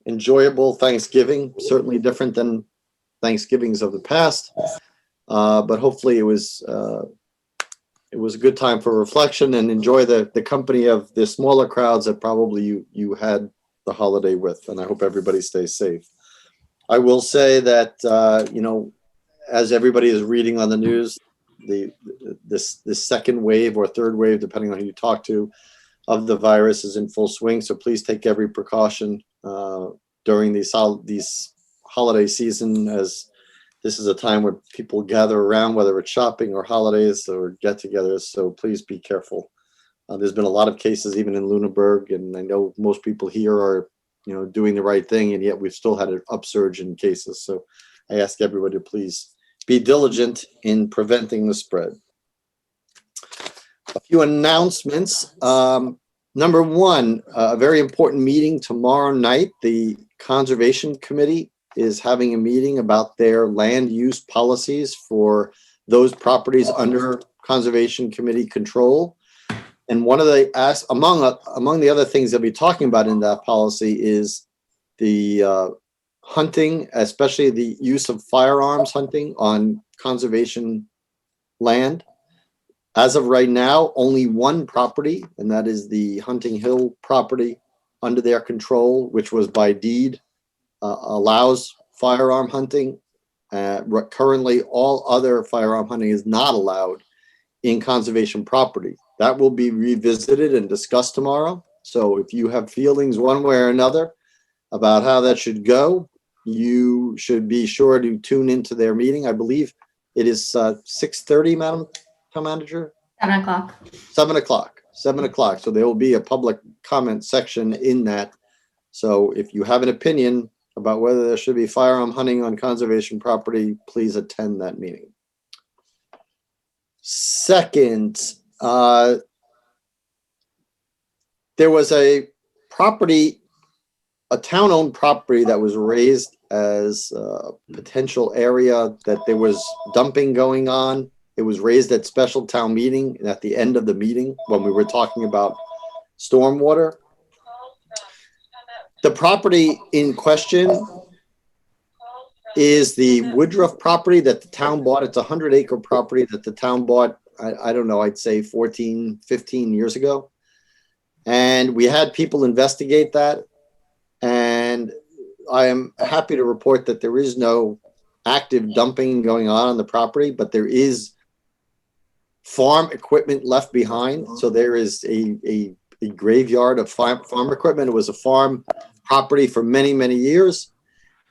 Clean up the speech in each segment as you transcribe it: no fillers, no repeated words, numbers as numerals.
enjoyable Thanksgiving, certainly different than Thanksgivings of the past. But hopefully it was a good time for reflection and enjoy the company of the smaller crowds that probably you had the holiday with. And I hope everybody stays safe. I will say that, as everybody is reading on the news, this second wave or third wave, depending on who you talk to, of the virus is in full swing. So please take every precaution during these holiday season, as this is a time where people gather around, whether it's shopping or holidays or get-togethers. So please be careful. There's been a lot of cases even in Lunenburg, and I know most people here are, doing the right thing, and yet we've still had an upsurge in cases. So I ask everybody to please be diligent in preventing the spread. A few announcements. Number one, a very important meeting tomorrow night. The Conservation Committee is having a meeting about their land use policies for those properties under Conservation Committee control. And one of the among the other things they'll be talking about in that policy is the hunting, especially the use of firearms hunting on conservation land. As of right now, only one property, and that is the Hunting Hill property under their control, which was by deed, allows firearm hunting. Currently, all other firearm hunting is not allowed in conservation property. That will be revisited and discussed tomorrow. So if you have feelings one way or another about how that should go, you should be sure to tune into their meeting. I believe it is 6:30, Madam Town Manager? 7 o'clock. 7 o'clock. 7 o'clock. So there will be a public comment section in that. So if you have an opinion about whether there should be firearm hunting on conservation property, please attend that meeting. Second, there was a town-owned property that was raised as a potential area that there was dumping going on. It was raised at special town meeting and at the end of the meeting when we were talking about stormwater. The property in question is the Woodruff property that the town bought. It's a 100-acre property that the town bought, I don't know, I'd say 14, 15 years ago. And we had people investigate that. And I am happy to report that there is no active dumping going on the property, but there is farm equipment left behind. So there is a graveyard of farm equipment. It was a farm property for many, many years.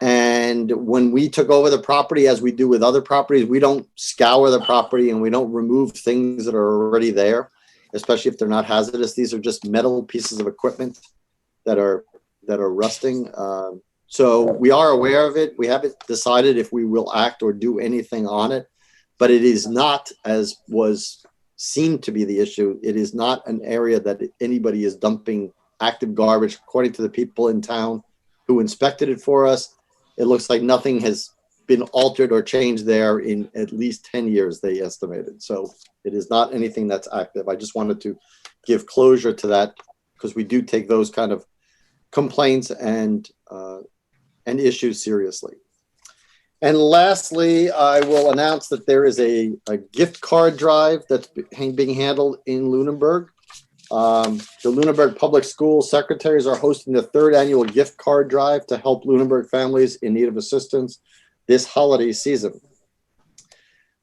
And when we took over the property, as we do with other properties, we don't scour the property and we don't remove things that are already there, especially if they're not hazardous. These are just metal pieces of equipment that are rusting. So we are aware of it. We haven't decided if we will act or do anything on it, but it is not, as was seen to be the issue, it is not an area that anybody is dumping active garbage. According to the people in town who inspected it for us, it looks like nothing has been altered or changed there in at least 10 years, they estimated. So it is not anything that's active. I just wanted to give closure to that because we do take those kind of complaints and issues seriously. And lastly, I will announce that there is a gift card drive that's being handled in Lunenburg. The Lunenburg Public School secretaries are hosting the 3rd annual gift card drive to help Lunenburg families in need of assistance this holiday season.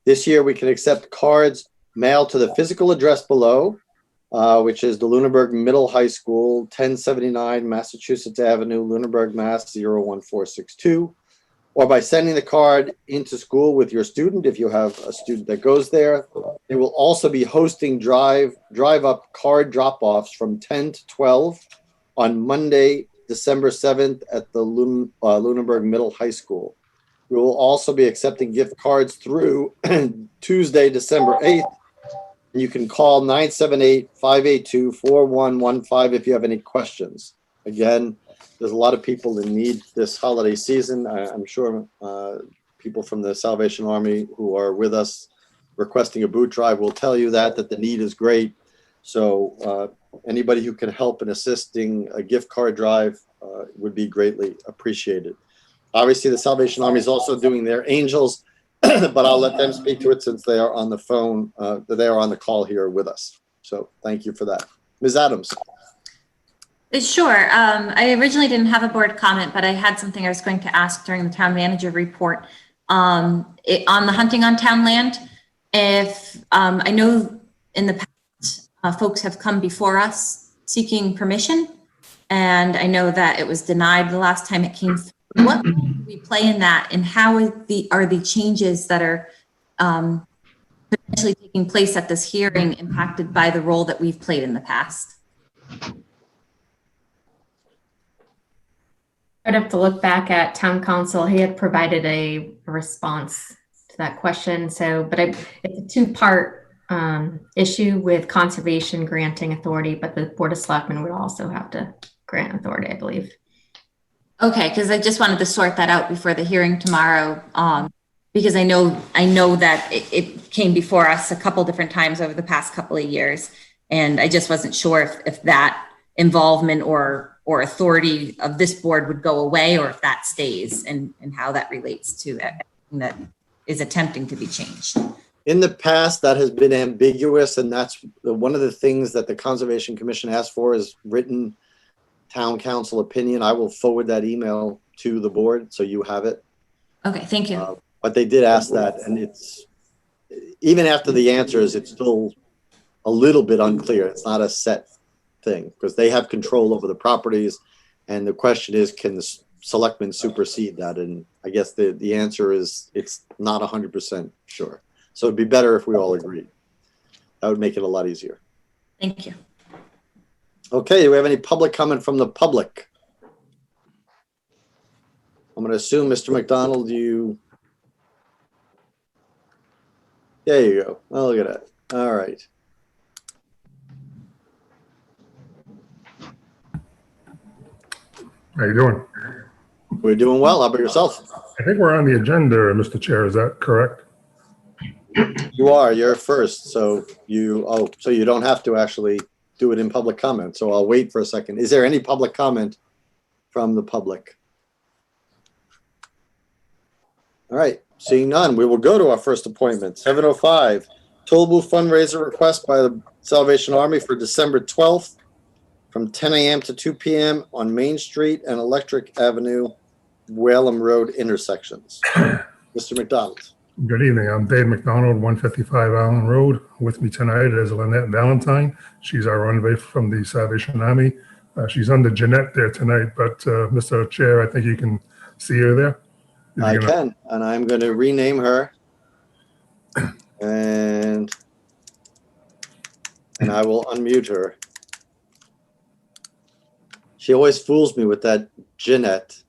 This year, we can accept cards mailed to the physical address below, which is the Lunenburg Middle High School, 1079 Massachusetts Avenue, Lunenburg, Mass. 01462, or by sending the card into school with your student if you have a student that goes there. They will also be hosting drive-up card drop-offs from 10 to 12 on Monday, December 7th at the Lunenburg Middle High School. We will also be accepting gift cards through Tuesday, December 8th. You can call 978-582-4115 if you have any questions. Again, there's a lot of people in need this holiday season. I'm sure people from the Salvation Army who are with us requesting a boot drive will tell you that the need is great. So anybody who can help in assisting a gift card drive would be greatly appreciated. Obviously, the Salvation Army is also doing their angels, but I'll let them speak to it since they are on the phone. They are on the call here with us. So thank you for that. Ms. Adams. Sure. I originally didn't have a board comment, but I had something I was going to ask during the town manager report on the hunting on town land. If I know in the past, folks have come before us seeking permission, and I know that it was denied the last time it came through. What role do we play in that, and how are the changes that are potentially taking place at this hearing impacted by the role that we've played in the past? I'd have to look back at town council. He had provided a response to that question. So, but it's a two-part issue with conservation granting authority, but the Board of Selectmen would also have to grant authority, I believe. Okay, because I just wanted to sort that out before the hearing tomorrow, because I know that it came before us a couple different times over the past couple of years, and I just wasn't sure if that involvement or authority of this board would go away, or if that stays, and how that relates to everything that is attempting to be changed. In the past, that has been ambiguous, and that's one of the things that the Conservation Commission asked for is written town council opinion. I will forward that email to the board so you have it. Okay, thank you. But they did ask that, and it's, even after the answers, it's still a little bit unclear. It's not a set thing because they have control over the properties, and the question is, can the selectmen supersede that? And I guess the answer is it's not 100% sure. So it'd be better if we all agreed. That would make it a lot easier. Thank you. Okay, do we have any public comment from the public? I'm going to assume, Mr. McDonald, there you go. Oh, look at that. All right. How you doing? We're doing well. How about yourself? I think we're on the agenda, Mr. Chair. Is that correct? You are. You're first. So you don't have to actually do it in public comment. So I'll wait for a second. Is there any public comment from the public? All right. Seeing none, we will go to our first appointment. 7:05, Toll Booth fundraiser request by the Salvation Army for December 12th from 10 a.m. to 2 p.m. on Main Street and Electric Avenue, Whalum Road intersections. Mr. McDonald. Good evening. I'm Dave McDonald, 155 Allen Road. With me tonight is Lynette Valentine. She's our envoy from the Salvation Army. She's under Jeanette there tonight, but Mr. Chair, I think you can see her there. I can, and I'm going to rename her, and I will unmute her. She always fools me with that Jeanette.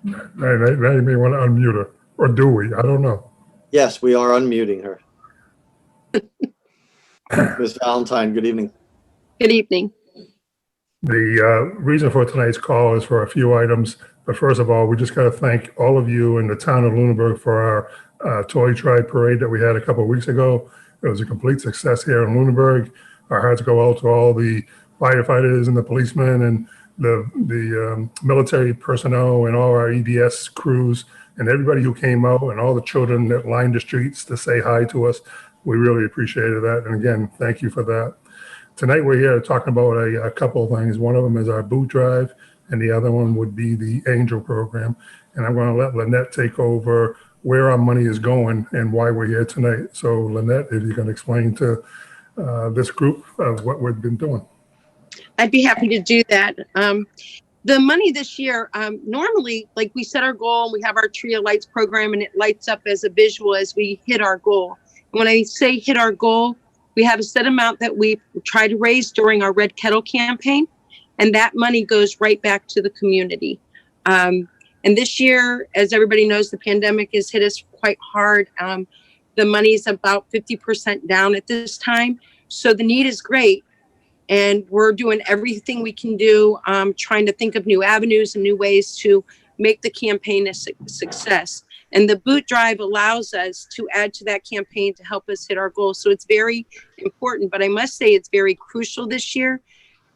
Now you may want to unmute her, or do we? I don't know. Yes, we are unmuting her. Ms. Valentine, good evening. Good evening. The reason for tonight's call is for a few items. But first of all, we just got to thank all of you in the town of Lunenburg for our Toy Tribe parade that we had a couple of weeks ago. It was a complete success here in Lunenburg. Our hearts go out to all the firefighters and the policemen and the military personnel and all our EBS crews and everybody who came out and all the children that lined the streets to say hi to us. We really appreciated that. And again, thank you for that. Tonight we're here talking about a couple of things. One of them is our boot drive, and the other one would be the Angel program. And I'm going to let Lynette take over where our money is going and why we're here tonight. So Lynette, if you can explain to this group of what we've been doing. I'd be happy to do that. The money this year, normally, like we set our goal, we have our Tree of Lights program, and it lights up as a visual as we hit our goal. And when I say hit our goal, we have a set amount that we try to raise during our Red Kettle campaign, and that money goes right back to the community. And this year, as everybody knows, the pandemic has hit us quite hard. The money is about 50% down at this time. So the need is great. And we're doing everything we can do, trying to think of new avenues and new ways to make the campaign a success. And the boot drive allows us to add to that campaign to help us hit our goals. So it's very important, but I must say it's very crucial this year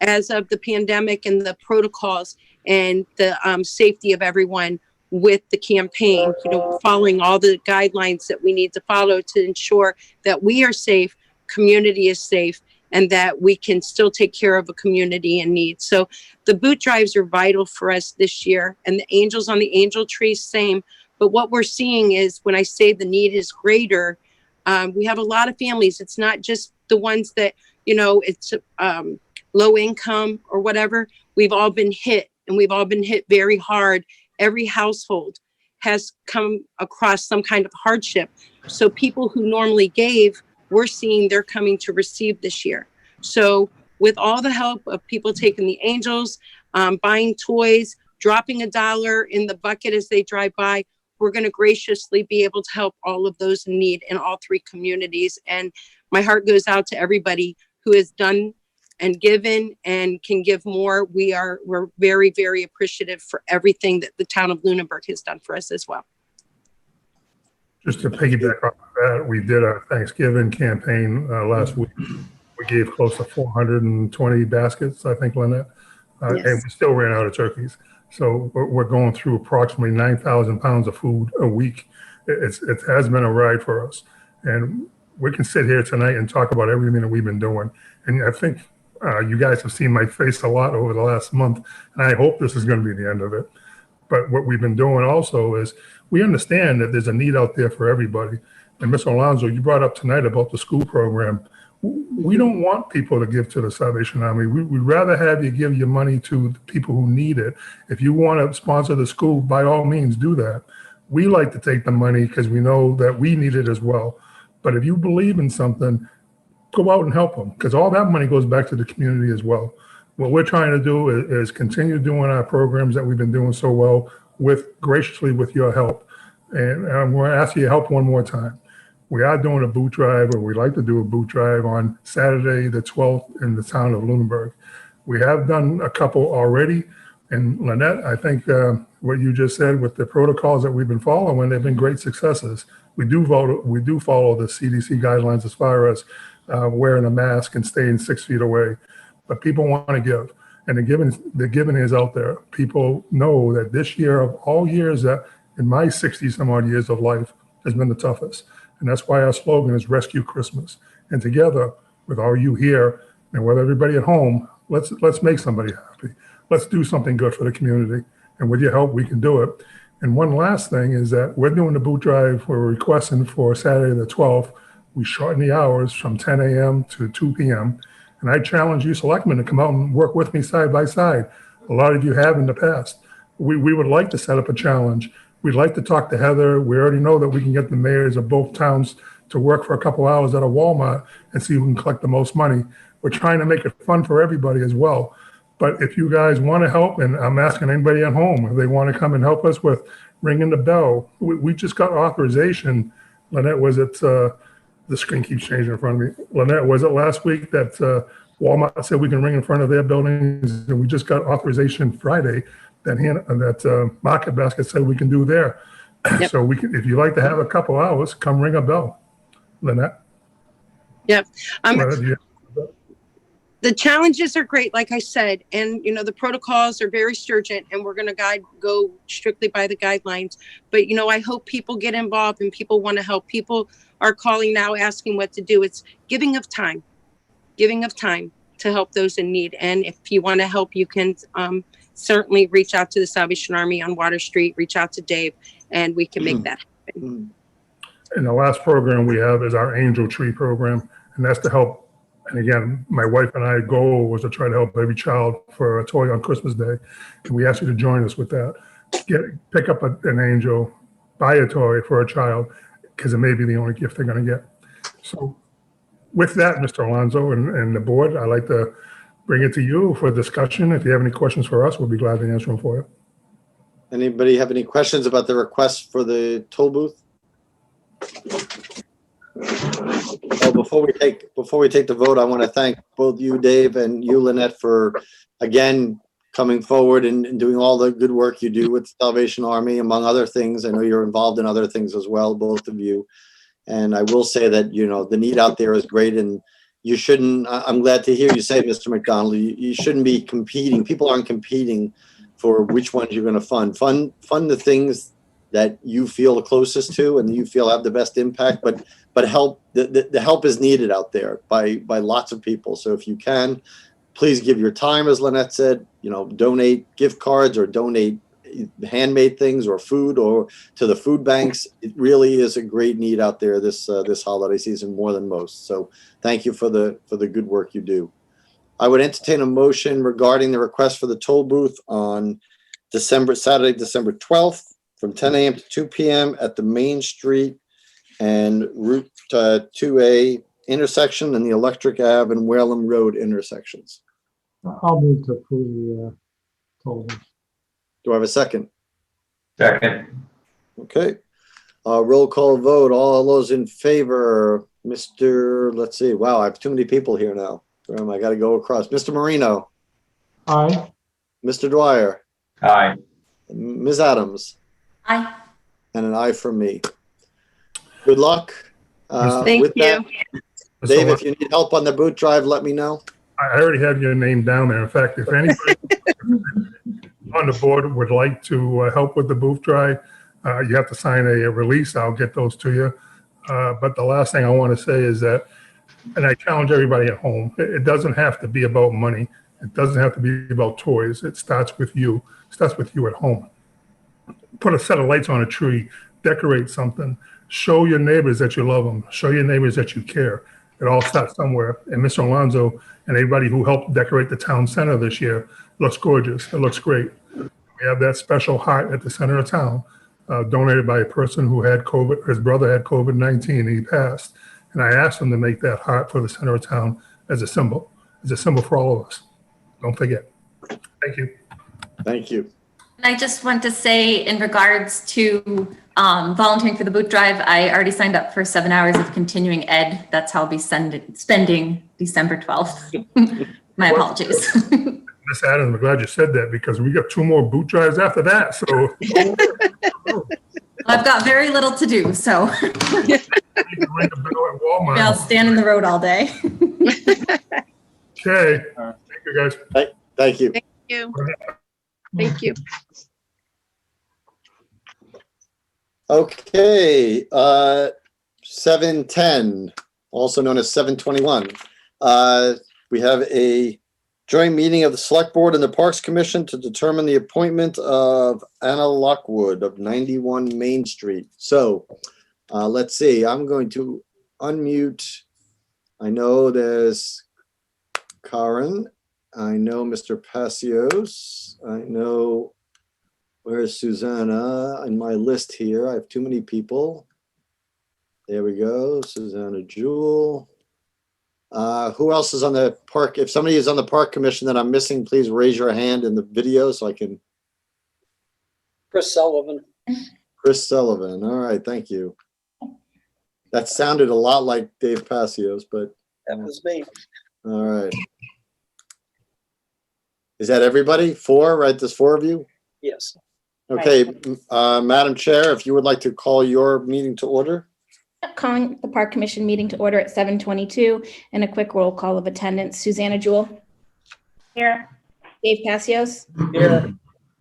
as of the pandemic and the protocols and the safety of everyone with the campaign, following all the guidelines that we need to follow to ensure that we are safe, community is safe, and that we can still take care of a community in need. So the boot drives are vital for us this year, and the angels on the angel tree, same. But what we're seeing is, when I say the need is greater, we have a lot of families. It's not just the ones that, it's low income or whatever. We've all been hit, and we've all been hit very hard. Every household has come across some kind of hardship. So people who normally gave, we're seeing they're coming to receive this year. So with all the help of people taking the angels, buying toys, dropping $1 in the bucket as they drive by, we're going to graciously be able to help all of those in need in all 3 communities. And my heart goes out to everybody who has done and given and can give more. We're very, very appreciative for everything that the town of Lunenburg has done for us as well. Just to piggyback off of that, we did a Thanksgiving campaign last week. We gave close to 420 baskets, I think, Lynette, Yes. and we still ran out of turkeys. So we're going through approximately 9,000 pounds of food a week. It has been a ride for us. And we can sit here tonight and talk about everything that we've been doing. And I think you guys have seen my face a lot over the last month, and I hope this is going to be the end of it. But what we've been doing also is we understand that there's a need out there for everybody. And Ms. Alonso, you brought up tonight about the school program. We don't want people to give to the Salvation Army. We'd rather have you give your money to the people who need it. If you want to sponsor the school, by all means, do that. We like to take the money because we know that we need it as well. But if you believe in something, go out and help them, because all that money goes back to the community as well. What we're trying to do is continue doing our programs that we've been doing so well graciously with your help. And I'm going to ask you to help one more time. We are doing a boot drive, or we like to do a boot drive on Saturday, the 12th, in the town of Lunenburg. We have done a couple already. And Lynette, I think what you just said with the protocols that we've been following, they've been great successes. We do follow the CDC guidelines as far as wearing a mask and staying 6 feet away. But people want to give, and the giving is out there. People know that this year, of all years that in my 60 some odd years of life, has been the toughest. And that's why our slogan is Rescue Christmas. And together with all you here and with everybody at home, let's make somebody happy. Let's do something good for the community. And with your help, we can do it. And one last thing is that we're doing the boot drive. We're requesting for Saturday the 12th. We shorten the hours from 10 a.m. to 2 p.m. And I challenge you selectmen to come out and work with me side by side. A lot of you have in the past. We would like to set up a challenge. We'd like to talk to Heather. We already know that we can get the mayors of both towns to work for a couple hours at a Walmart and see who can collect the most money. We're trying to make it fun for everybody as well. But if you guys want to help, and I'm asking anybody at home, if they want to come and help us with ringing the bell, we just got authorization. Lynette, was it, the screen keeps changing in front of me. Lynette, was it last week that Walmart said we can ring in front of their buildings? And we just got authorization Friday that Market Basket said we can do there. Yep. So we can, if you like to have a couple hours, come ring a bell. Lynette? Yep. The challenges are great, like I said, and the protocols are very stringent, and we're going to go strictly by the guidelines. But I hope people get involved and people want to help. People are calling now asking what to do. It's giving of time to help those in need. And if you want to help, you can certainly reach out to the Salvation Army on Water Street, reach out to Dave, and we can make that happen. And the last program we have is our Angel Tree program, and that's to help. And again, my wife and I goal was to try to help every child for a toy on Christmas Day. And we ask you to join us with that. Pick up an angel, buy a toy for a child, because it may be the only gift they're going to get. So with that, Mr. Alonso and the board, I'd like to bring it to you for discussion. If you have any questions for us, we'll be glad to answer them for you. Anybody have any questions about the request for the toll booth? Oh, before we take the vote, I want to thank both you, Dave, and you, Lynette, for again coming forward and doing all the good work you do with the Salvation Army, among other things. I know you're involved in other things as well, both of you. And I will say that the need out there is great, and you shouldn't, I'm glad to hear you say, Mr. McDonald, you shouldn't be competing. People aren't competing for which ones you're going to fund. Fund the things that you feel the closest to and you feel have the best impact, but help, the help is needed out there by lots of people. So if you can, please give your time, as Lynette said, donate gift cards or donate handmade things or food or to the food banks. It really is a great need out there this holiday season, more than most. So thank you for the good work you do. I would entertain a motion regarding the request for the toll booth on Saturday, December 12th from 10 a.m. to 2 p.m. at the Main Street and Route 2A intersection and the Electric Ave and Whalum Road intersections. I'll move to approve the toll booth. Do I have a second? Second. Okay. Roll call vote. All those in favor, let's see. Wow, I have too many people here now. I got to go across. Mr. Marino, Aye. Mr. Dwyer, Aye. Ms. Adams, Aye. and an aye from me. Good luck. Thank with you. that, Dave, if you need help on the boot drive, let me know. I already have your name down there. In fact, if anybody on the board would like to help with the booth drive, you have to sign a release. I'll get those to you. But the last thing I want to say is that, and I challenge everybody at home, it doesn't have to be about money. It doesn't have to be about toys. It starts with you. It starts with you at home. Put a set of lights on a tree, decorate something, show your neighbors that you love them, show your neighbors that you care. It all starts somewhere. And Mr. Alonso and everybody who helped decorate the town center this year looks gorgeous. It looks great. We have that special heart at the center of town, donated by a person who had COVID. His brother had COVID-19 and he passed. And I asked him to make that heart for the center of town as a symbol for all of us. Don't forget. Thank you. Thank you. And I just want to say, in regards to volunteering for the boot drive, I already signed up for 7 hours of continuing ed. That's how I'll be spending December 12th. My apologies. Miss Adams, I'm glad you said that because we got 2 more boot drives after that. So I've got very little to do, so you can ring the bell at Walmart. I'll stand in the road all day. Okay. Thank you, guys. Thank you. Thank you. Thank you. Okay, 7:10, also known as 7:21. We have a joint meeting of the Select Board and the Parks Commission to determine the appointment of Anna Lockwood of 91 Main Street. So let's see, I'm going to unmute. I know there's Karen. I know Mr. Passios. I know, where's Susanna in my list here? I have too many people. There we go, Susanna Jewell. Who else is on the park? If somebody is on the Park Commission that I'm missing, please raise your hand in the video so I can. Chris Sullivan. Chris Sullivan, all right, thank you. That sounded a lot like Dave Passios, but. That was me. All right. Is that everybody? 4, right? There's 4 of you? Yes. Okay, Madam Chair, if you would like to call your meeting to order. Calling the Park Commission meeting to order at 7:22 and a quick roll call of attendance. Susanna Jewell. Here. Dave Passios. Here.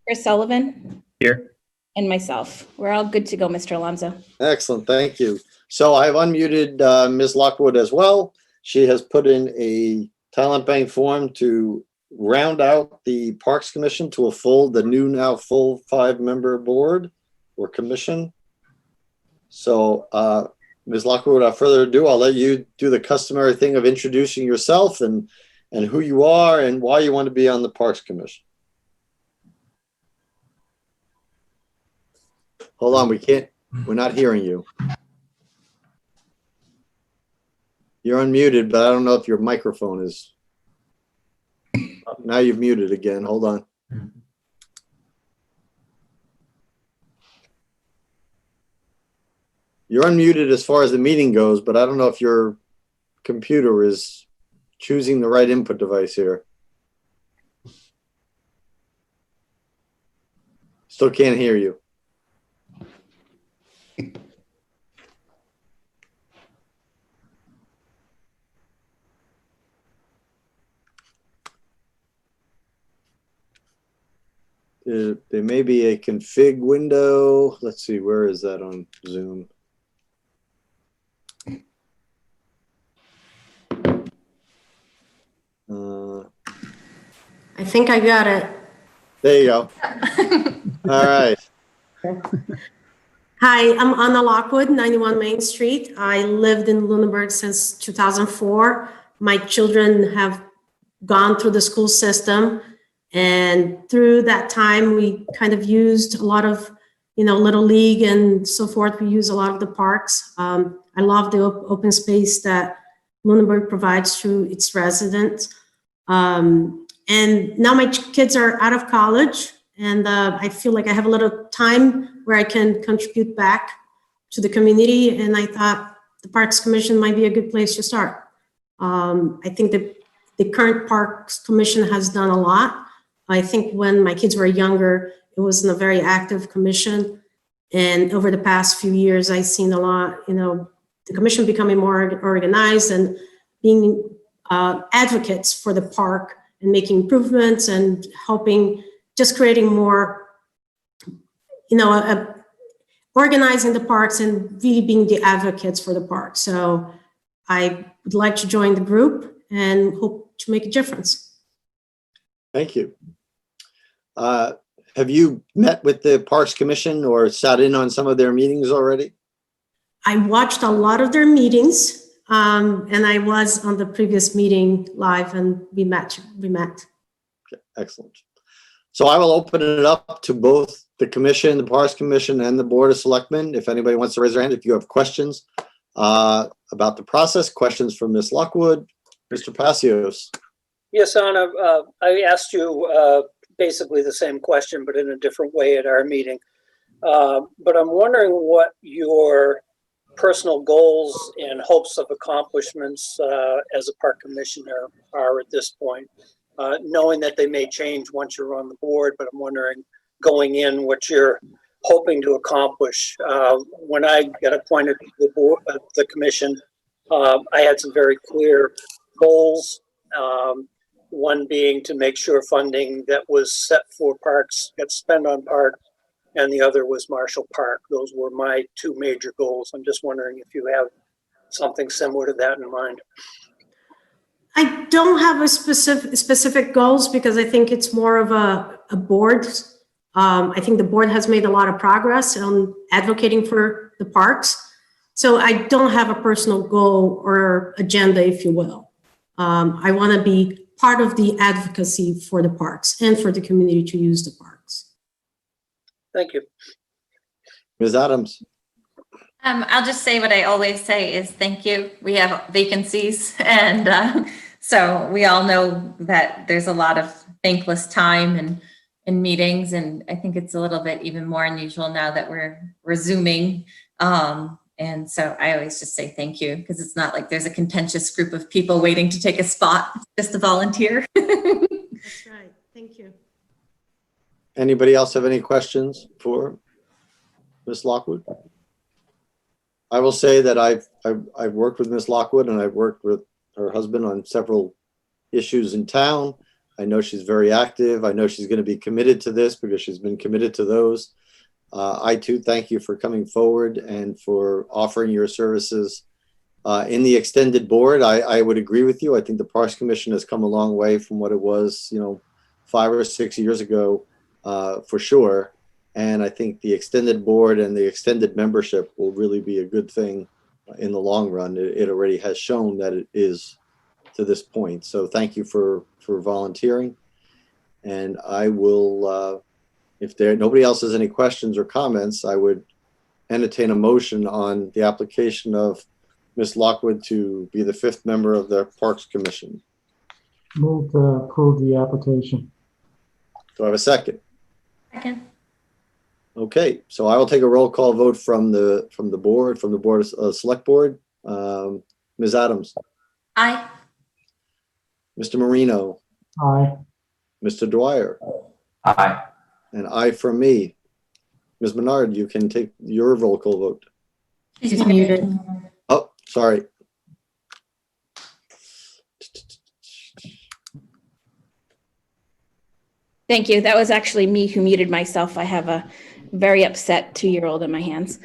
Chris Sullivan. Here. And myself. We're all good to go, Mr. Alonso. Excellent, thank you. So I've unmuted Ms. Lockwood as well. She has put in a talent bank form to round out the Parks Commission to the new now full 5-member board or commission. So Ms. Lockwood, without further ado, I'll let you do the customary thing of introducing yourself and who you are and why you want to be on the Parks Commission. Hold on, we're not hearing you. You're unmuted, but I don't know if your microphone is. Now you've muted again. Hold on. You're unmuted as far as the meeting goes, but I don't know if your computer is choosing the right input device here. Still can't hear you. there may be a config window. Let's see, where is that on Zoom? I think I got it. There you go. All right. Hi, I'm Anna Lockwood, 91 Main Street. I lived in Lunenburg since 2004. My children have gone through the school system, and through that time, we kind of used a lot of, Little League and so forth. We use a lot of the parks. I love the open space that Lunenburg provides to its residents. And now my kids are out of college, and I feel like I have a little time where I can contribute back to the community. And I thought the Parks Commission might be a good place to start. I think that the current Parks Commission has done a lot. I think when my kids were younger, it wasn't a very active commission. And over the past few years, I've seen a lot, the commission becoming more organized and being advocates for the park and making improvements and helping, just creating more, organizing the parks and really being the advocates for the park. So I would like to join the group and hope to make a difference. Thank you. Have you met with the Parks Commission or sat in on some of their meetings already? I watched a lot of their meetings. And I was on the previous meeting live, and we met. Okay, excellent. So I will open it up to both the commission, the Parks Commission, and the Board of Selectmen. If anybody wants to raise their hand, if you have questions about the process, questions for Ms. Lockwood, Mr. Passios. Yes, Anna, I asked you basically the same question, but in a different way at our meeting. But I'm wondering what your personal goals and hopes of accomplishments as a park commissioner are at this point, knowing that they may change once you're on the board, but I'm wondering going in what you're hoping to accomplish. When I got appointed to the board, the commission, I had some very clear goals. One being to make sure funding that was set for parks gets spent on parks, and the other was Marshall Park. Those were my two major goals. I'm just wondering if you have something similar to that in mind. I don't have a specific goals because I think it's more of a board. I think the board has made a lot of progress on advocating for the parks. So I don't have a personal goal or agenda, if you will. I want to be part of the advocacy for the parks and for the community to use the parks. Thank you. Ms. Adams. I'll just say what I always say is thank you. We have vacancies, and so we all know that there's a lot of thankless time and meetings, and I think it's a little bit even more unusual now that we're resuming. And so I always just say thank you, because it's not like there's a contentious group of people waiting to take a spot. It's just a volunteer. That's right. Thank you. Anybody else have any questions for Ms. Lockwood? I will say that I've worked with Ms. Lockwood, and I've worked with her husband on several issues in town. I know she's very active. I know she's going to be committed to this because she's been committed to those. I too thank you for coming forward and for offering your services in the extended board. I would agree with you. I think the Parks Commission has come a long way from what it was, 5 or 6 years ago. For sure. And I think the extended board and the extended membership will really be a good thing in the long run. It already has shown that it is to this point. So thank you for volunteering. And I will, if nobody else has any questions or comments, I would entertain a motion on the application of Ms. Lockwood to be the 5th member of the Parks Commission. Move to approve the application. Do I have a second? Second. Okay, so I will take a roll call vote from the board of Select Board. Ms. Adams, Aye. Mr. Marino, Aye. Mr. Dwyer, Aye. and aye from me. Ms. Menard, you can take your roll call vote. She's muted. Oh, sorry. Thank you. That was actually me who muted myself. I have a very upset 2-year-old in my hands.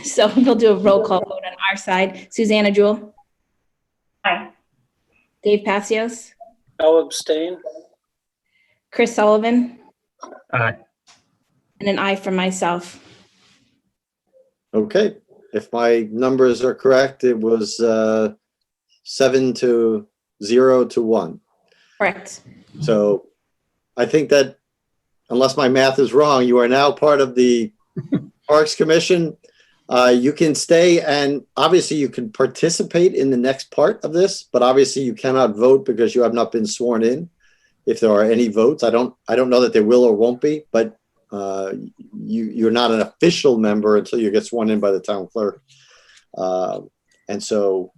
So we'll do a roll call vote on our side. Susanna Jewell? Aye. Dave Passios? I'll abstain. Chris Sullivan? Aye. And an aye from myself. Okay, if my numbers are correct, it was 7 to 0 to 1. Correct. So I think that unless my math is wrong, you are now part of the Parks Commission. You can stay, and obviously you can participate in the next part of this, but obviously you cannot vote because you have not been sworn in. If there are any votes, I don't know that there will or won't be, but you're not an official member until you get sworn in by the town clerk. And so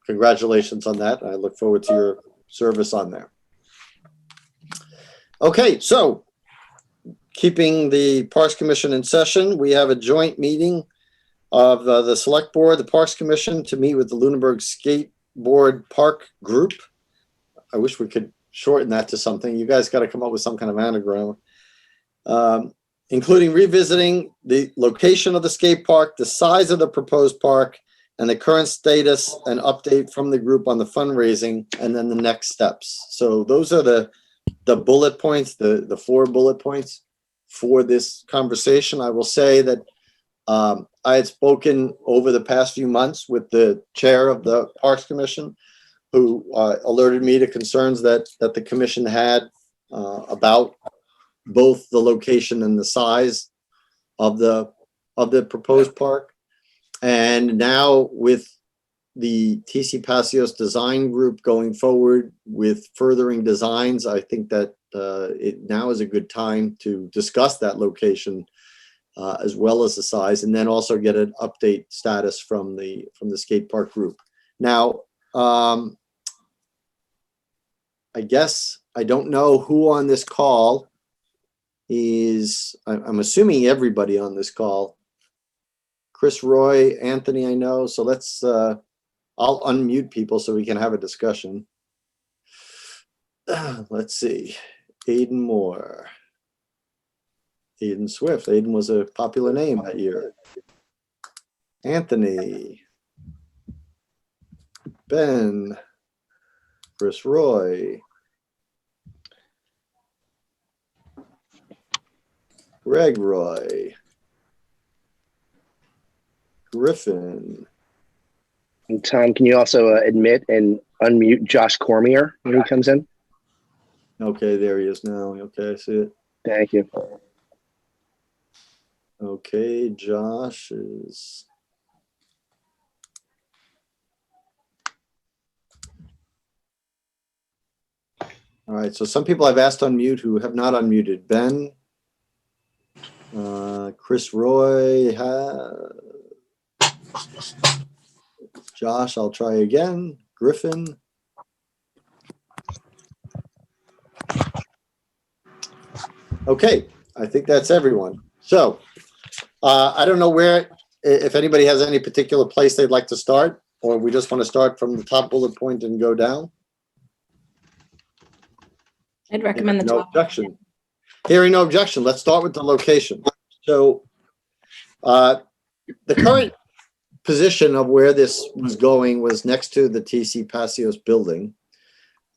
congratulations on that. I look forward to your service on there. Okay, so keeping the Parks Commission in session, we have a joint meeting of the Select Board, the Parks Commission, to meet with the Lunenburg Skateboard Park Group. I wish we could shorten that to something. You guys got to come up with some kind of anagram. Including revisiting the location of the skate park, the size of the proposed park, and the current status and update from the group on the fundraising, and then the next steps. So those are the bullet points, the 4 bullet points for this conversation. I will say that I had spoken over the past few months with the chair of the Parks Commission, who alerted me to concerns that the commission had about both the location and the size of the proposed park. And now with the TC Passios design group going forward with furthering designs, I think that it now is a good time to discuss that location as well as the size, and then also get an update status from the skate park group. Now, I guess I don't know who on this call I'm assuming everybody on this call. Chris, Roy, Anthony, I know. So let's, I'll unmute people so we can have a discussion. Let's see. Aiden Moore. Aiden Swift. Aiden was a popular name that year. Anthony. Ben. Chris Roy. Greg Roy. Griffin. And Tom, can you also admit and unmute Josh Cormier when he comes in? Okay, there he is now. Okay, I see it. Thank you. Okay, Josh is. All right, so some people I've asked to unmute who have not unmuted. Ben, Chris Roy, Josh, I'll try again. Griffin. Okay, I think that's everyone. So I don't know if anybody has any particular place they'd like to start, or we just want to start from the top bullet point and go down. I'd recommend the No top. objection. Hearing no objection, let's start with the location. So the current position of where this was going was next to the TC Passios building.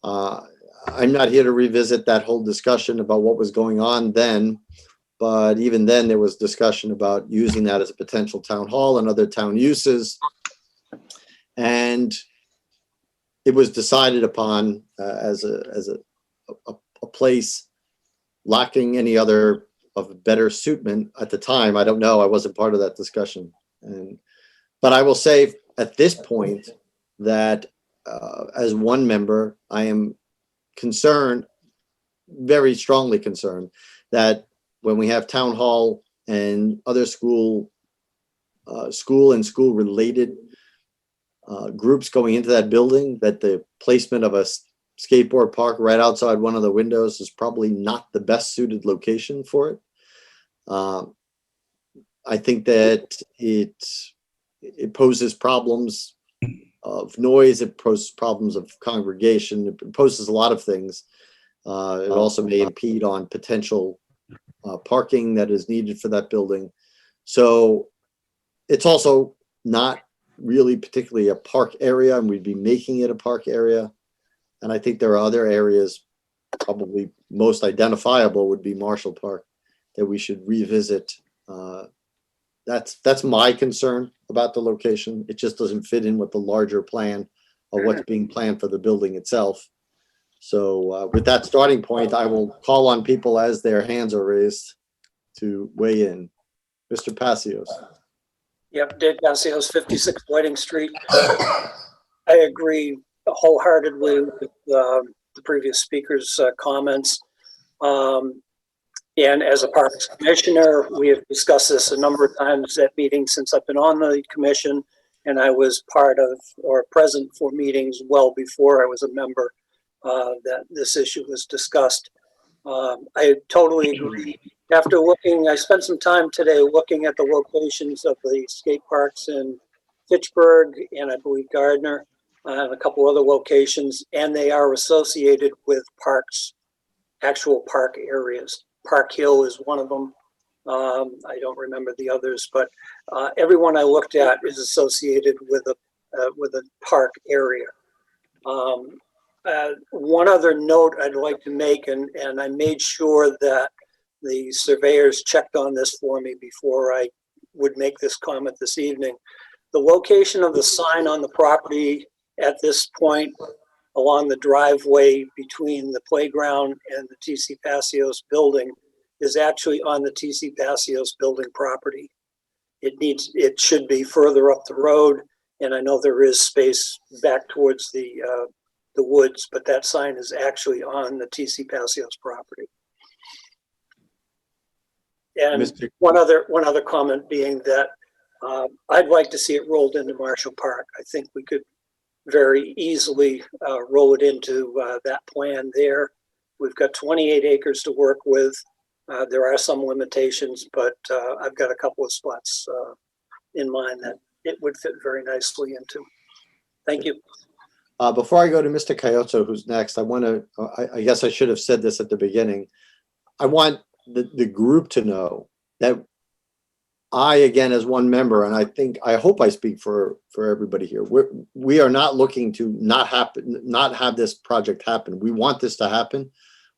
I'm not here to revisit that whole discussion about what was going on then, but even then there was discussion about using that as a potential town hall and other town uses. And it was decided upon as a place lacking any other of better suitment at the time. I don't know. I wasn't part of that discussion. But I will say at this point that as one member, I am concerned, very strongly concerned, that when we have town hall and other school and school related groups going into that building, that the placement of a skateboard park right outside one of the windows is probably not the best suited location for it. I think that it poses problems of noise, it poses problems of congregation, it poses a lot of things It also may impede on potential parking that is needed for that building. So it's also not really particularly a park area, and we'd be making it a park area. And I think there are other areas, probably most identifiable would be Marshall Park, that we should revisit. That's my concern about the location. It just doesn't fit in with the larger plan of what's being planned for the building itself. So with that starting point, I will call on people as their hands are raised to weigh in. Mr. Passios. Yep, Dave Passios, 56 Whiting Street. I agree wholeheartedly with the previous speaker's comments. And as a Parks Commissioner, we have discussed this a number of times at meetings since I've been on the commission, and I was part of or present for meetings well before I was a member that this issue was discussed. I totally agree. After looking, I spent some time today looking at the locations of the skate parks in Fitchburg and I believe Gardner and a couple other locations, and they are associated with parks, actual park areas. Park Hill is one of them. I don't remember the others, but everyone I looked at is associated with a park area. One other note I'd like to make, and I made sure that the surveyors checked on this for me before I would make this comment this evening. The location of the sign on the property at this point along the driveway between the playground and the TC Passios building is actually on the TC Passios building property. It should be further up the road, and I know there is space back towards the woods, but that sign is actually on the TC Passios property. And one other comment being that I'd like to see it rolled into Marshall Park. I think we could very easily roll it into that plan there. We've got 28 acres to work with. There are some limitations, but I've got a couple of spots in mind that it would fit very nicely into. Thank you. Before I go to Mr. Cayotto, who's next, I guess I should have said this at the beginning. I want the group to know that I, again, as one member, and I hope I speak for everybody here, we are not looking to not have this project happen. We want this to happen.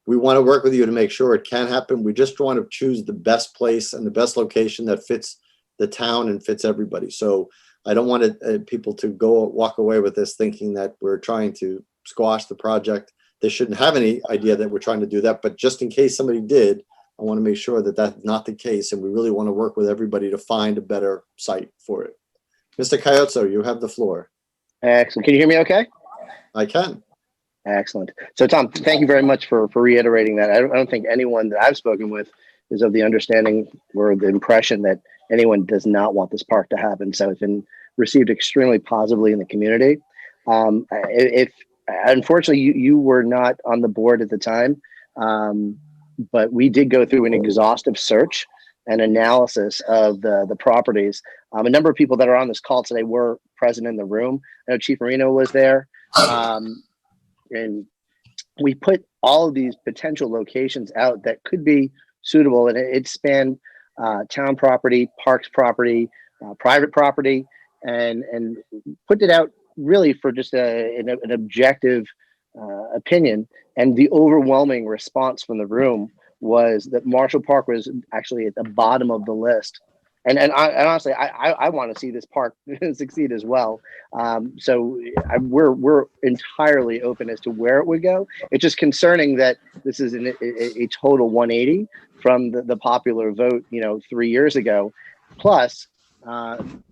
We want to work with you to make sure it can happen. We just want to choose the best place and the best location that fits the town and fits everybody. So I don't want people to walk away with this thinking that we're trying to squash the project. They shouldn't have any idea that we're trying to do that. But just in case somebody did, I want to make sure that that's not the case. And we really want to work with everybody to find a better site for it. Mr. Cayotto, you have the floor. Excellent. Can you hear me okay? I can. Excellent. So, Tom, thank you very much for reiterating that. I don't think anyone that I've spoken with is of the understanding or the impression that anyone does not want this park to happen. So it's been received extremely positively in the community. If unfortunately you were not on the board at the time, but we did go through an exhaustive search and analysis of the properties. A number of people that are on this call today were present in the room. I know Chief Marino was there. And we put all of these potential locations out that could be suitable, and it spanned town property, parks property, private property, and put it out really for just an objective opinion. And the overwhelming response from the room was that Marshall Park was actually at the bottom of the list. And honestly, I want to see this park succeed as well. So we're entirely open as to where it would go. It's just concerning that this is a total 180 from the popular vote, 3 years ago. Plus,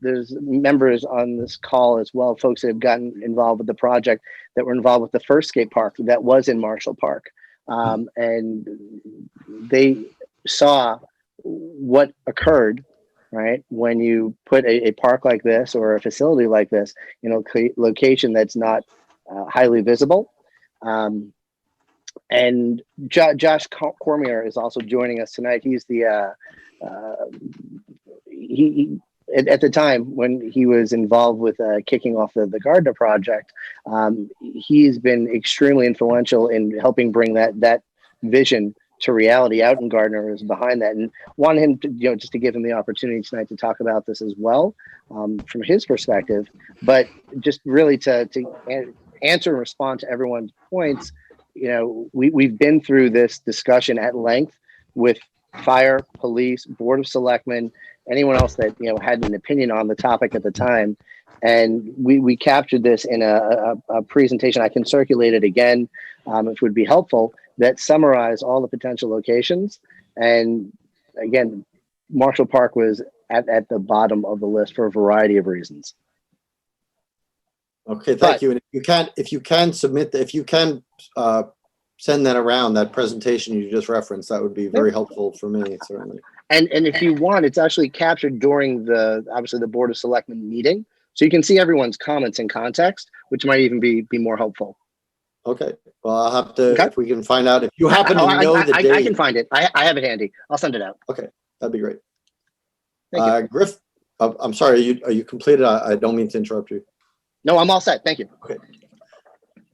there's members on this call as well, folks that have gotten involved with the project that were involved with the first skate park that was in Marshall Park. And they saw what occurred, right, when you put a park like this or a facility like this in a location that's not highly visible. And Josh Cormier is also joining us tonight. He's the at the time when he was involved with kicking off the Gardner project, he's been extremely influential in helping bring that vision to reality out in Gardner. Is behind that, and wanted him to, just to give him the opportunity tonight to talk about this as well, from his perspective, but just really to answer and respond to everyone's points. We've been through this discussion at length with fire, police, board of selectmen, anyone else that had an opinion on the topic at the time, and we captured this in a presentation. I can circulate it again, if would be helpful, that summarize all the potential locations. And again, Marshall Park was at the bottom of the list for a variety of reasons. Okay, thank you. And if you can send that around, that presentation you just referenced, that would be very helpful for me, certainly. And if you want, it's actually captured during obviously the Board of Selectmen meeting. So you can see everyone's comments in context, which might even be more helpful. Okay. Well, I'll have to, if we can find out, if you happen to know the date. I can find it. I have it handy. I'll send it out. Okay, that'd be great. Thank you. Griff, I'm sorry, are you completed? I don't mean to interrupt you. No, I'm all set. Thank you. Okay.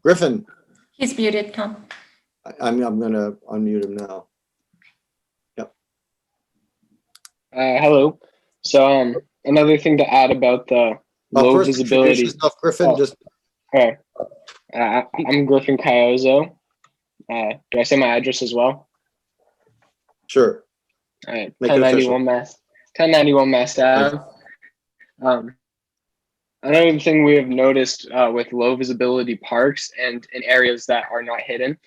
Griffin. He's muted, Tom. I'm going to unmute him now. Yep. Hello. So another thing to add about the low visibility. Introduce yourself, Griffin. Okay. I'm Griffin Caiozzo. Do I say my address as well? Sure. All right. 1091 Mass Ave. Another thing we have noticed with low visibility parks and in areas that are not hidden,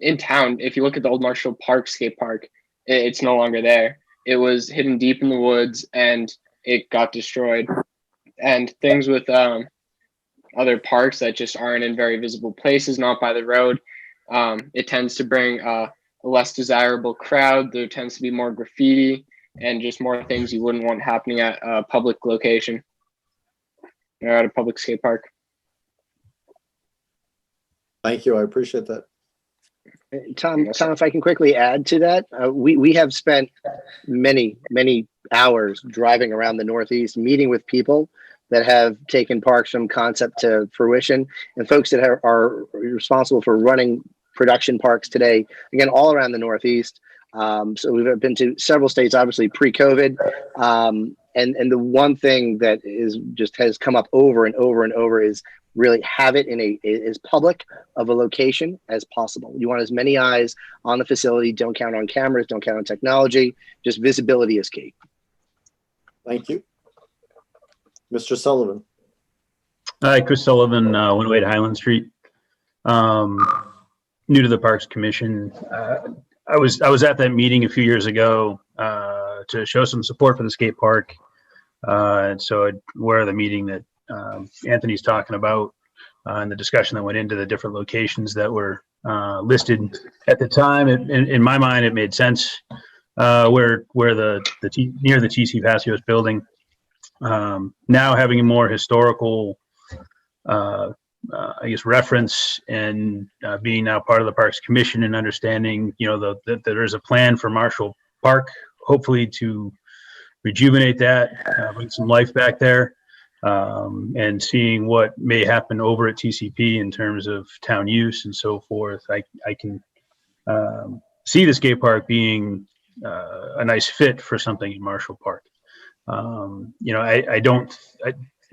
in town, if you look at the old Marshall Park skate park, it's no longer there. It was hidden deep in the woods and it got destroyed. And things with other parks that just aren't in very visible places, not by the road, it tends to bring a less desirable crowd. There tends to be more graffiti and just more things you wouldn't want happening at a public location or at a public skate park. Thank you. I appreciate that. Tom, if I can quickly add to that, we have spent many hours driving around the Northeast, meeting with people that have taken parks from concept to fruition, and folks that are responsible for running production parks today, again, all around the Northeast. So we've been to several states, obviously pre-COVID. And the one thing that has come up over and over and over is really have it in as public of a location as possible. You want as many eyes on the facility. Don't count on cameras, don't count on technology. Just visibility is key. Thank you. Mr. Sullivan. Hi, Chris Sullivan, 108 Highland Street. New to the Parks Commission. I was at that meeting a few years ago to show some support for the skate park. And so I'm aware of the meeting that Anthony's talking about and the discussion that went into the different locations that were listed at the time. In my mind, it made sense where near the TC Passios building. Now having a more historical, reference and being now part of the Parks Commission and understanding, that there's a plan for Marshall Park, hopefully to rejuvenate that, bring some life back there, and seeing what may happen over at TCP in terms of town use and so forth. I can see the skate park being a nice fit for something in Marshall Park.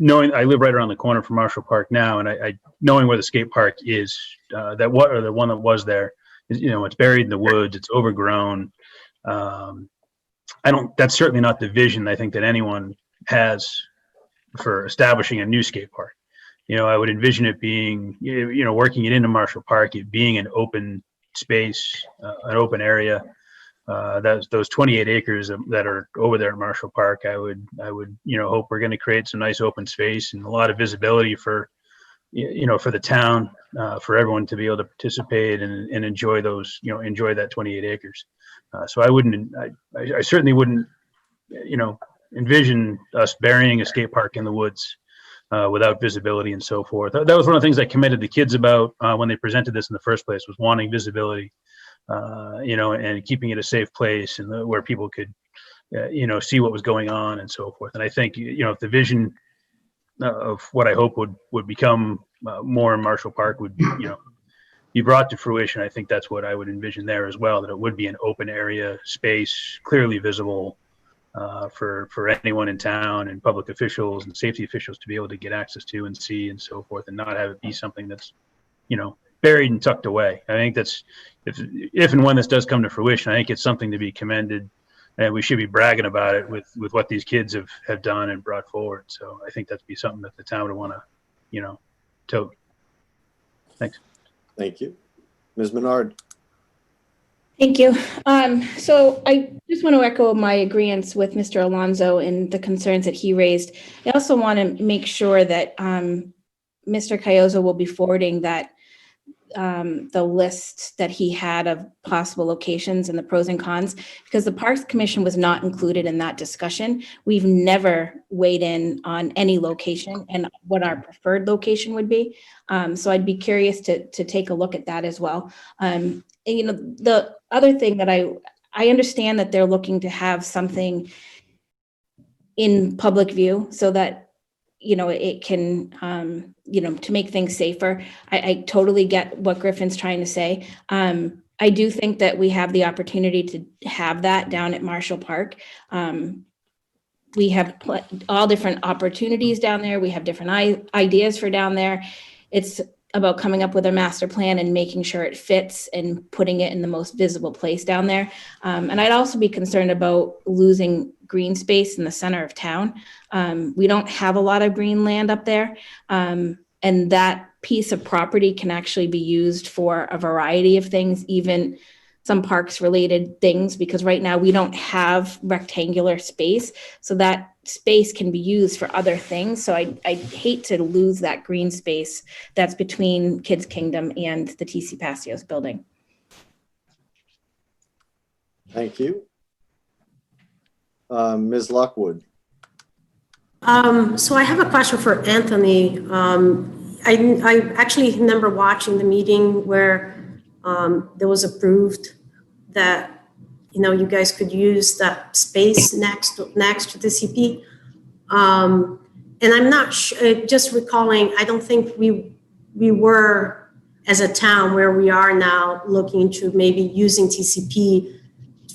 Knowing I live right around the corner from Marshall Park now, and I knowing where the skate park is, the one that was there, it's buried in the woods, it's overgrown. That's certainly not the vision I think that anyone has for establishing a new skate park. I would envision it being, working it into Marshall Park, it being an open space, an open area. Those 28 acres that are over there at Marshall Park, I would hope we're going to create some nice open space and a lot of visibility for the town, for everyone to be able to participate and enjoy enjoy that 28 acres. So I certainly wouldn't, envision us burying a skate park in the woods without visibility and so forth. That was one of the things I committed the kids about when they presented this in the first place, was wanting visibility. And keeping it a safe place and where people could, see what was going on and so forth. And I think, if the vision of what I hope would become more in Marshall Park would, be brought to fruition, I think that's what I would envision there as well, that it would be an open area space, clearly visible for anyone in town and public officials and safety officials to be able to get access to and see and so forth, and not have it be something that's, buried and tucked away. I think that's, if and when this does come to fruition, I think it's something to be commended, and we should be bragging about it with what these kids have done and brought forward. So I think that'd be something that the town would want to, tote. Thanks. Thank you. Ms. Menard. Thank you. So I just want to echo my agreement with Mr. Alonso and the concerns that he raised. I also want to make sure that Mr. Cayozo will be forwarding that the list that he had of possible locations and the pros and cons, because the Parks Commission was not included in that discussion. We've never weighed in on any location and what our preferred location would be. So I'd be curious to take a look at that as well. And, the other thing that I understand that they're looking to have something in public view so that it can, to make things safer. I totally get what Griffin's trying to say. I do think that we have the opportunity to have that down at Marshall Park. We have all different opportunities down there. We have different ideas for down there. It's about coming up with a master plan and making sure it fits and putting it in the most visible place down there. And I'd also be concerned about losing green space in the center of town. We don't have a lot of green land up there. And that piece of property can actually be used for a variety of things, even some parks related things, because right now we don't have rectangular space. So that space can be used for other things. So I hate to lose that green space that's between Kids Kingdom and the TC Passios building. Thank you. Ms. Lockwood. So I have a question for Anthony. I actually remember watching the meeting where there was approved that you guys could use that space next to the CP. And I'm not just recalling, I don't think we were as a town where we are now looking into maybe using TCP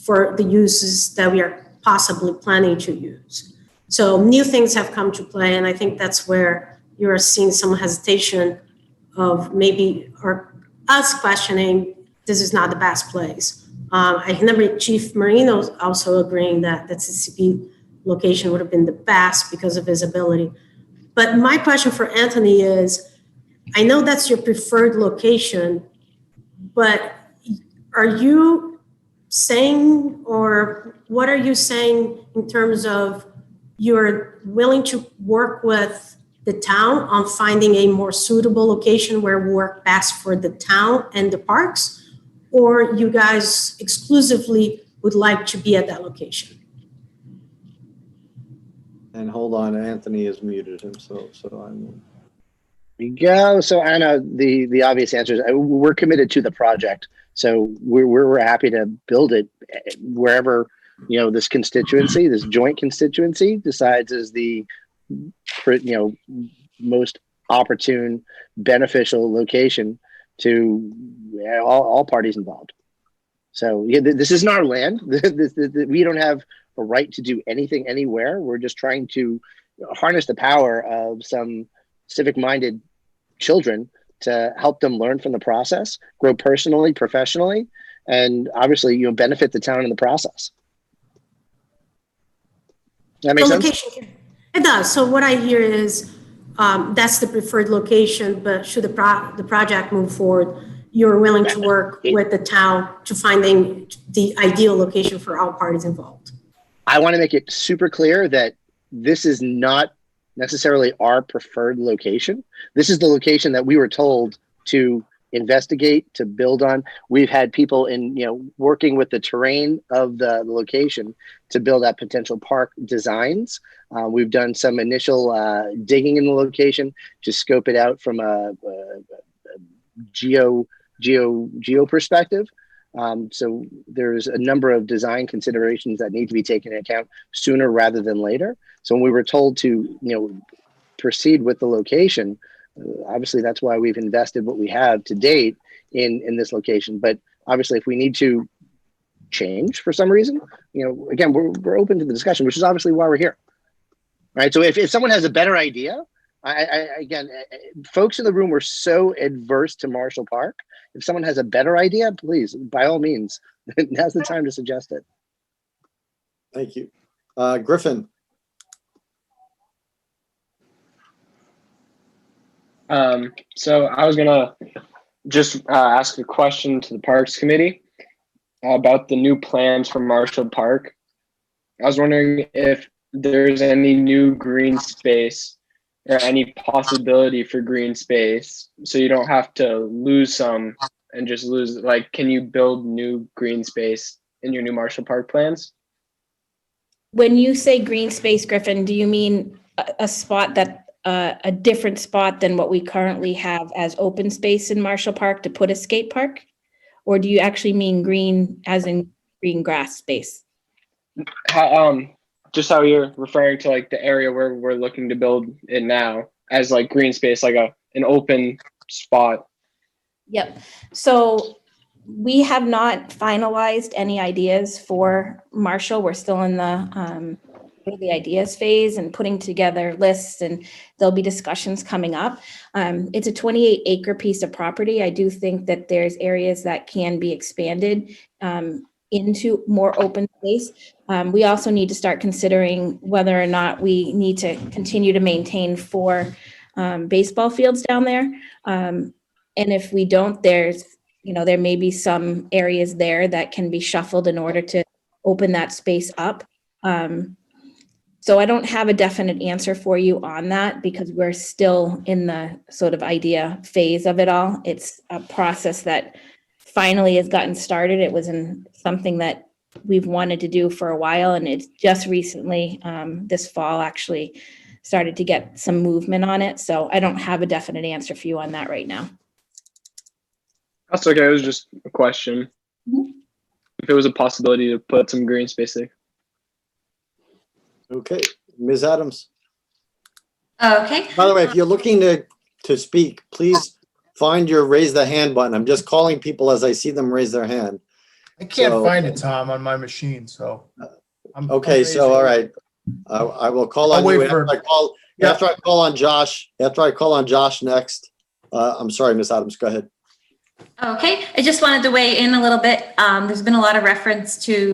for the uses that we are possibly planning to use. So new things have come to play, and I think that's where you're seeing some hesitation of maybe or us questioning this is not the best place. I remember Chief Marino also agreeing that the CCP location would have been the best because of visibility. But my question for Anthony is, I know that's your preferred location, but are you saying, or what are you saying in terms of you're willing to work with the town on finding a more suitable location where we work best for the town and the parks? Or you guys exclusively would like to be at that location? And hold on, Anthony has muted himself, so I'm. We go. So Anna, the obvious answer is we're committed to the project. So we're happy to build it wherever this constituency, this joint constituency, decides is the most opportune, beneficial location to all parties involved. So this isn't our land. We don't have a right to do anything anywhere. We're just trying to harness the power of some civic-minded children to help them learn from the process, grow personally, professionally, and obviously benefit the town in the process. That makes sense? It does. So what I hear is that's the preferred location, but should the project move forward, you're willing to work with the town to finding the ideal location for all parties involved. I want to make it super clear that this is not necessarily our preferred location. This is the location that we were told to investigate, to build on. We've had people working with the terrain of the location to build out potential park designs. We've done some initial digging in the location to scope it out from a geo perspective. So there's a number of design considerations that need to be taken into account sooner rather than later. So when we were told to, proceed with the location, obviously that's why we've invested what we have to date in this location. But obviously, if we need to change for some reason, again, we're open to the discussion, which is obviously why we're here. Right. So if someone has a better idea, again, folks in the room were so adverse to Marshall Park. If someone has a better idea, please, by all means, now's the time to suggest it. Thank you. Griffin. So I was gonna just ask a question to the Parks Committee about the new plans for Marshall Park. I was wondering if there's any new green space or any possibility for green space, so you don't have to lose some and just lose, like, can you build new green space in your new Marshall Park plans? When you say green space, Griffin, do you mean a spot that, a different spot than what we currently have as open space in Marshall Park to put a skate park? Or do you actually mean green as in green grass space? Just how you're referring to like the area where we're looking to build it now as like green space, like an open spot. Yep. So we have not finalized any ideas for Marshall. We're still in the ideas phase and putting together lists, and there'll be discussions coming up. It's a 28-acre piece of property. I do think that there's areas that can be expanded into more open space. We also need to start considering whether or not we need to continue to maintain 4 baseball fields down there. And if we don't, there may be some areas there that can be shuffled in order to open that space up. So I don't have a definite answer for you on that because we're still in the sort of idea phase of it all. It's a process that finally has gotten started. It was something that we've wanted to do for a while, and it's just recently, this fall, actually started to get some movement on it. So I don't have a definite answer for you on that right now. That's okay. It was just a question. Mm-hmm. If it was a possibility to put some green space there. Okay, Ms. Adams. Okay. By the way, if you're looking to speak, please find your raise the hand button. I'm just calling people as I see them raise their hand. I can't find it, Tom, on my machine, so. Okay, so all right. I will call on you after I call on Josh. After I call on Josh next. I'm sorry, Ms. Adams, go ahead. Okay, I just wanted to weigh in a little bit. There's been a lot of reference to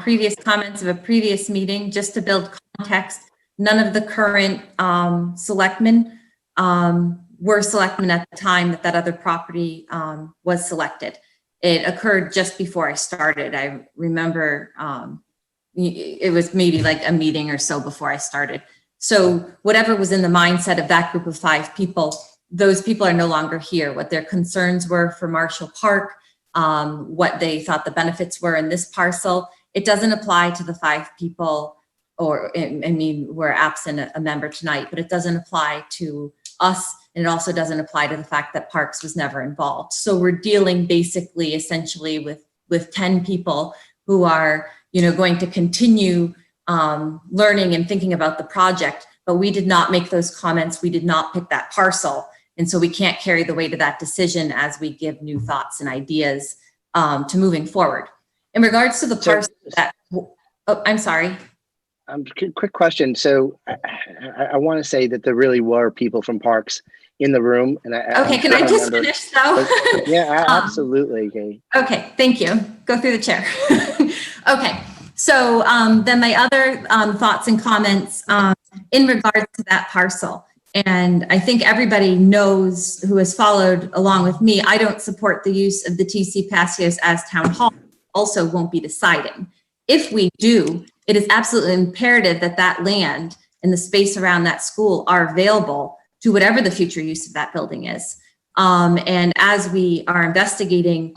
previous comments of a previous meeting. Just to build context, none of the current selectmen were selectmen at the time that other property was selected. It occurred just before I started. I remember it was maybe like a meeting or so before I started. So whatever was in the mindset of that group of 5 people, those people are no longer here. What their concerns were for Marshall Park, what they thought the benefits were in this parcel, it doesn't apply to the 5 people, or I mean, we're absent a member tonight, but it doesn't apply to us. And it also doesn't apply to the fact that Parks was never involved. So we're dealing basically essentially with 10 people who are, going to continue learning and thinking about the project, but we did not make those comments. We did not pick that parcel. And so we can't carry the weight of that decision as we give new thoughts and ideas to moving forward. In regards to the parcel I'm sorry. Quick question. So I want to say that there really were people from Parks in the room. And can I just finish though? Yeah, absolutely. Okay. Okay, thank you. Go through the chair. Okay, so then my other thoughts and comments in regards to that parcel. And I think everybody knows who has followed along with me, I don't support the use of the TC patios as town hall. Also won't be deciding. If we do, it is absolutely imperative that that land and the space around that school are available to whatever the future use of that building is. And as we are investigating,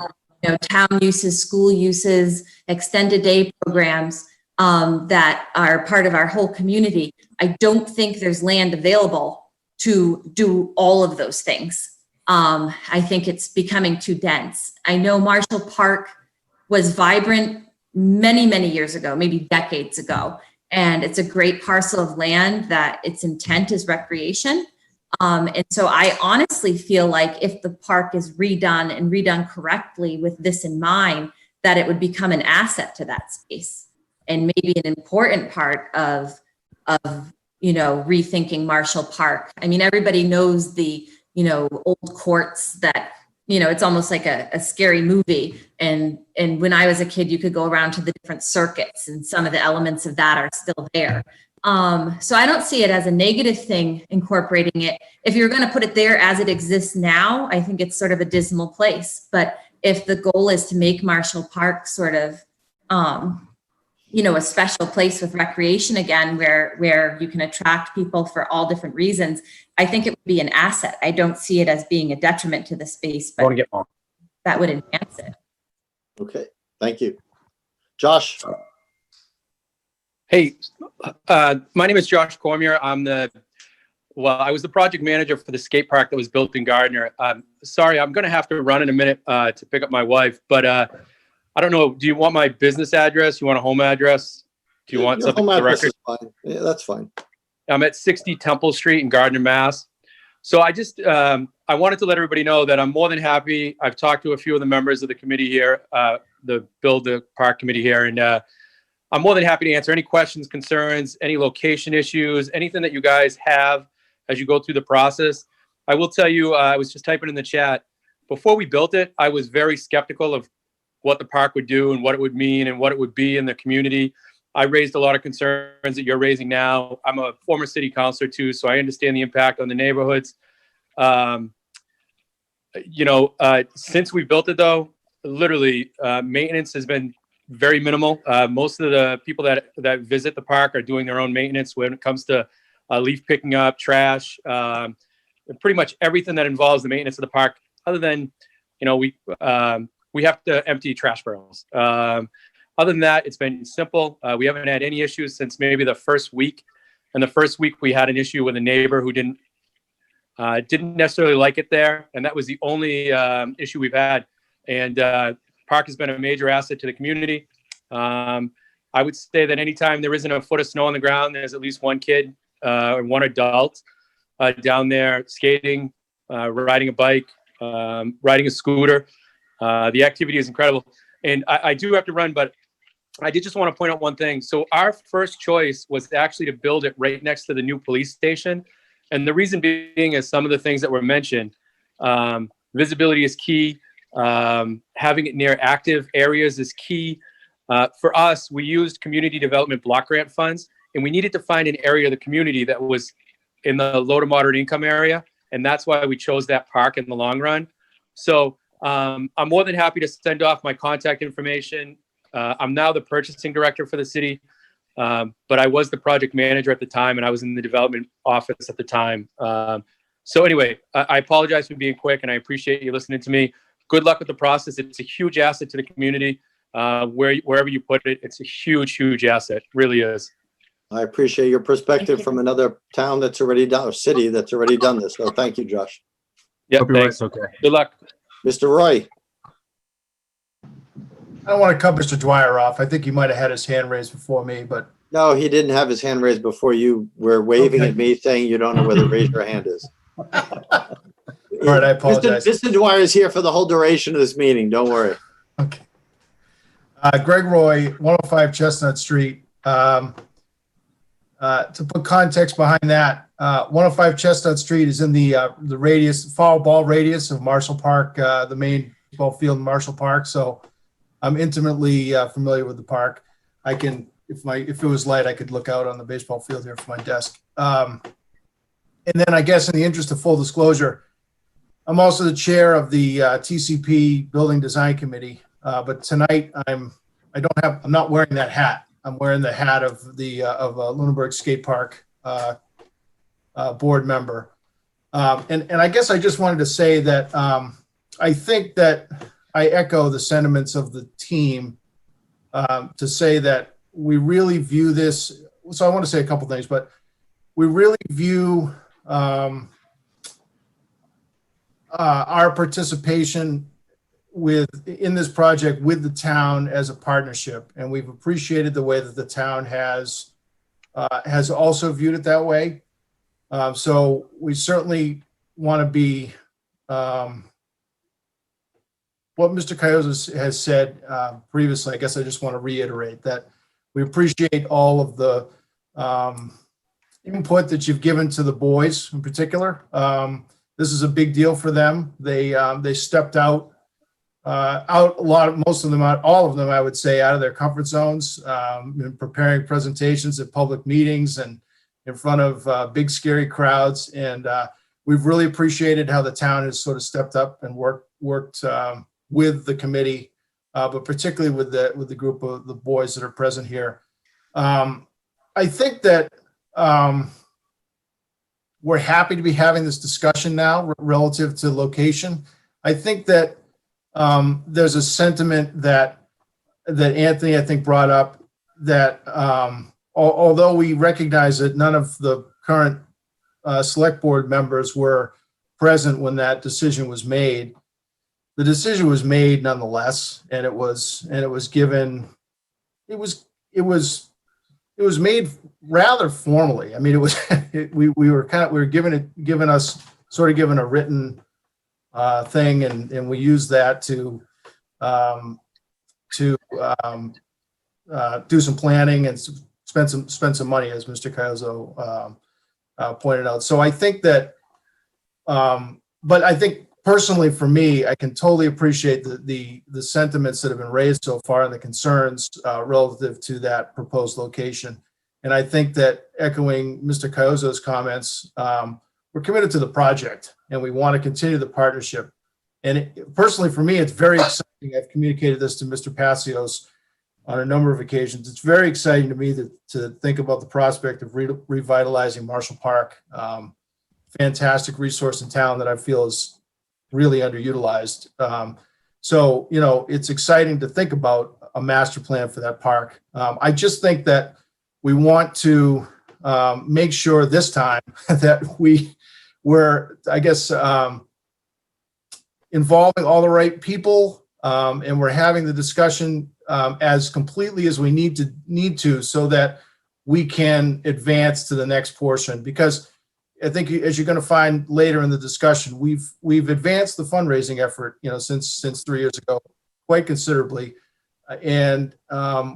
town uses, school uses, extended day programs that are part of our whole community, I don't think there's land available to do all of those things. I think it's becoming too dense. I know Marshall Park was vibrant many, many years ago, maybe decades ago. And it's a great parcel of land that its intent is recreation. And so I honestly feel like if the park is redone and redone correctly with this in mind, that it would become an asset to that space and maybe an important part of rethinking Marshall Park. I mean, everybody knows the, old courts that, it's almost like a scary movie. And when I was a kid, you could go around to the different circuits and some of the elements of that are still there. So I don't see it as a negative thing, incorporating it. If you're going to put it there as it exists now, I think it's sort of a dismal place. But if the goal is to make Marshall Park sort of, a special place with recreation again, where you can attract people for all different reasons, I think it would be an asset. I don't see it as being a detriment to the space, but that would enhance it. Okay, thank you. Josh. Hey, my name is Josh Cormier. I was the project manager for the skate park that was built in Gardner. Sorry, I'm going to have to run in a minute to pick up my wife, but I don't know. Do you want my business address? You want a home address? Do you want something for the record? Fine. Yeah, that's fine. I'm at 60 Temple Street in Gardner, Mass. So I just, I wanted to let everybody know that I'm more than happy. I've talked to a few of the members of the committee here, the Build the Park committee here, and I'm more than happy to answer any questions, concerns, any location issues, anything that you guys have as you go through the process. I will tell you, I was just typing in the chat, before we built it, I was very skeptical of what the park would do and what it would mean and what it would be in the community. I raised a lot of concerns that you're raising now. I'm a former city councilor too, so I understand the impact on the neighborhoods. Since we built it though, literally maintenance has been very minimal. Most of the people that visit the park are doing their own maintenance when it comes to leaf picking up, trash, pretty much everything that involves the maintenance of the park, other than, we have to empty trash barrels. Other than that, it's been simple. We haven't had any issues since maybe the first week. And the first week we had an issue with a neighbor who didn't necessarily like it there. And that was the only issue we've had. And park has been a major asset to the community. I would say that anytime there isn't a foot of snow on the ground, there's at least one kid or one adult down there skating, riding a bike, riding a scooter. The activity is incredible. And I do have to run, but I did just want to point out one thing. So our first choice was actually to build it right next to the new police station. And the reason being is some of the things that were mentioned. Visibility is key. Having it near active areas is key. For us, we used community development block grant funds, and we needed to find an area of the community that was in the low to moderate income area. And that's why we chose that park in the long run. So I'm more than happy to send off my contact information. I'm now the purchasing director for the city, but I was the project manager at the time, and I was in the development office at the time. So anyway, I apologize for being quick, and I appreciate you listening to me. Good luck with the process. It's a huge asset to the community. Wherever you put it, it's a huge, huge asset. It really is. I appreciate your perspective from another town that's already done, or city that's already done this. So thank you, Josh. Yeah, thanks. Okay. Good luck. Mr. Roy. I don't want to cut Mr. Dwyer off. I think he might have had his hand raised before me, but No, he didn't have his hand raised before you were waving Okay. at me saying you don't know where to raise your hand is. all right, I apologize. Mr. Dwyer is here for the whole duration of this meeting. Don't worry. Okay. Greg Roy, 105 Chestnut Street. To put context behind that, 105 Chestnut Street is in the radius, foul ball radius of Marshall Park, the main ball field in Marshall Park. So I'm intimately familiar with the park. I can, if it was light, I could look out on the baseball field here from my desk. And then I guess in the interest of full disclosure, I'm also the chair of the TCP Building Design Committee. But tonight I'm not wearing that hat. I'm wearing the hat of the Lunenburg Skate Park board member. And I guess I just wanted to say that I think that I echo the sentiments of the team to say that we really view this. So I want to say a couple things, but we really view our participation in this project with the town as a partnership, and we've appreciated the way that the town has also viewed it that way. So we certainly want to be what Mr. Coyote has said previously. I guess I just want to reiterate that we appreciate all of the input that you've given to the boys in particular. This is a big deal for them. They stepped out most of them out, all of them, I would say, out of their comfort zones, in preparing presentations at public meetings and in front of big, scary crowds. And we've really appreciated how the town has sort of stepped up and worked with the committee, but particularly with the group of the boys that are present here. I think that we're happy to be having this discussion now relative to location. I think that there's a sentiment that Anthony, I think, brought up that although we recognize that none of the current select board members were present when that decision was made, the decision was made nonetheless, and it was made rather formally. I mean, it was we were given a written thing, and we used that to do some planning and spend some money, as Mr. Coyote pointed out. So I think that, but I think personally for me, I can totally appreciate the sentiments that have been raised so far and the concerns relative to that proposed location. And I think that, echoing Mr. Coyote's comments, we're committed to the project and we want to continue the partnership. And personally for me, it's very exciting. I've communicated this to Mr. Passios on a number of occasions. It's very exciting to me to think about the prospect of revitalizing Marshall Park. Fantastic resource in town that I feel is really underutilized. So, it's exciting to think about a master plan for that park. I just think that we want to make sure this time that we're, I guess, involving all the right people, and we're having the discussion as completely as we need to so that we can advance to the next portion. Because I think, as you're going to find later in the discussion, we've advanced the fundraising effort, since 3 years ago quite considerably, and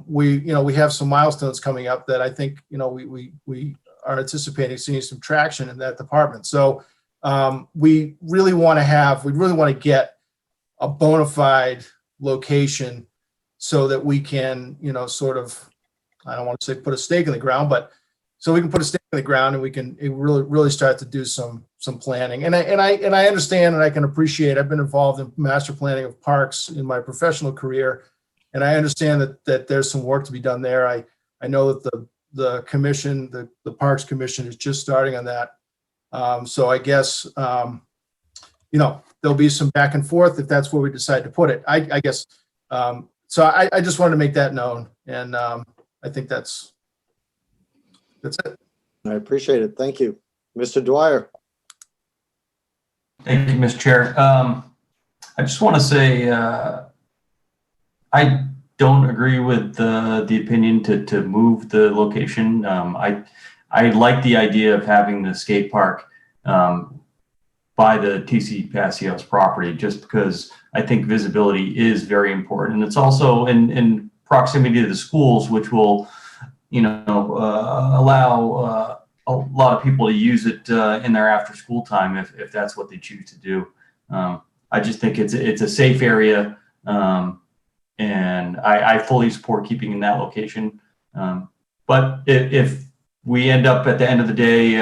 we have some milestones coming up that I think we are anticipating seeing some traction in that department. So we really want to get a bona fide location so that we can, sort of, I don't want to say put a stake in the ground, but so we can put a stake in the ground and we can really start to do some planning. And I understand and I can appreciate, I've been involved in master planning of parks in my professional career. And I understand that there's some work to be done there. I know that the commission, the Parks Commission is just starting on that. So I guess, there'll be some back and forth if that's where we decide to put it. I guess, so I just wanted to make that known. And I think that's it. I appreciate it. Thank you. Mr. Dwyer. Thank you, Mr. Chair. I just want to say I don't agree with the opinion to move the location. I like the idea of having the skate park by the TC Passios property, just because I think visibility is very important. And it's also in proximity to the schools, which will, allow a lot of people to use it in their after school time if that's what they choose to do. I just think it's a safe area, and I fully support keeping in that location. But if we end up at the end of the day,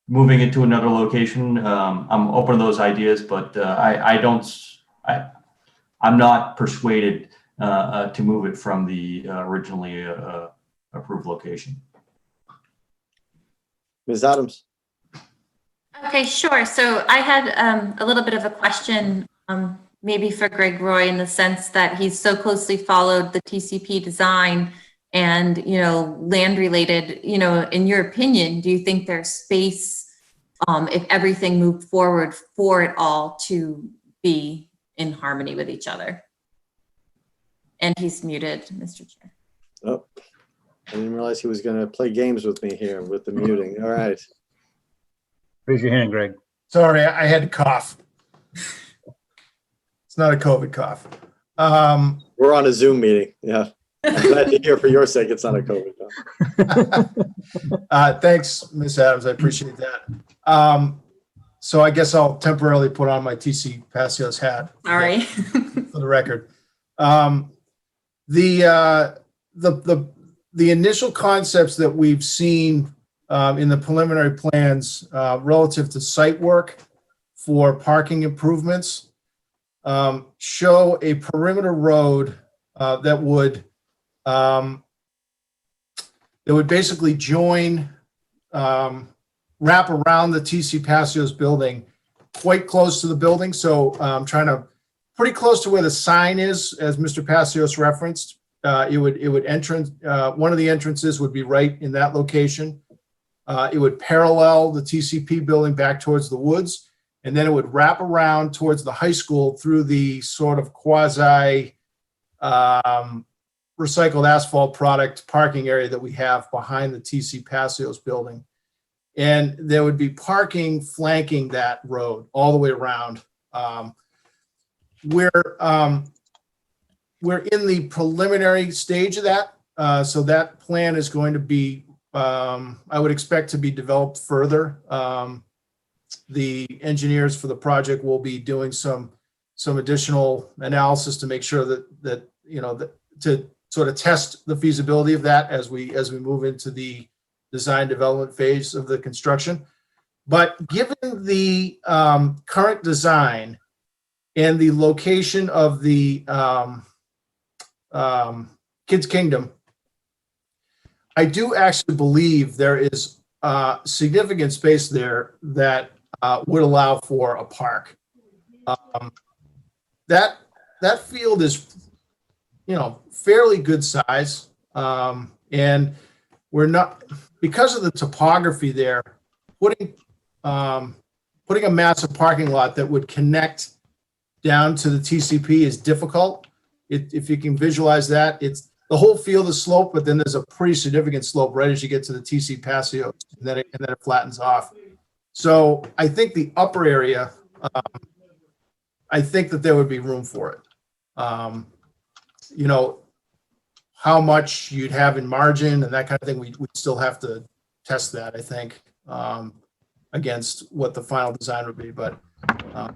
moving it to another location, I'm open to those ideas, but I'm not persuaded to move it from the originally approved location. Ms. Adams. Okay, sure. So I had a little bit of a question, maybe for Greg Roy, in the sense that he's so closely followed the TCP design and, land related, in your opinion, do you think there's space if everything moved forward for it all to be in harmony with each other. And he's muted, Mr. Chair. Oh, I didn't realize he was going to play games with me here with the muting. All right. Raise your hand, Greg. Sorry, I had to cough. It's not a COVID cough. We're on a Zoom meeting. Yeah. I'm glad to hear for your sake it's not a COVID though. Thanks, Ms. Adams. I appreciate that. So I guess I'll temporarily put on my TC Passios hat. Sorry. For the record. The initial concepts that we've seen in the preliminary plans relative to site work for parking improvements show a perimeter road that would basically join, wrap around the TC Passios building quite close to the building. So pretty close to where the sign is, as Mr. Passios referenced. It would entrance, one of the entrances would be right in that location. It would parallel the TCP building back towards the woods, and then it would wrap around towards the high school through the sort of quasi recycled asphalt product parking area that we have behind the TC Passios building. And there would be parking flanking that road all the way around. We're in the preliminary stage of that. So that plan is going to be, I would expect to be developed further. The engineers for the project will be doing some additional analysis to make sure that to sort of test the feasibility of that as we move into the design development phase of the construction. But given the current design and the location of the Kids Kingdom, I do actually believe there is significant space there that would allow for a park. That field is, fairly good size, and we're not, because of the topography there, putting a massive parking lot that would connect down to the TCP is difficult. If you can visualize that, it's the whole field is sloped, but then there's a pretty significant slope right as you get to the TC Passios, and then it flattens off. So I think the upper area, I think that there would be room for it. How much you'd have in margin and that kind of thing, we still have to test that, I think, against what the final design would be. But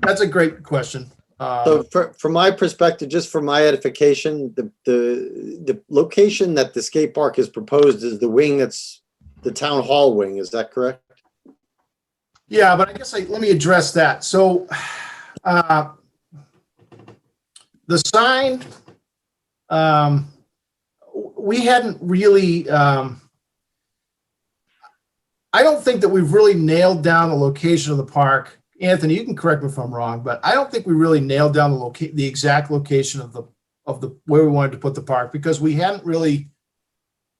that's a great question. So from my perspective, just for my edification, the location that the skate park is proposed is the wing that's the town hall wing. Is that correct? Yeah, but I guess let me address that. So the sign, we hadn't really, I don't think that we've really nailed down the location of the park. Anthony, you can correct me if I'm wrong, but I don't think we really nailed down the exact location of the where we wanted to put the park, because we hadn't really,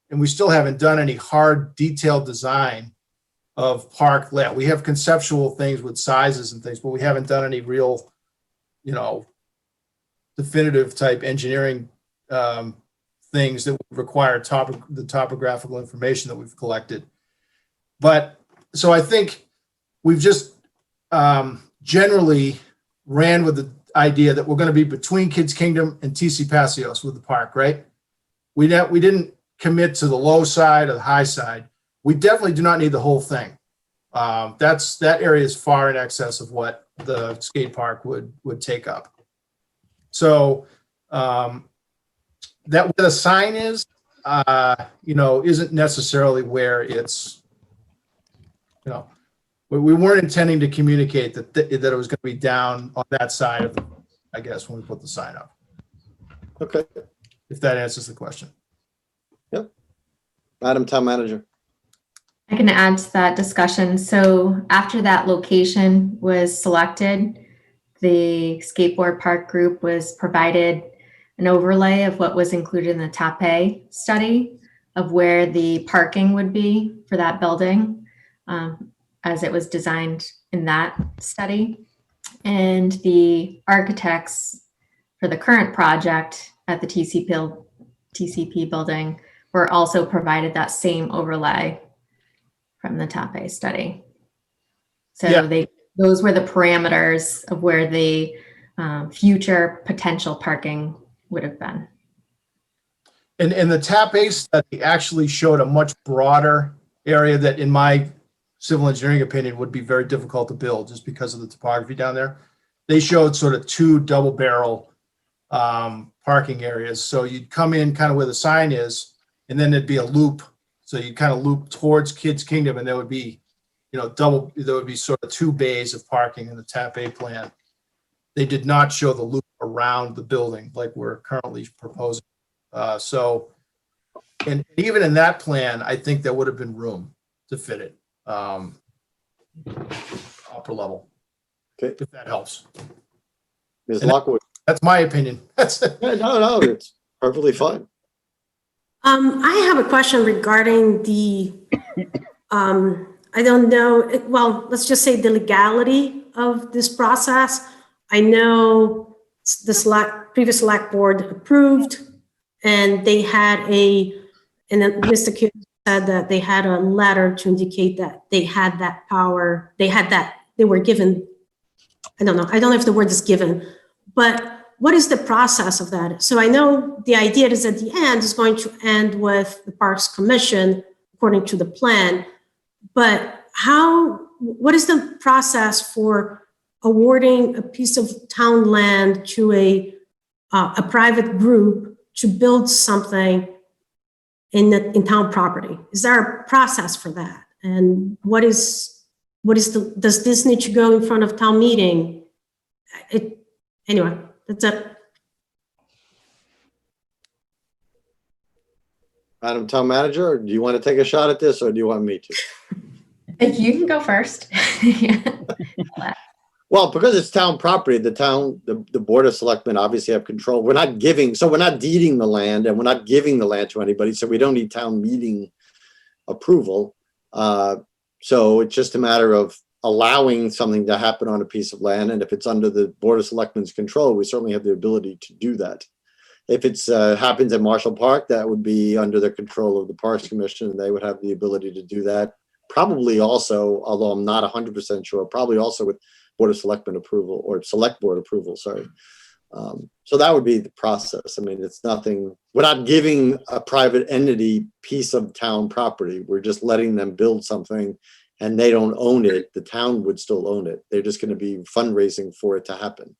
and we still haven't done any hard detailed design of park layout. We have conceptual things with sizes and things, but we haven't done any real, definitive type engineering things that would require the topographical information that we've collected. But so I think we've just generally ran with the idea that we're going to be between Kids Kingdom and TC Passios with the park, right? We didn't commit to the low side or the high side. We definitely do not need the whole thing. That area is far in excess of what the skate park would take up. So that where the sign is, isn't necessarily where it's, we weren't intending to communicate that it was going to be down on that side of, I guess, when we put the sign up. Okay. If that answers the question. Yep. Madam Town Manager. I can add to that discussion. So after that location was selected, the skateboard park group was provided an overlay of what was included in the TAPE study of where the parking would be for that building. as it was designed in that study. And the architects for the current project at the TCP building were also provided that same overlay from the TAPE study. So Yeah. those were the parameters of where the future potential parking would have been. And the TAPE study actually showed a much broader area that, in my civil engineering opinion, would be very difficult to build just because of the topography down there. They showed sort of 2 double barrel parking areas. So you'd come in kind of where the sign is, and then there'd be a loop. So you'd kind of loop towards Kids Kingdom, and there would be, there would be sort of 2 bays of parking in the TAPE plan. They did not show the loop around the building like we're currently proposing. And even in that plan, I think there would have been room to fit it upper level. Okay. If that helps. Ms. Lockwood. That's my opinion. No, it's perfectly fine. I have a question regarding the, I don't know, well, let's just say the legality of this process. I know the previous select board approved, and they had and then Mr. Q said that they had a letter to indicate that they had that power, they were given, I don't know if the word is given, but what is the process of that? So I know the idea is at the end is going to end with the Parks Commission, according to the plan, but what is the process for awarding a piece of town land to a private group to build something in town property? Is there a process for that? And does this need to go in front of town meeting? Anyway, that's it. Madam Town Manager, do you want to take a shot at this, or do you want me to? You can go first. Well, because it's town property, the Board of Selectmen obviously have control. We're not deeding the land, and we're not giving the land to anybody, so we don't need town meeting approval. So it's just a matter of allowing something to happen on a piece of land, and if it's under the Board of Selectmen's control, we certainly have the ability to do that. If it's happens at Marshall Park, that would be under the control of the Parks Commission, and they would have the ability to do that. Probably also, although I'm not 100% sure, probably also with Board of Selectmen approval, or Select Board approval, sorry. So that would be the process. I mean, it's nothing, we're not giving a private entity piece of town property. We're just letting them build something, and they don't own it. The town would still own it. They're just going to be fundraising for it to happen.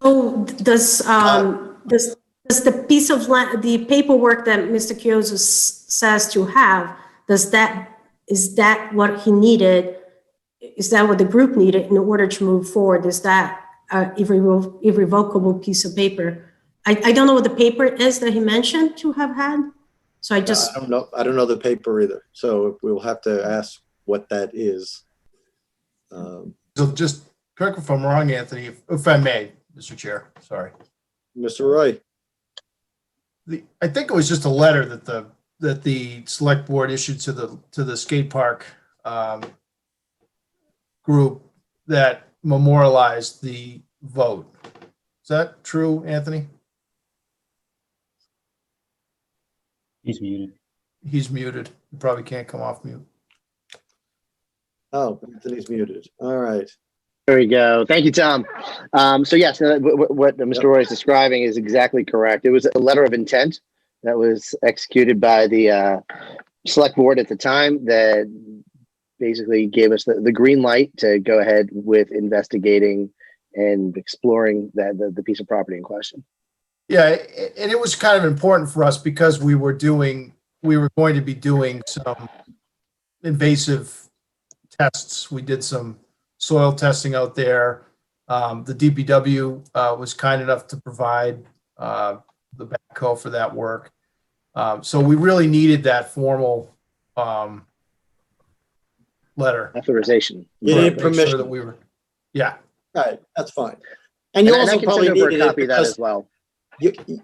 So does the piece of land, the paperwork that Mr. Kyozo says to have, is that what he needed? Is that what the group needed in order to move forward? Is that irrevocable piece of paper? I don't know what the paper is that he mentioned to have had. So I don't know the paper either. So we'll have to ask what that is. So just correct me if I'm wrong, Anthony, if I may, Mr. Chair, sorry. Mr. Roy. I think it was just a letter that the select board issued to the skate park group that memorialized the vote. Is that true, Anthony? He's muted. He's muted. He probably can't come off mute. Oh, Anthony's muted. All right. There we go. Thank you, Tom. So yes, what Mr. Roy is describing is exactly correct. It was a letter of intent that was executed by the select board at the time that basically gave us the green light to go ahead with investigating and exploring the piece of property in question. Yeah, and it was kind of important for us because we were going to be doing some invasive tests. We did some soil testing out there. The DPW was kind enough to provide the backhoe for that work. So we really needed that formal letter. Authorization. You need permission. Sure that we were, yeah. All right, that's fine. And you also I can probably send over needed a copy it of that because as well.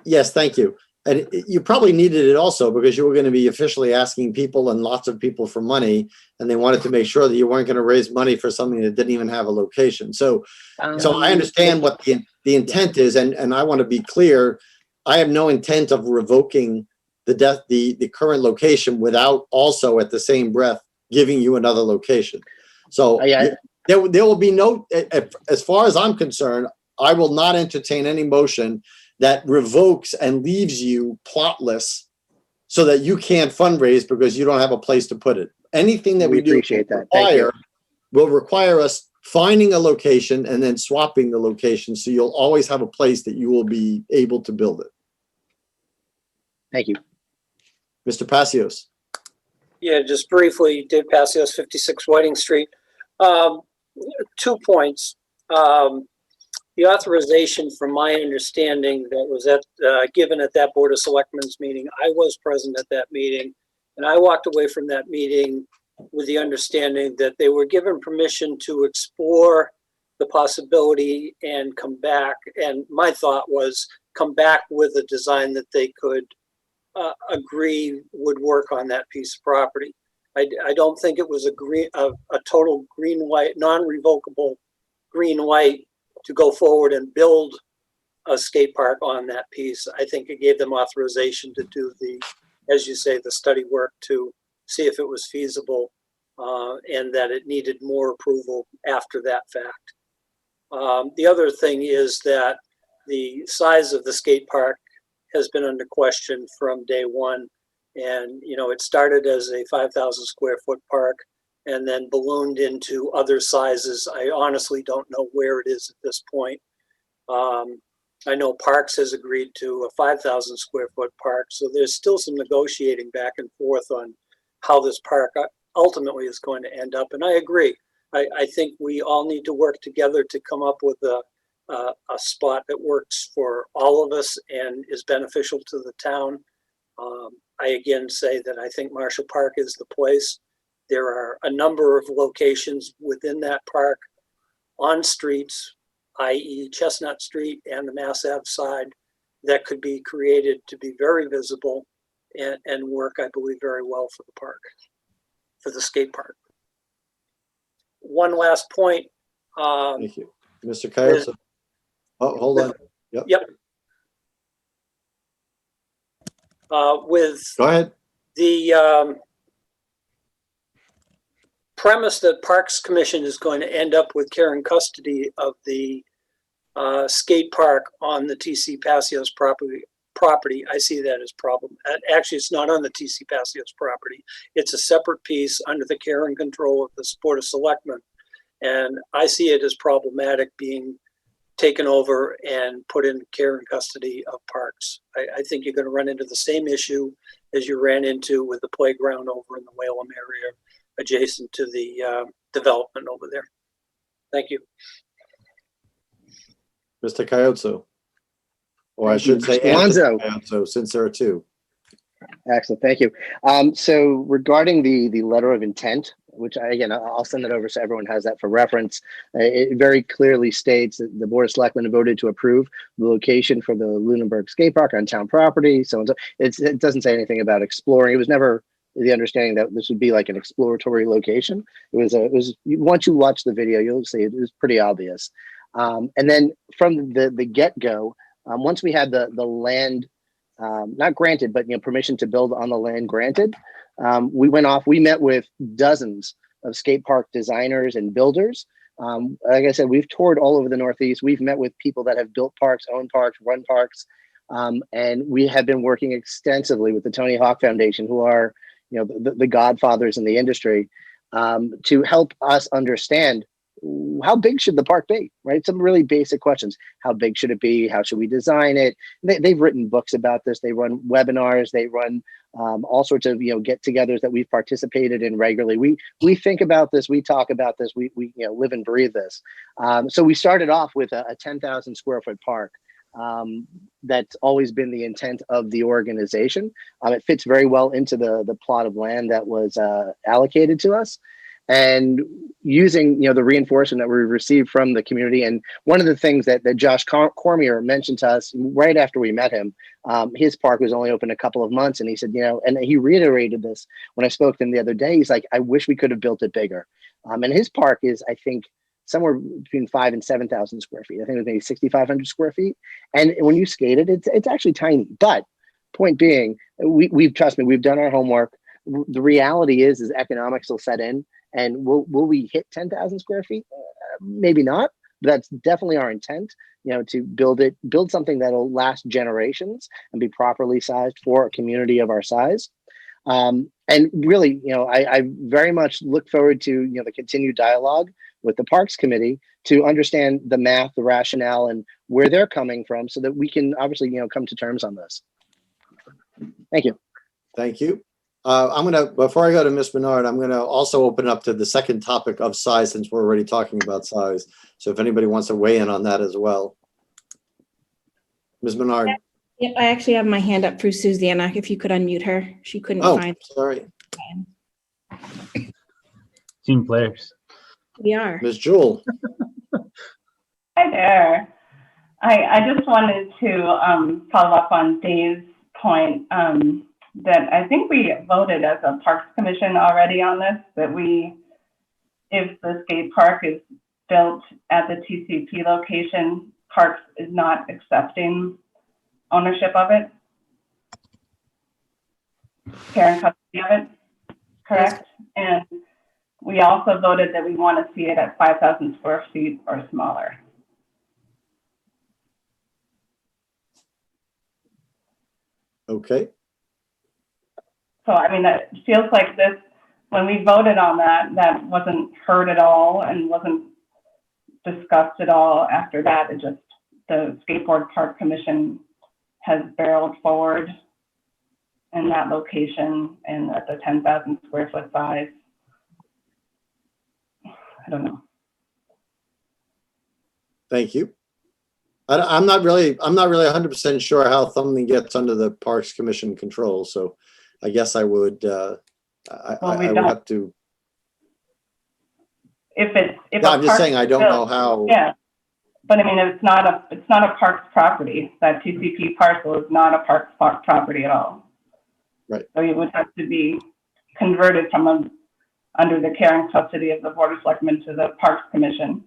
yes, thank you. And you probably needed it also because you were going to be officially asking people and lots of people for money, and they wanted to make sure that you weren't going to raise money for something that didn't even have a location. So I understand what the intent is, and I want to be clear. I have no intent of revoking the current location without also at the same breath giving you another location. So there will be no, as far as I'm concerned, I will not entertain any motion that revokes and leaves you plotless so that you can't fundraise because you don't have a place to put it. Anything that we do appreciate that. Thank you. will require us finding a location and then swapping the location. So you'll always have a place that you will be able to build it. Thank you. Mr. Passios. Yeah, just briefly, Dave Passios, 56 Whiting Street. 2 points. The authorization, from my understanding, that was given at that Board of Selectmen's meeting, I was present at that meeting, and I walked away from that meeting with the understanding that they were given permission to explore the possibility and come back. And my thought was come back with a design that they could agree would work on that piece of property. I don't think it was a total green-white, non-revocable green-white to go forward and build a skate park on that piece. I think it gave them authorization to do as you say, the study work to see if it was feasible and that it needed more approval after that fact. The other thing is that the size of the skate park has been under question from day one. And, it started as a 5,000 square foot park and then ballooned into other sizes. I honestly don't know where it is at this point. I know Parks has agreed to a 5,000 square foot park. So there's still some negotiating back and forth on how this park ultimately is going to end up. And I agree. I think we all need to work together to come up with a spot that works for all of us and is beneficial to the town. I again say that I think Marshall Park is the place. There are a number of locations within that park on streets, i.e. Chestnut Street and the Mass Ave side, that could be created to be very visible and work, I believe, very well for the park, for the skate park. One last point. Thank you. Mr. Coyote. Oh, hold on. Yep. With Go ahead. The premise that Parks Commission is going to end up with care and custody of the skate park on the TC Passios property, I see that as problem. Actually, it's not on the TC Passios property. It's a separate piece under the care and control of the Board of Selectmen. And I see it as problematic being taken over and put in care and custody of Parks. I think you're going to run into the same issue as you ran into with the playground over in the Whalum area adjacent to the development over there. Thank you. Mr. Coyote. Or I should say Anthony Coyote, since there are two. Excellent, thank you. So regarding the letter of intent, which I'll send it over so everyone has that for reference. It very clearly states that the Board of Selectmen voted to approve the location for the Lunenburg skate park on town property. So it doesn't say anything about exploring. It was never the understanding that this would be like an exploratory location. It was once you watch the video, you'll see it was pretty obvious. And then from the get-go, once we had the land not granted, but permission to build on the land granted, we met with dozens of skate park designers and builders. Like I said, we've toured all over the Northeast. We've met with people that have built parks, owned parks, run parks. And we have been working extensively with the Tony Hawk Foundation, who are, the godfathers in the industry, to help us understand how big should the park be, right? Some really basic questions. How big should it be? How should we design it? They've written books about this. They run webinars. They run all sorts of, get-togethers that we've participated in regularly. We think about this. We talk about this. We live and breathe this. So we started off with a 10,000 square foot park. That's always been the intent of the organization. It fits very well into the plot of land that was allocated to us. and using, the reinforcement that we received from the community. And one of the things that Josh Cormier mentioned to us right after we met him, his park was only open a couple of months. And he said, and he reiterated this when I spoke to him the other day. He's like, I wish we could have built it bigger. And his park is, I think, somewhere between 5,000 and 7,000 square feet. I think it was maybe 6,500 square feet. And when you skate it, it's actually tiny. But point being, we've trust me, we've done our homework. The reality is economics will set in. And will we hit 10,000 square feet? Maybe not. But that's definitely our intent. To build something that'll last generations and be properly sized for a community of our size. And really, I very much look forward to the continued dialogue with the Parks Committee to understand the math, the rationale, and where they're coming from, so that we can obviously come to terms on this. Thank you. Thank you. Before I go to Ms. Menard, I'm gonna also open up to the second topic of size, since we're already talking about size. So if anybody wants to weigh in on that as well. Ms. Menard. Yep, I actually have my hand up through Susanna. If you could unmute her, she couldn't find. Sorry. Team players. We are. Ms. Jewell. Hi there. I just wanted to follow up on Dave's point that I think we voted as a Parks Commission already on this, that if the skate park is built at the TCP location, Parks is not accepting ownership of it, care and custody of it, correct? And we also voted that we want to see it at 5,000 square feet or smaller. Okay. So, I mean, that feels like this, when we voted on that wasn't heard at all and wasn't discussed at all after that. It just, the Skateboard Park Commission has barreled forward in that location and at the 10,000 square foot size. I don't know. Thank you. I'm not really 100% sure how something gets under the Parks Commission control. So I guess I would, I would have to. I'm just saying I don't know how. Yeah, but I mean, it's not a Parks property. That TCP parcel is not a Parks property at all. Right. So you would have to be converted from under the care and custody of the Board of Selectmen to the Parks Commission.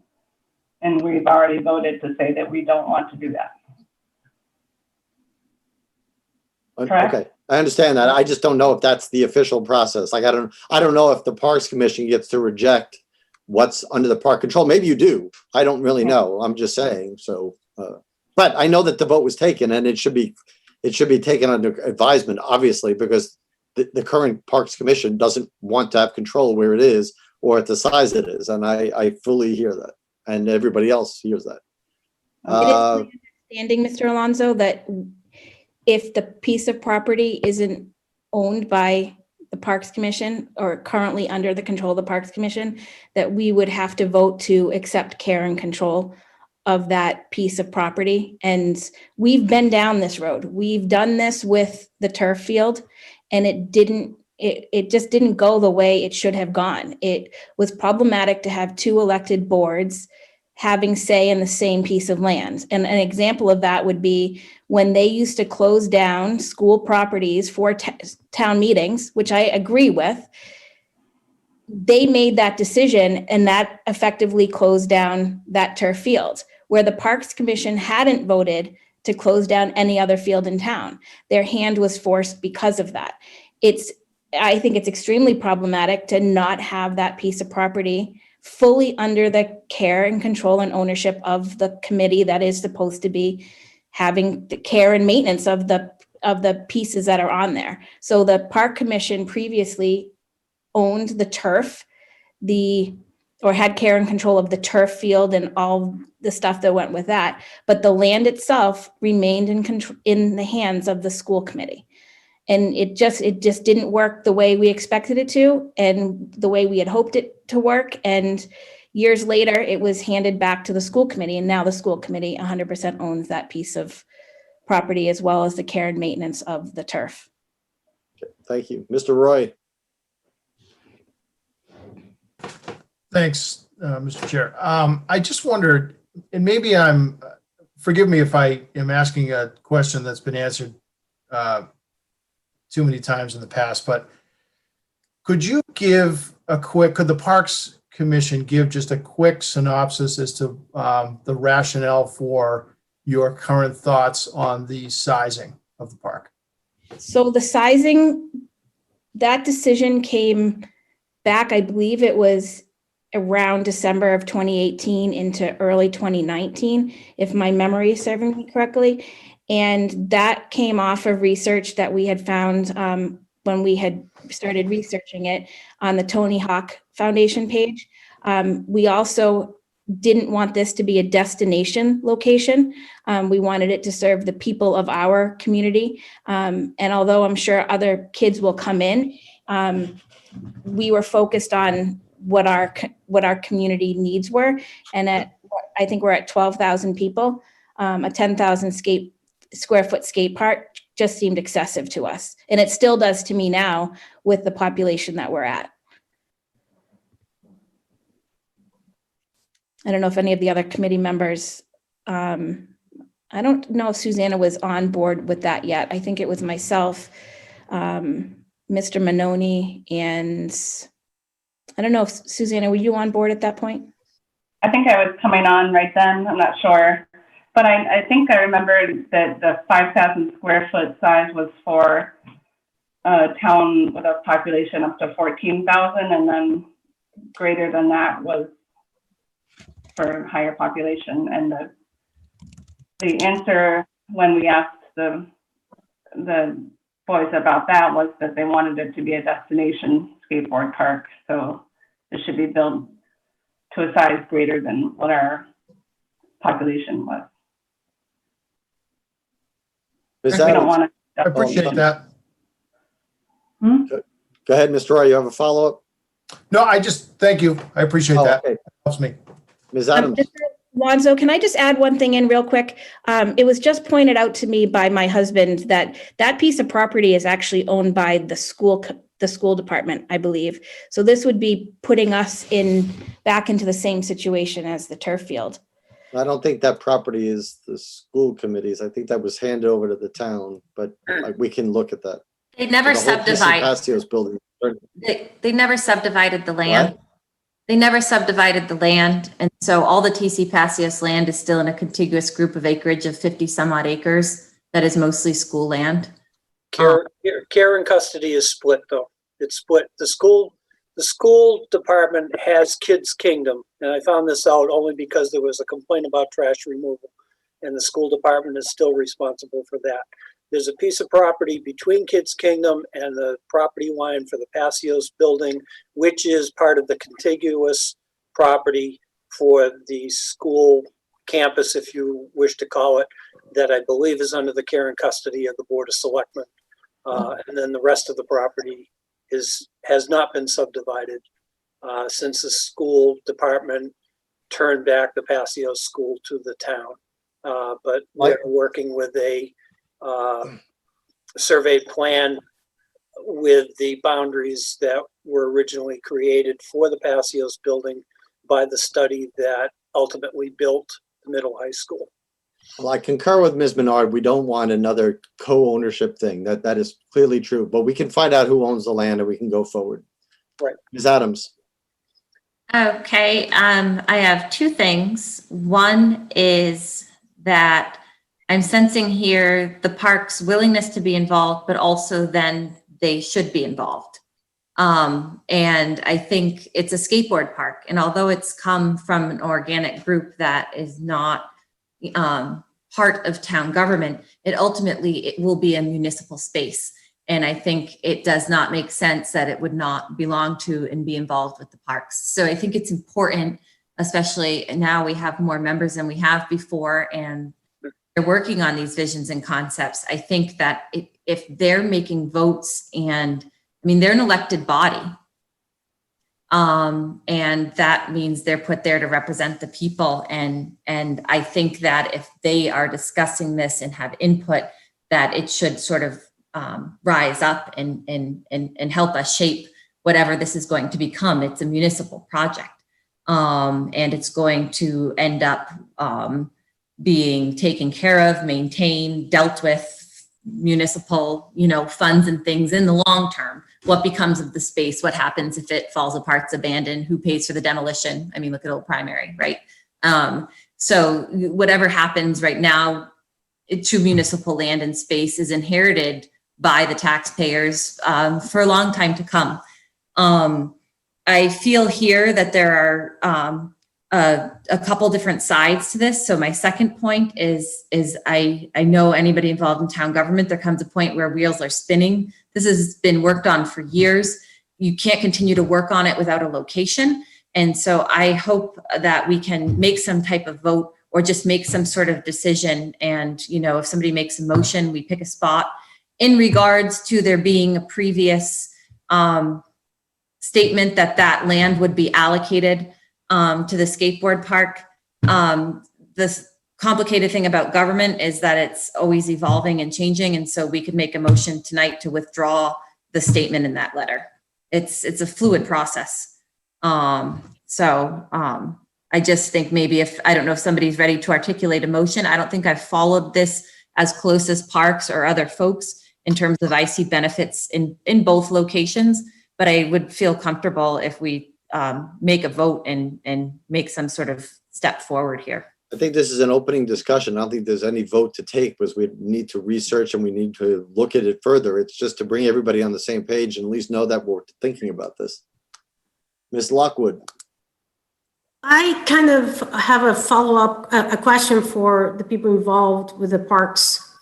And we've already voted to say that we don't want to do that. Correct? Okay, I understand that. I just don't know if that's the official process. Like, I don't know if the Parks Commission gets to reject what's under the park control. Maybe you do. I don't really know. I'm just saying. So, but I know that the vote was taken, and it should be taken under advisement, obviously, because the current Parks Commission doesn't want to have control where it is or at the size it is, and I fully hear that, and everybody else hears that. It is my understanding, Mr. Alonso, that if the piece of property isn't owned by the Parks Commission or currently under the control of the Parks Commission, that we would have to vote to accept care and control of that piece of property. And we've been down this road. We've done this with the turf field, and it just didn't go the way it should have gone. It was problematic to have two elected boards having say in the same piece of land. And an example of that would be when they used to close down school properties for town meetings, which I agree with. They made that decision, and that effectively closed down that turf field, where the Parks Commission hadn't voted to close down any other field in town. Their hand was forced because of that. I think it's extremely problematic to not have that piece of property fully under the care and control and ownership of the committee that is supposed to be having the care and maintenance of the pieces that are on there. So the Park Commission previously owned the turf, or had care and control of the turf field and all the stuff that went with that. But the land itself remained in the hands of the school committee. And it just didn't work the way we expected it to, and the way we had hoped it to work. And years later, it was handed back to the school committee, and now the school committee 100% owns that piece of property, as well as the care and maintenance of the turf. Okay, thank you. Mr. Roy. Thanks, Mr. Chair. I just wondered, and maybe forgive me if I am asking a question that's been answered too many times in the past, but could the Parks Commission give just a quick synopsis as to the rationale for your current thoughts on the sizing of the park? So the sizing, that decision came back, I believe it was around December of 2018 into early 2019, if my memory is serving me correctly. And that came off of research that we had found when we had started researching it on the Tony Hawk Foundation page. We also didn't want this to be a destination location. We wanted it to serve the people of our community. And although I'm sure other kids will come in, we were focused on what our community needs were. And I think we're at 12,000 people. A 10,000 square foot skate park just seemed excessive to us. And it still does to me now with the population that we're at. I don't know if any of the other committee members, I don't know if Susanna was on board with that yet. I think it was myself, Mr. Manoni, and I don't know if Susanna, were you on board at that point? I think I was coming on right then. I'm not sure. But I think I remembered that the 5,000 square foot size was for a town with a population up to 14,000, and then greater than that was for higher population. And the answer when we asked the boys about that was that they wanted it to be a destination skateboard park. So it should be built to a size greater than what our population was. We don't want to. I appreciate that. Go ahead, Mr. Roy, you have a follow-up? No, thank you. I appreciate that. Okay. Helps me. Ms. Adams? Mr. Lonzo, can I just add one thing in real quick? It was just pointed out to me by my husband that that piece of property is actually owned by the school department, I believe. So this would be putting us back into the same situation as the turf field. I don't think that property is the school committee's. I think that was handed over to the town, but we can look at that. They never subdivided. Pastios building. They never subdivided the land. What? They never subdivided the land. And so all the TC Passios land is still in a contiguous group of acreage of 50 some odd acres. That is mostly school land. Care and custody is split though. It's split. The school department has Kids Kingdom. And I found this out only because there was a complaint about trash removal. And the school department is still responsible for that. There's a piece of property between Kids Kingdom and the property line for the Passios building, which is part of the contiguous property for the school campus, if you wish to call it, that I believe is under the care and custody of the Board of Selectmen. And then the rest of the property has not been subdivided since the school department turned back the Passios school to the town. But we're working with a surveyed plan with the boundaries that were originally created for the Passios building by the study that ultimately built the middle high school. Well, I concur with Ms. Menard. We don't want another co-ownership thing. That is clearly true, but we can find out who owns the land and we can go forward. Right. Ms. Adams. Okay, I have two things. One is that I'm sensing here the park's willingness to be involved, but also then they should be involved. And I think it's a skateboard park. And although it's come from an organic group that is not part of town government, it will be a municipal space. And I think it does not make sense that it would not belong to and be involved with the parks. So I think it's important, especially now we have more members than we have before, and they're working on these visions and concepts. I think that if they're making votes, and I mean, they're an elected body, and that means they're put there to represent the people. And I think that if they are discussing this and have input, that it should sort of rise up and help us shape whatever this is going to become. It's a municipal project. And it's going to end up being taken care of, maintained, dealt with municipal, funds and things in the long term. What becomes of the space? What happens if it falls apart, it's abandoned? Who pays for the demolition? I mean, look at Old Primary, right? So whatever happens right now to municipal land and space is inherited by the taxpayers for a long time to come. I feel here that there are a couple different sides to this. So my second point is I know anybody involved in town government, there comes a point where wheels are spinning. This has been worked on for years. You can't continue to work on it without a location. And so I hope that we can make some type of vote or just make some sort of decision. And, if somebody makes a motion, we pick a spot in regards to there being a previous statement that land would be allocated to the skateboard park. The complicated thing about government is that it's always evolving and changing. And so we could make a motion tonight to withdraw the statement in that letter. It's a fluid process. I just think maybe I don't know if somebody's ready to articulate a motion. I don't think I've followed this as close as Parks or other folks in terms of I see benefits in both locations, but I would feel comfortable if we make a vote and make some sort of step forward here. I think this is an opening discussion. I don't think there's any vote to take because we need to research and we need to look at it further. It's just to bring everybody on the same page and at least know that we're thinking about this. Ms. Lockwood. I kind of have a follow-up, a question for the people involved with the parks,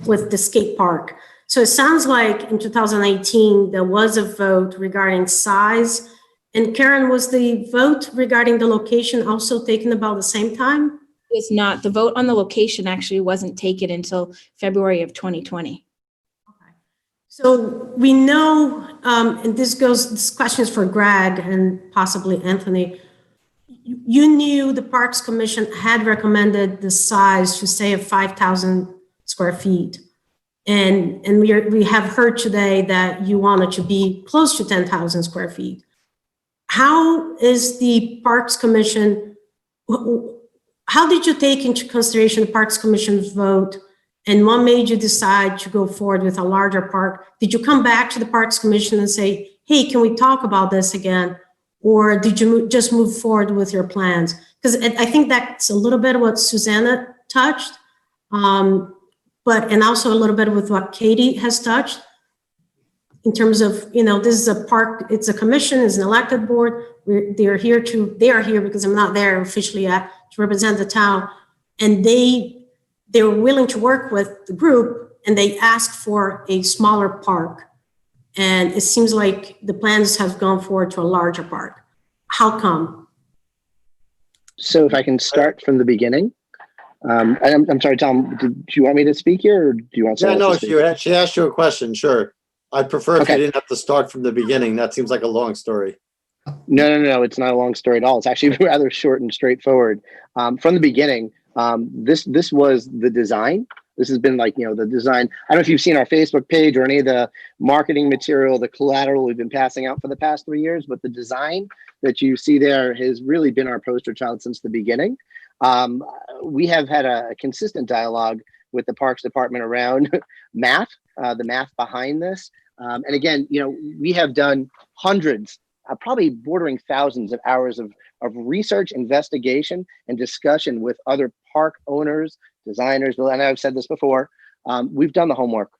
with the skate park. So it sounds like in 2018, there was a vote regarding size. And Karen, was the vote regarding the location also taken about the same time? It was not. The vote on the location actually wasn't taken until February of 2020. So we know, and this question is for Greg and possibly Anthony. You knew the Parks Commission had recommended the size to say of 5,000 square feet. And we have heard today that you want it to be close to 10,000 square feet. How is the Parks Commission, how did you take into consideration the Parks Commission's vote? And what made you decide to go forward with a larger park? Did you come back to the Parks Commission and say, hey, can we talk about this again? Or did you just move forward with your plans? Because I think that's a little bit of what Susanna touched, and also a little bit with what Katie has touched in terms of, this is a park, it's a commission, it's an elected board. They are here because I'm not there officially yet to represent the town. And they were willing to work with the group and they asked for a smaller park. And it seems like the plans have gone forward to a larger park. How come? So if I can start from the beginning. I'm sorry, Tom, do you want me to speak here or do you want someone else to speak? She asked you a question, sure. I'd prefer if you didn't have to start from the beginning. That seems like a long story. No, it's not a long story at all. It's actually rather short and straightforward. From the beginning, this was the design. This has been the design. I don't know if you've seen our Facebook page or any of the marketing material, the collateral we've been passing out for the past 3 years, but the design that you see there has really been our poster child since the beginning. We have had a consistent dialogue with the Parks Department around math, the math behind this. And again, we have done hundreds, probably bordering thousands of hours of research, investigation, and discussion with other park owners, designers. And I've said this before, we've done the homework.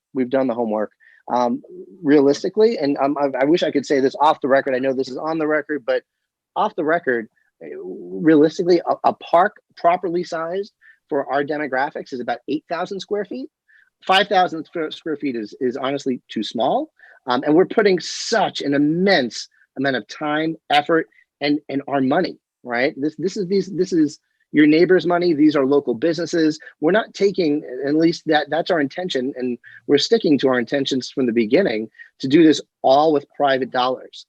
Realistically, and I wish I could say this off the record. I know this is on the record, but off the record, realistically, a park properly sized for our demographics is about 8,000 square feet. 5,000 square feet is honestly too small. And we're putting such an immense amount of time, effort, and our money, right? This is your neighbor's money. These are local businesses. We're not taking, at least that's our intention, and we're sticking to our intentions from the beginning to do this all with private dollars.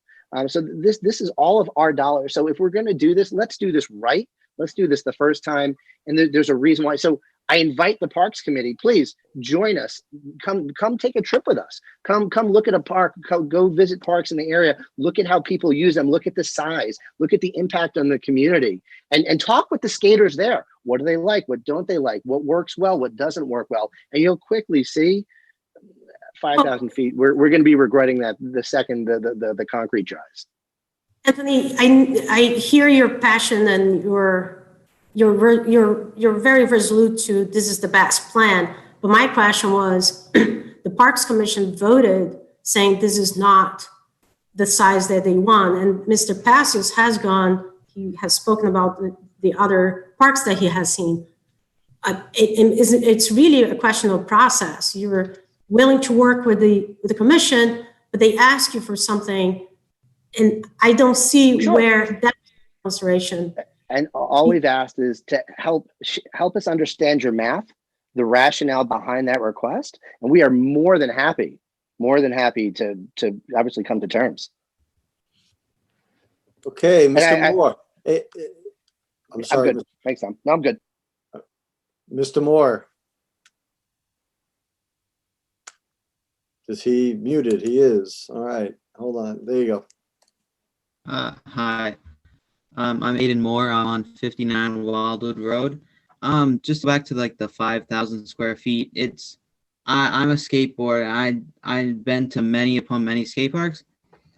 So this is all of our dollars. So if we're going to do this, let's do this right. Let's do this the first time. And there's a reason why. So I invite the Parks Committee, please join us. Come take a trip with us. Come look at a park, go visit parks in the area. Look at how people use them. Look at the size, look at the impact on the community, and talk with the skaters there. What do they like? What don't they like? What works well? What doesn't work well? And you'll quickly see 5,000 feet. We're going to be regretting that the second the concrete dries. Anthony, I hear your passion and you're very resolute to this is the best plan. But my question was, the Parks Commission voted saying this is not the size that they want. And Mr. Passios has gone, he has spoken about the other parks that he has seen. It's really a question of process. You're willing to work with the commission, but they ask you for something, and I don't see where that consideration. And all we've asked is to help us understand your math, the rationale behind that request, and we are more than happy to obviously come to terms. Okay, Mr. Moore. I'm sorry. I'm good. Thanks, Tom. No, I'm good. Mr. Moore. Is he muted? He is. All right. Hold on. There you go. Hi. I'm Aiden Moore. I'm on 59 Wildwood Road. Just back to like the 5,000 square feet. I'm a skateboarder. I've been to many skate parks.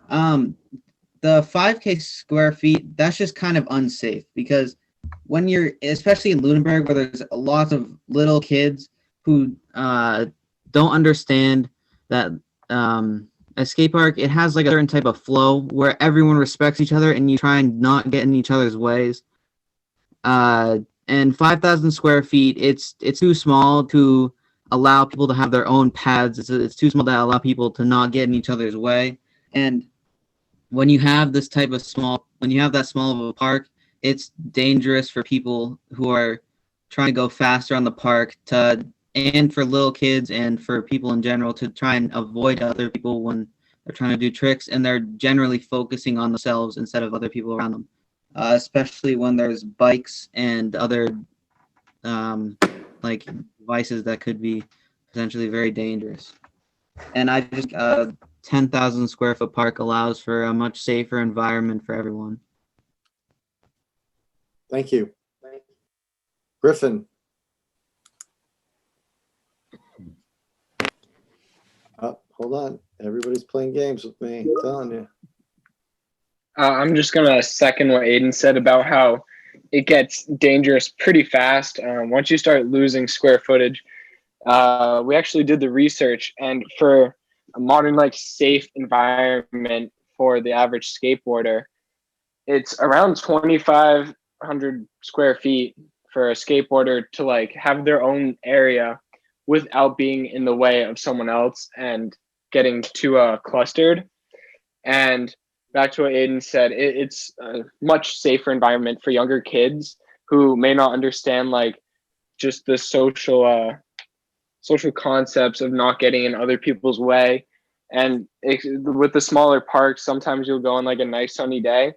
The 5K square feet, that's just kind of unsafe because when you're, especially in Lunenburg, where there's lots of little kids who don't understand that a skate park, it has like a certain type of flow where everyone respects each other and you try and not get in each other's ways. And 5,000 square feet, it's too small to allow people to have their own paths. It's too small to allow people to not get in each other's way. And when you have that small of a park, it's dangerous for people who are trying to go faster on the park and for little kids and for people in general to try and avoid other people when they're trying to do tricks, and they're generally focusing on themselves instead of other people around them, especially when there's bikes and other like devices that could be potentially very dangerous. And 10,000 square foot park allows for a much safer environment for everyone. Thank you. Griffin. Oh, hold on. Everybody's playing games with me. I'm telling you. I'm just going to second what Aiden said about how it gets dangerous pretty fast. Once you start losing square footage, we actually did the research, and for a modern, like, safe environment for the average skateboarder, it's around 2,500 square feet for a skateboarder to like have their own area without being in the way of someone else and getting too clustered. And back to what Aiden said, it's a much safer environment for younger kids who may not understand like just the social concepts of not getting in other people's way. And with the smaller parks, sometimes you'll go on like a nice sunny day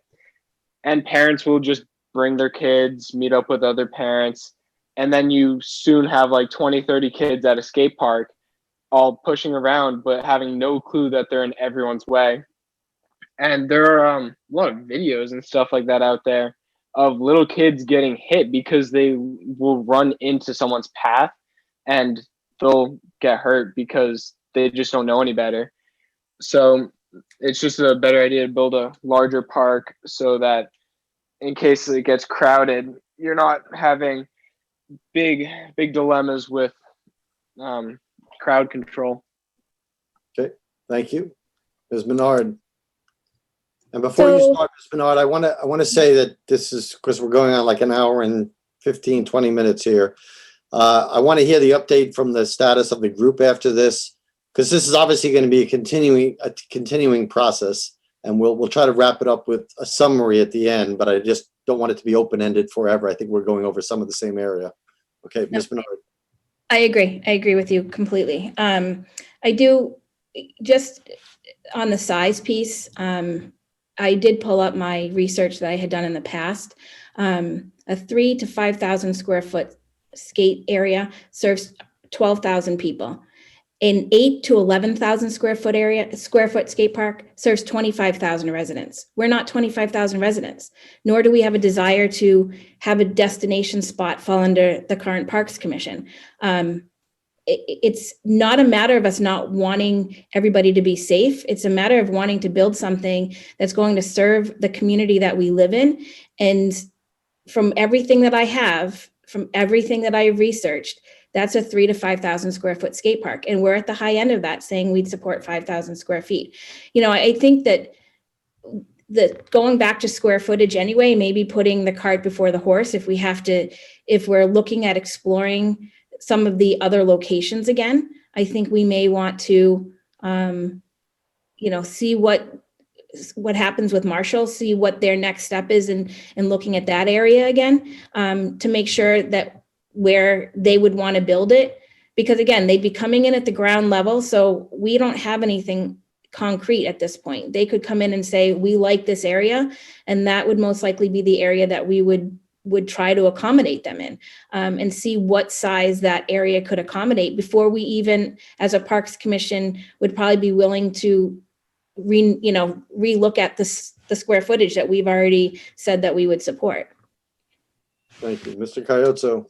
and parents will just bring their kids, meet up with other parents, and then you soon have like 20, 30 kids at a skate park all pushing around but having no clue that they're in everyone's way. And there are a lot of videos and stuff like that out there of little kids getting hit because they will run into someone's path and they'll get hurt because they just don't know any better. So it's just a better idea to build a larger park so that in case it gets crowded, you're not having big dilemmas with crowd control. Okay, thank you. Ms. Menard. And before you start, Ms. Menard, I want to say that this is, because we're going on like an hour and 15, 20 minutes here. I want to hear the update from the status of the group after this, because this is obviously going to be a continuing process, and we'll try to wrap it up with a summary at the end, but I just don't want it to be open-ended forever. I think we're going over some of the same area. Okay, Ms. Menard. I agree with you completely. I do, just on the size piece, I did pull up my research that I had done in the past. A 3,000 to 5,000 square foot skate area serves 12,000 people. An 8 to 11,000 square foot skate park serves 25,000 residents. We're not 25,000 residents, nor do we have a desire to have a destination spot fall under the current Parks Commission. It's not a matter of us not wanting everybody to be safe. It's a matter of wanting to build something that's going to serve the community that we live in. And from everything that I have, from everything that I've researched, that's a 3,000 to 5,000 square foot skate park. And we're at the high end of that, saying we'd support 5,000 square feet. You know, I think that going back to square footage anyway, maybe putting the cart before the horse, if we're looking at exploring some of the other locations again, I think we may want to, see what happens with Marshall, see what their next step is in looking at that area again, to make sure that where they would want to build it, because again, they'd be coming in at the ground level. So we don't have anything concrete at this point. They could come in and say, we like this area, and that would most likely be the area that we would try to accommodate them in, and see what size that area could accommodate before we even, as a Parks Commission, would probably be willing to relook at the square footage that we've already said that we would support. Thank you. Mr. Coyotso.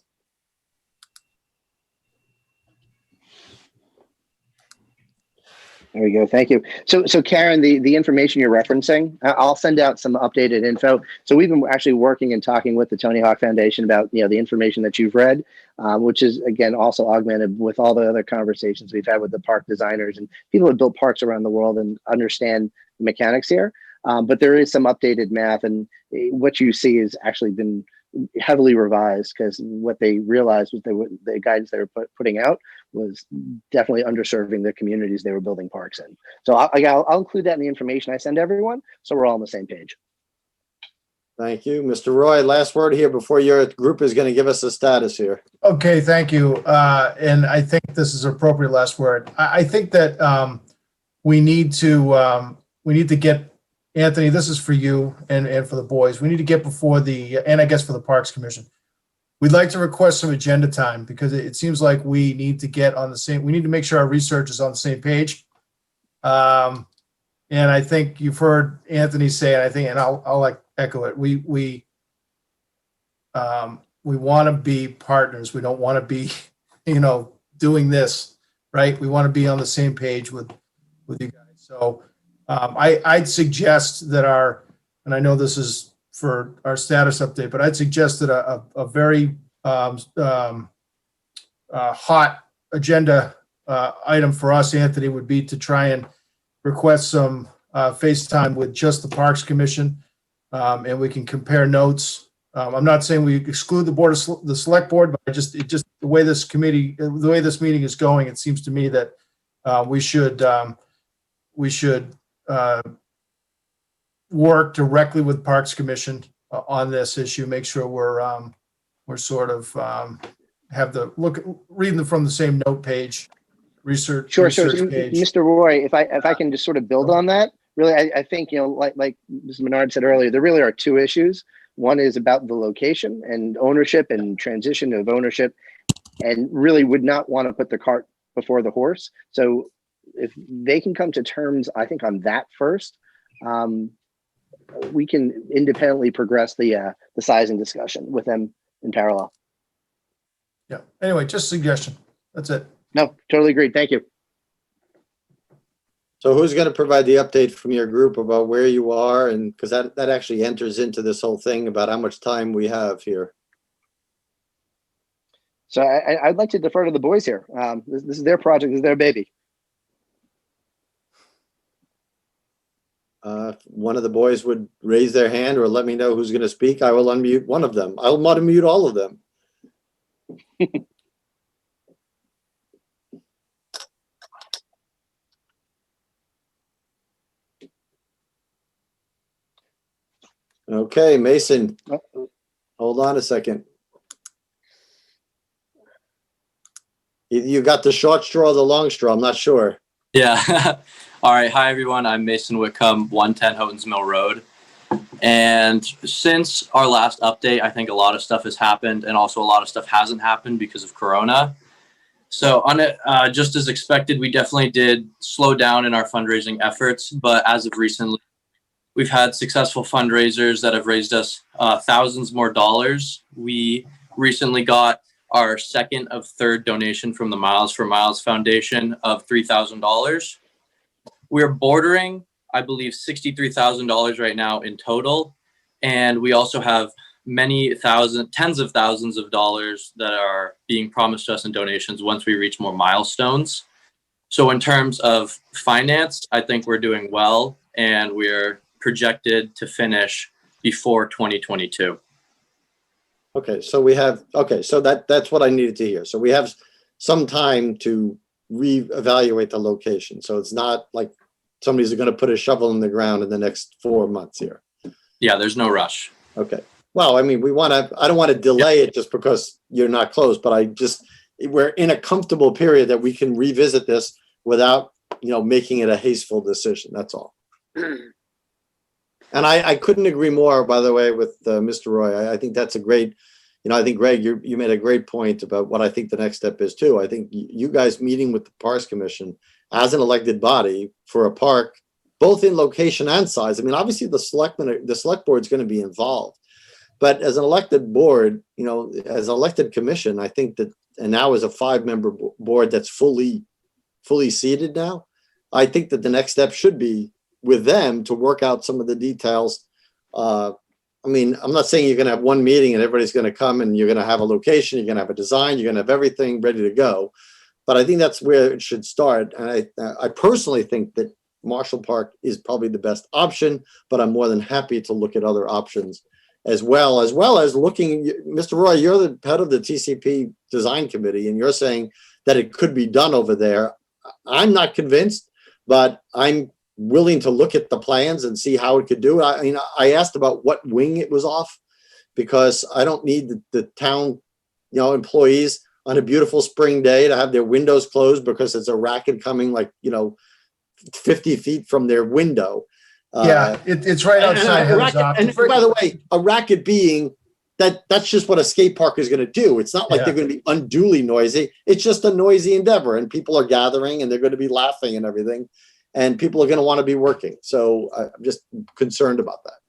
There we go. Thank you. So Karen, the information you're referencing, I'll send out some updated info. So we've been actually working and talking with the Tony Hawk Foundation about, the information that you've read, which is, again, also augmented with all the other conversations we've had with the park designers and people that build parks around the world and understand the mechanics here. But there is some updated math, and what you see has actually been heavily revised, because what they realized was the guidance they were putting out was definitely underserving the communities they were building parks in. So I'll include that in the information I send everyone, so we're all on the same page. Thank you. Mr. Roy, last word here before your group is going to give us a status here. Okay, thank you. And I think this is appropriate last word. I think that we need to get, Anthony, this is for you and for the boys. We need to get before and I guess for the Parks Commission. We'd like to request some agenda time, because it seems like we need to get on the same, we need to make sure our research is on the same page. And I think you've heard Anthony say, and I'll echo it. We want to be partners. We don't want to be, doing this, right? We want to be on the same page with you guys. So I'd suggest that and I know this is for our status update, but I'd suggest that a very hot agenda item for us, Anthony, would be to try and request some FaceTime with just the Parks Commission, and we can compare notes. I'm not saying we exclude the select board, but the way this meeting is going, it seems to me that we should work directly with Parks Commission on this issue. Make sure we're sort of reading them from the same note page, research page. Mr. Roy, if I can just sort of build on that, really, I think, like Ms. Menard said earlier, there really are two issues. One is about the location and ownership and transition of ownership, and really would not want to put the cart before the horse. So if they can come to terms, I think, on that first, we can independently progress the sizing discussion with them in parallel. Yeah. Anyway, just a suggestion. That's it. No, totally agreed. Thank you. So who's going to provide the update from your group about where you are? And because that actually enters into this whole thing about how much time we have here. So I'd like to defer to the boys here. This is their project. This is their baby. If one of the boys would raise their hand or let me know who's going to speak, I will unmute one of them. I'll unmute all of them. Okay, Mason, hold on a second. You got the short straw or the long straw? I'm not sure. Yeah. All right. Hi, everyone. I'm Mason Whitcomb, 110 Houghton's Mill Road. And since our last update, I think a lot of stuff has happened, and also a lot of stuff hasn't happened because of Corona. So on it, just as expected, we definitely did slow down in our fundraising efforts. But as of recently, we've had successful fundraisers that have raised us thousands more dollars. We recently got our second of third donation from the Miles for Miles Foundation of $3,000. We're bordering, I believe, $63,000 right now in total. And we also have tens of thousands of dollars that are being promised to us in donations once we reach more milestones. So in terms of finance, I think we're doing well, and we're projected to finish before 2022. Okay, so that's what I needed to hear. So we have some time to reevaluate the location. So it's not like somebody's going to put a shovel in the ground in the next 4 months here. Yeah, there's no rush. Okay. Well, I mean, I don't want to delay it just because you're not close, but we're in a comfortable period that we can revisit this without, making it a hasteful decision. That's all. And I couldn't agree more, by the way, with Mr. Roy. I think that's a great, I think, Greg, you made a great point about what I think the next step is too. I think you guys meeting with the Parks Commission as an elected body for a park, both in location and size. I mean, obviously the select board is going to be involved, but as an elected board, as an elected commission, I think that, and now as a 5-member board that's fully seated now, I think that the next step should be with them to work out some of the details. I mean, I'm not saying you're going to have one meeting and everybody's going to come and you're going to have a location, you're going to have a design, you're going to have everything ready to go. But I think that's where it should start. And I personally think that Marshall Park is probably the best option, but I'm more than happy to look at other options as well as looking. Mr. Roy, you're the head of the TCP design committee, and you're saying that it could be done over there. I'm not convinced, but I'm willing to look at the plans and see how it could do it. I mean, I asked about what wing it was off because I don't need the town, employees on a beautiful spring day to have their windows closed because it's a racket coming 50 feet from their window. It's right outside. And by the way, a racket being that's just what a skate park is going to do. It's not like they're going to be unduly noisy. It's just a noisy endeavor, and people are gathering and they're going to be laughing and everything. And people are going to want to be working. So I'm just concerned about that.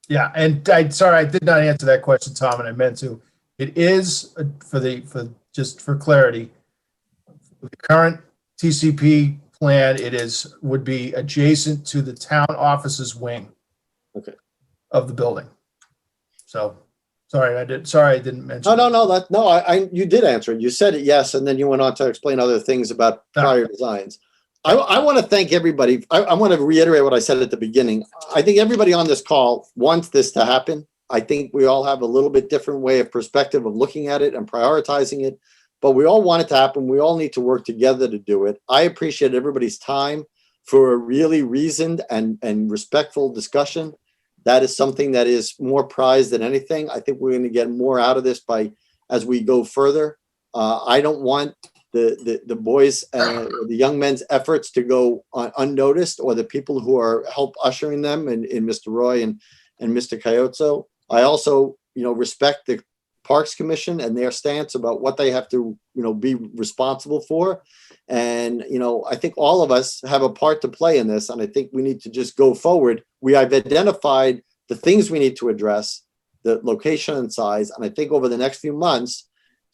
Yeah, and I did not answer that question, Tom, and I meant to. It is for clarity, the current TCP plan, would be adjacent to the town offices wing. Okay. Of the building. So sorry, I didn't mention. No, you did answer it. You said it, yes, and then you went on to explain other things about prior designs. I want to thank everybody. I want to reiterate what I said at the beginning. I think everybody on this call wants this to happen. I think we all have a little bit different way of perspective of looking at it and prioritizing it, but we all want it to happen. We all need to work together to do it. I appreciate everybody's time for a really reasoned and respectful discussion. That is something that is more prized than anything. I think we're going to get more out of this as we go further. I don't want the boys, the young men's efforts to go unnoticed, or the people who are help ushering them in Mr. Roy and Mr. Cayozzo. I also, respect the Parks Commission and their stance about what they have to, be responsible for. And, I think all of us have a part to play in this. And I think we need to just go forward. We have identified the things we need to address, the location and size. And I think over the next few months,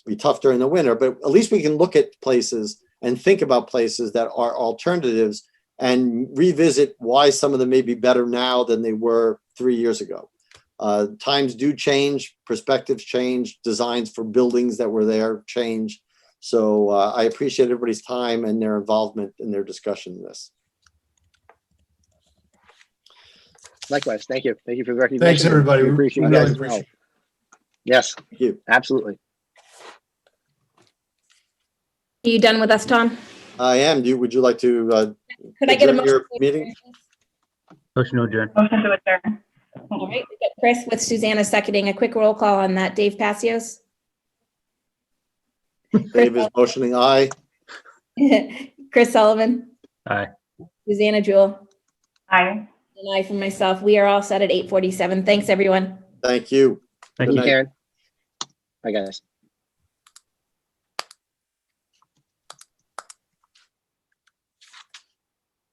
be tough during the winter, but at least we can look at places and think about places that are alternatives and revisit why some of them may be better now than they were 3 years ago. Times do change, perspectives change, designs for buildings that were there change. So I appreciate everybody's time and their involvement in their discussion in this. Likewise, thank you. Thank you for the recognition. Thanks, everybody. We appreciate We you really guys' appreciate help. Yes, thank you. Absolutely. Are you done with us, Tom? I am. Would you like to Could I get a adjourn your motion? meeting? Motion to adjourn. Motion to adjourn. All right, we got Chris with Susanna seconding. A quick roll call on that. Dave Passios? Dave is motioning aye. Chris Sullivan? Aye. Susanna Jewell? Aye. An aye for myself. We are all set at 8:47. Thanks, everyone. Thank you. Thank Good you, night. Karen. Bye, guys.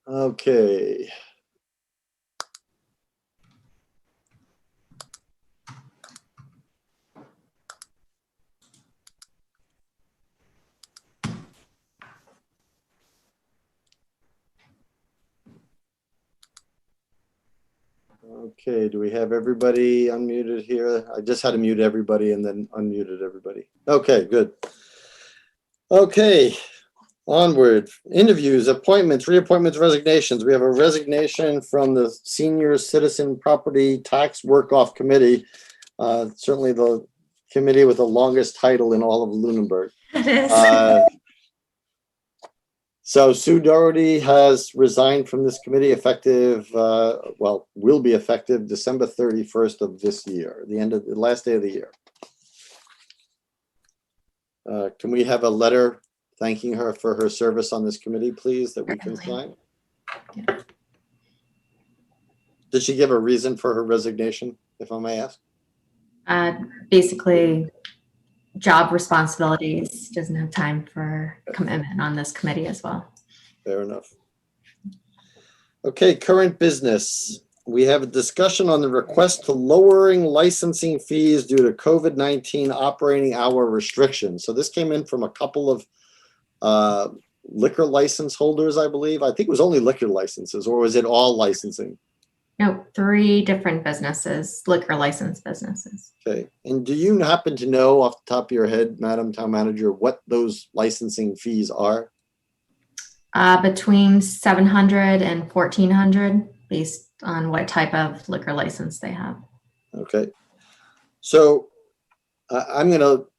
Okay. Okay, do we have everybody unmuted here? I just had to mute everybody and then unmuted everybody. Okay, good. Okay, onward. Interviews, appointments, reappointments, resignations. We have a resignation from the Senior Citizen Property Tax Work-Off Committee. Certainly the committee with the longest title in all of Lunenburg. It is. So Sue Doherty has resigned from this committee effective, well, will be effective December 31st of this year, the last day of the year. Can we have a letter thanking her for her service on this committee, please, that we can sign? Did she give a reason for her resignation, if I may ask? Basically, job responsibilities, doesn't have time for commitment on this committee as well. Fair enough. Okay, current business. We have a discussion on the request to lowering licensing fees due to COVID-19 operating hour restrictions. So this came in from a couple of liquor license holders, I believe. I think it was only liquor licenses, or was it all licensing? No, 3 different businesses, liquor license businesses. Okay, and do you happen to know off the top of your head, Madam Town Manager, what those licensing fees are? Between $700 and $1,400, based on what type of liquor license they have. Okay, so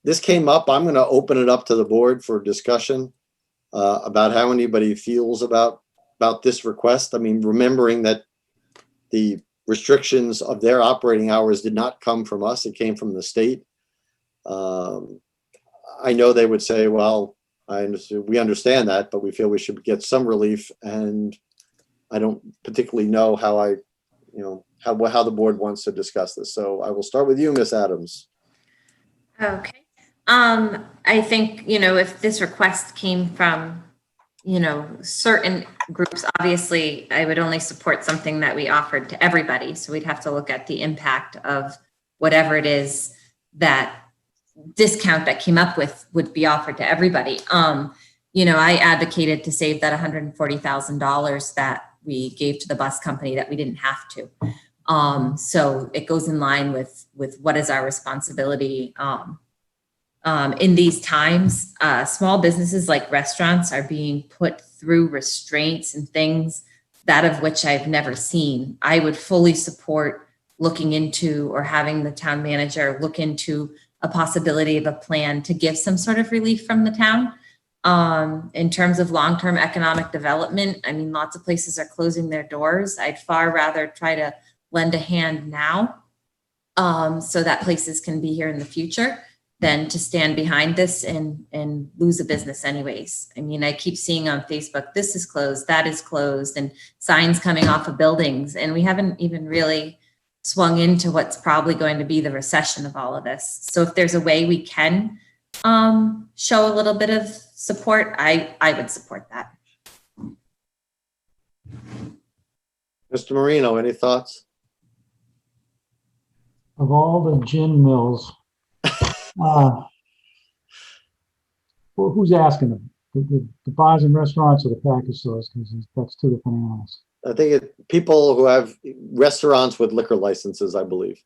this came up, I'm gonna open it up to the board for discussion about how anybody feels about this request. I mean, remembering that the restrictions of their operating hours did not come from us, it came from the state. I know they would say, well, we understand that, but we feel we should get some relief, and I don't particularly know how how the board wants to discuss this. So I will start with you, Ms. Adams. Okay. I think, if this request came from, certain groups, obviously I would only support something that we offered to everybody. So we'd have to look at the impact of whatever it is that discount that came up with would be offered to everybody. I advocated to save that $140,000 that we gave to the bus company that we didn't have to. So it goes in line with what is our responsibility in these times. Small businesses like restaurants are being put through restraints and things that of which I've never seen. I would fully support looking into, or having the town manager look into, a possibility of a plan to give some sort of relief from the town. In terms of long-term economic development, I mean, lots of places are closing their doors. I'd far rather try to lend a hand now so that places can be here in the future than to stand behind this and lose a business anyways. I mean, I keep seeing on Facebook, this is closed, that is closed, and signs coming off of buildings. And we haven't even really swung into what's probably going to be the recession of all of this. So if there's a way we can show a little bit of support, I would support that. Mr. Marino, any thoughts? Of all the gin mills, who's asking them? The bars and restaurants or the package stores? Because that's 2 different animals. I think people who have restaurants with liquor licenses, I believe.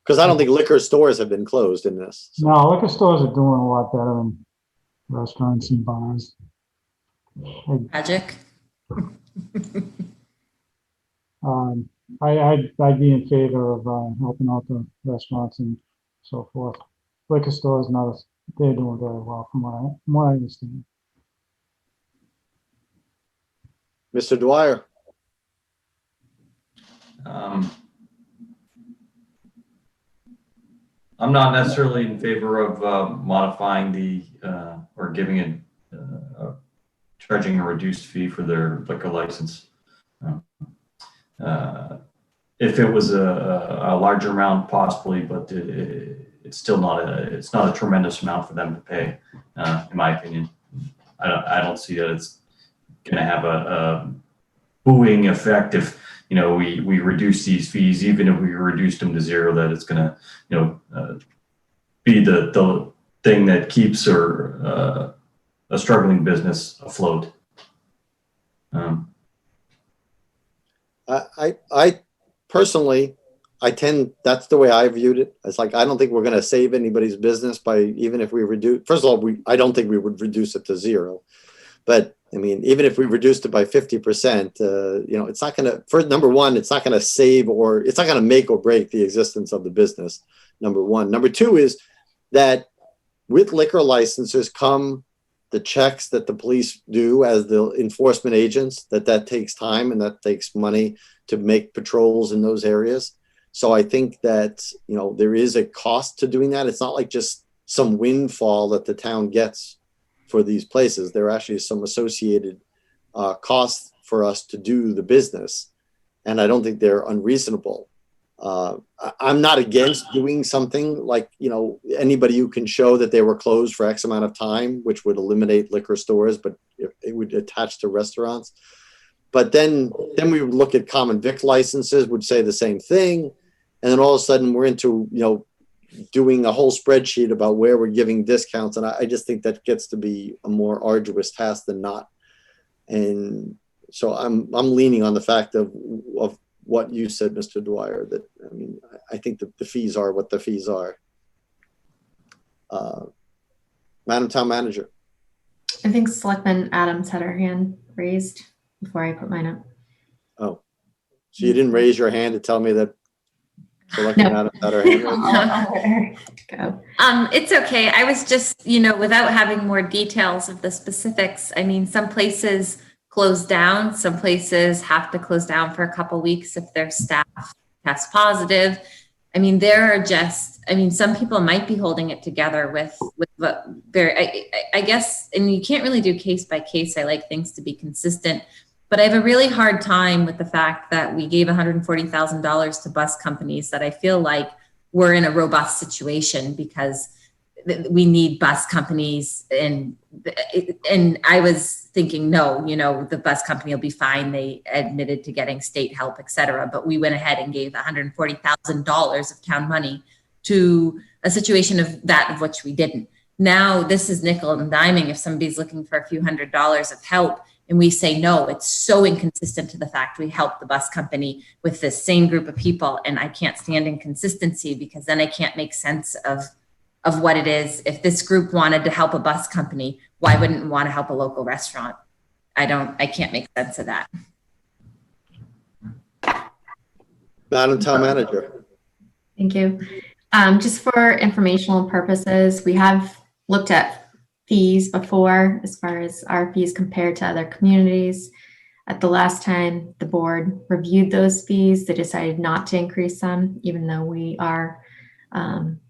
Because I don't think liquor stores have been closed in this. So. No, liquor stores are doing a lot better than restaurants and bars. Magic. I'd be in favor of helping out the restaurants and so forth. Liquor stores, they're doing very well from what I understand. Mr. Dwyer. I'm not necessarily in favor of modifying or giving charging a reduced fee for their liquor license. if it was a larger amount, possibly, but it's still it's not a tremendous amount for them to pay, in my opinion. I don't see that it's going to have a buoying effect if, we reduce these fees, even if we reduced them to zero, that it's going to, be the thing that keeps a struggling business afloat. I personally, that's the way I viewed it. It's like, I don't think we're going to save anybody's business by, even if we reduce, first of all, I don't think we would reduce it to zero, but I mean, even if we reduced it by 50%, it's not going to, for number one, it's not going to save, or it's not going to make or break the existence of the business. Number one. Number two is that with liquor licenses come the checks that the police do as the enforcement agents, that takes time and that takes money to make patrols in those areas. So I think that, there is a cost to doing that. It's not like just some windfall that the town gets for these places. There actually is some associated costs for us to do the business. And I don't think they're unreasonable. I'm not against doing something like, anybody who can show that they were closed for X amount of time, which would eliminate liquor stores, but it would attach to restaurants. But then we would look at common vic licenses, would say the same thing. And then all of a sudden we're into, doing a whole spreadsheet about where we're giving discounts. And I just think that gets to be a more arduous task than not. And so I'm leaning on the fact of what you said, Mr. Dwyer, that, I think that the fees are what the fees are. Madam Town Manager. I think Selectman Adams had her hand raised before I put mine up. Oh, so you didn't raise your hand to tell me that Selectman Adams had her hand raised? Go. It's okay. I was just, without having more details of the specifics, some places close down. Some places have to close down for a couple weeks if their staff tests positive. There are just, some people might be holding it together with I guess, and you can't really do case by case. I like things to be consistent, but I have a really hard time with the fact that we gave $140,000 to bus companies that I feel like we're in a robust situation because we need bus companies. And I was thinking, no, the bus company will be fine. They admitted to getting state help, et cetera. But we went ahead and gave $140,000 of town money to a situation of which we didn't. Now this is nickel and diming. If somebody's looking for a few $100s of help and we say no, it's so inconsistent to the fact we helped the bus company with the same group of people. And I can't stand inconsistency because then I can't make sense of what it is. If this group wanted to help a bus company, why wouldn't we want to help a local restaurant? I can't make sense of that. Madam Town Manager. Thank you. Just for informational purposes, we have looked at fees before as far as our fees compared to other communities. At the last time the board reviewed those fees, they decided not to increase them, even though we are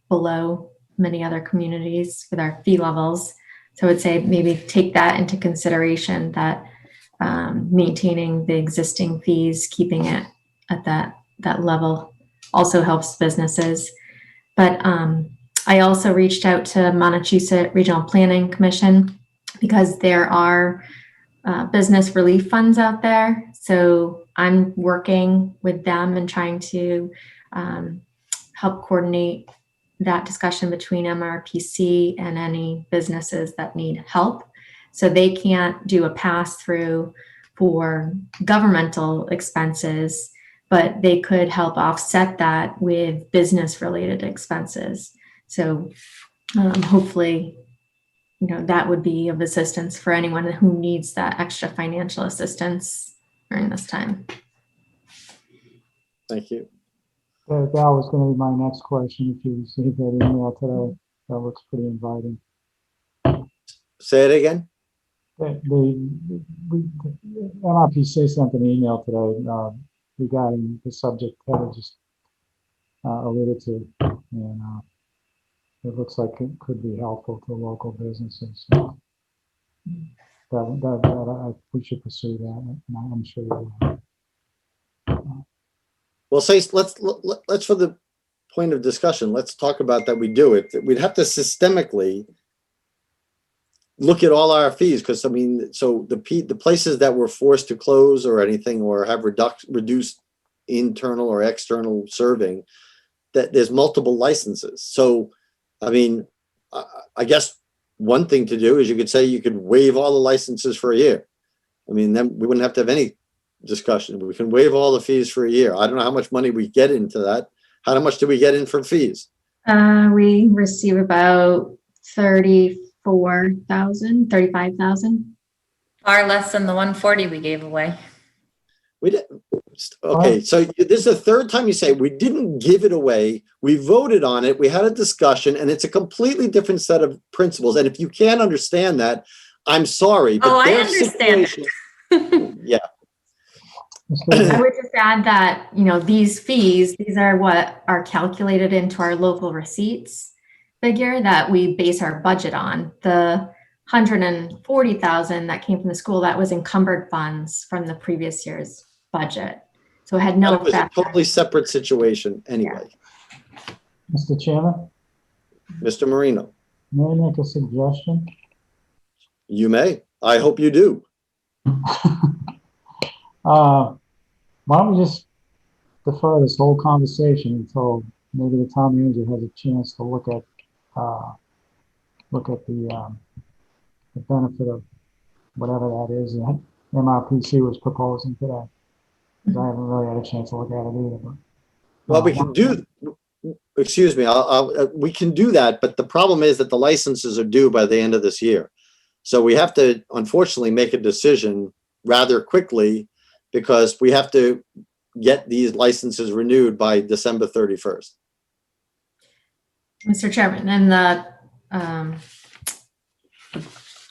below many other communities with our fee levels. So I would say maybe take that into consideration, that maintaining the existing fees, keeping it at that level also helps businesses. But I also reached out to Montechusett Regional Planning Commission because there are business relief funds out there. So I'm working with them and trying to help coordinate that discussion between MRPC and any businesses that need help. So they can't do a pass-through for governmental expenses, but they could help offset that with business-related expenses. So hopefully, that would be of assistance for anyone who needs that extra financial assistance during this time. Thank you. That was going to be my next question. If you received that email today, that looks pretty inviting. Say it again. MRPC sent an email today regarding the subject that I just alluded to, and it looks like it could be helpful to local businesses. So we should pursue that, and I'm sure you will. Well, say, let's for the point of discussion, let's talk about that we do it. We'd have to systemically look at all our fees, because I mean, so the places that were forced to close or anything, or have reduced internal or external serving, that there's multiple licenses. So, I mean, I guess one thing to do is you could say you could waive all the licenses for a year. I mean, then we wouldn't have to have any discussion. We can waive all the fees for a year. I don't know how much money we get into that. How much do we get in from fees? We receive about 35,000. Far less than the 140 we gave away. We did. Okay, so this is the third time you say we didn't give it away. We voted on it. We had a discussion, and it's a completely different set of principles. And if you can't understand that, I'm sorry. But I understand. Yeah. I would just add that, these fees, these are what are calculated into our local receipts figure that we base our budget on. The 140,000 that came from the school, that was encumbered funds from the previous year's budget. So it had no It was a effect. totally separate situation anyway. Mr. Chairman, Mr. Marino, may I make a suggestion? you may. I hope you do. Why don't we just defer this whole conversation until maybe the town manager has a chance to look at the benefit of whatever that is that MRPC was proposing today. Because I haven't really had a chance to look at it either. But, Well, we can do. Excuse me. We can do that, but the problem is that the licenses are due by the end of this year, so we have to unfortunately make a decision rather quickly, because we have to get these licenses renewed by December 31st. Mr. Chairman, and the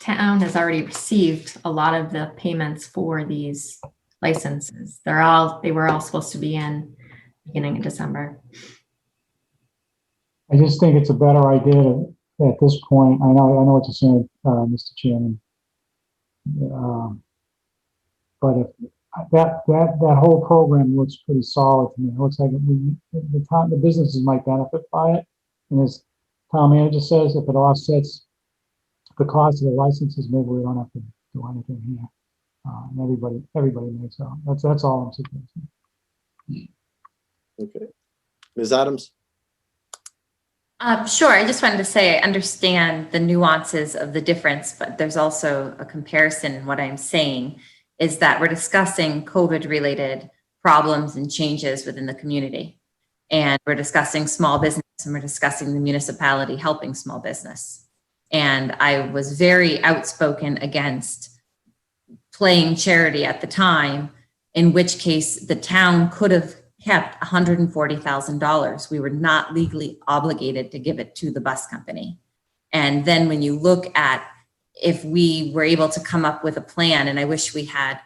town has already received a lot of the payments for these licenses. They were all supposed to be in beginning of December. I just think it's a better idea at this point. I know what you're saying, Mr. Chairman. But if that whole program looks pretty solid to me. It looks like the businesses might benefit by it. And as town manager says, if it offsets the cost of the licenses, maybe we don't have to do anything here. And everybody makes out. That's all I'm suggesting. Okay. Ms. Adams? Sure. I just wanted to say I understand the nuances of the difference, but there's also a comparison in what I'm saying is that we're discussing COVID-related problems and changes within the community. And we're discussing small business, and we're discussing the municipality helping small business. And I was very outspoken against playing charity at the time, in which case the town could have kept $140,000. We were not legally obligated to give it to the bus company. And then when you look at if we were able to come up with a plan, and I wish we had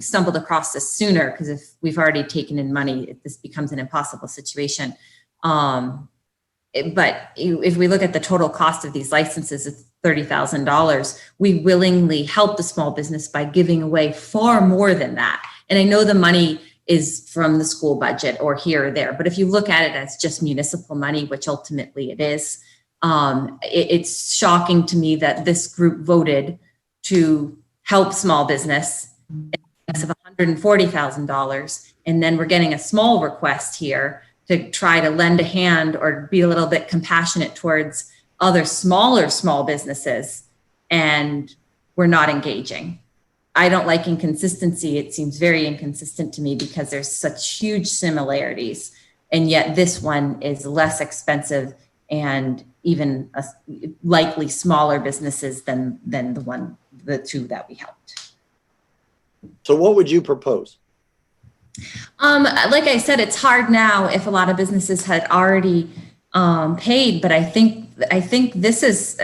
stumbled across this sooner, because if we've already taken in money, this becomes an impossible situation. But if we look at the total cost of these licenses, it's $30,000. We willingly help the small business by giving away far more than that. And I know the money is from the school budget or here or there, but if you look at it as just municipal money, which ultimately it is, it's shocking to me that this group voted to help small business in excess of $140,000. And then we're getting a small request here to try to lend a hand or be a little bit compassionate towards other smaller small businesses. And we're not engaging. I don't like inconsistency. It seems very inconsistent to me because there's such huge similarities. And yet this one is less expensive and even likely smaller businesses than the two that we helped. So what would you propose? Like I said, it's hard now if a lot of businesses had already paid, but I think this is,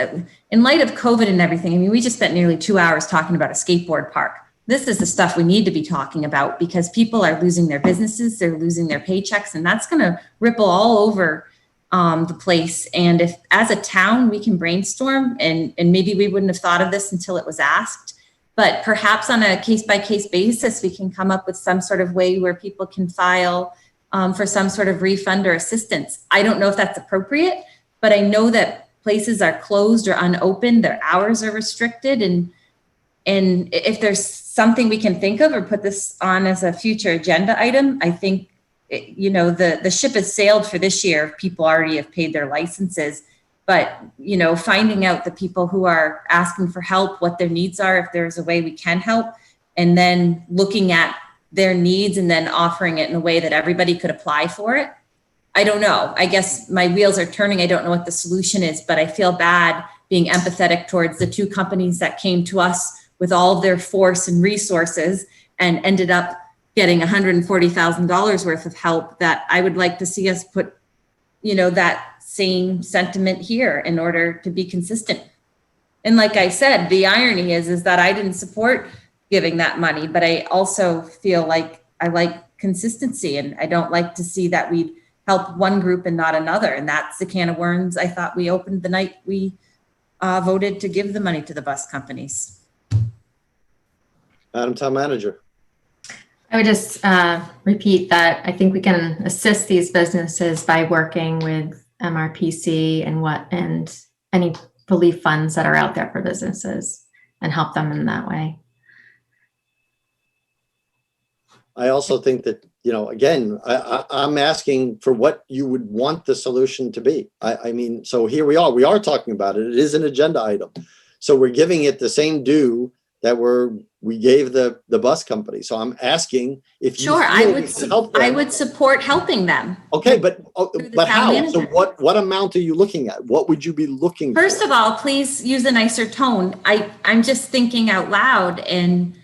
in light of COVID and everything, I mean, we just spent nearly 2 hours talking about a skateboard park. This is the stuff we need to be talking about because people are losing their businesses, they're losing their paychecks, and that's going to ripple all over the place. And if, as a town, we can brainstorm, and maybe we wouldn't have thought of this until it was asked, but perhaps on a case-by-case basis, we can come up with some sort of way where people can file for some sort of refund or assistance. I don't know if that's appropriate, but I know that places are closed or unopened, their hours are restricted, and if there's something we can think of or put this on as a future agenda item, I think, the ship has sailed for this year. People already have paid their licenses, but, finding out the people who are asking for help, what their needs are, if there's a way we can help, and then looking at their needs and then offering it in a way that everybody could apply for it. I don't know. I guess my wheels are turning. I don't know what the solution is, but I feel bad being empathetic towards the two companies that came to us with all of their force and resources and ended up getting $140,000 worth of help, that I would like to see us put, that same sentiment here in order to be consistent. And like I said, the irony is that I didn't support giving that money, but I also feel like I like consistency, and I don't like to see that we help one group and not another. And that's the can of worms I thought we opened the night we voted to give the money to the bus companies. Madam Town Manager. I would just repeat that I think we can assist these businesses by working with MRPC and any relief funds that are out there for businesses and help them in that way. I also think that, again, I'm asking for what you would want the solution to be. I mean, so here we are talking about it. It is an agenda item. So we're giving it the same due that we gave the bus company. So I'm asking if you Sure, I would support helping them. Okay, but how? manager. So what amount are you looking at? What would you be looking for? First of all, please use a nicer tone. I'm just thinking out loud, and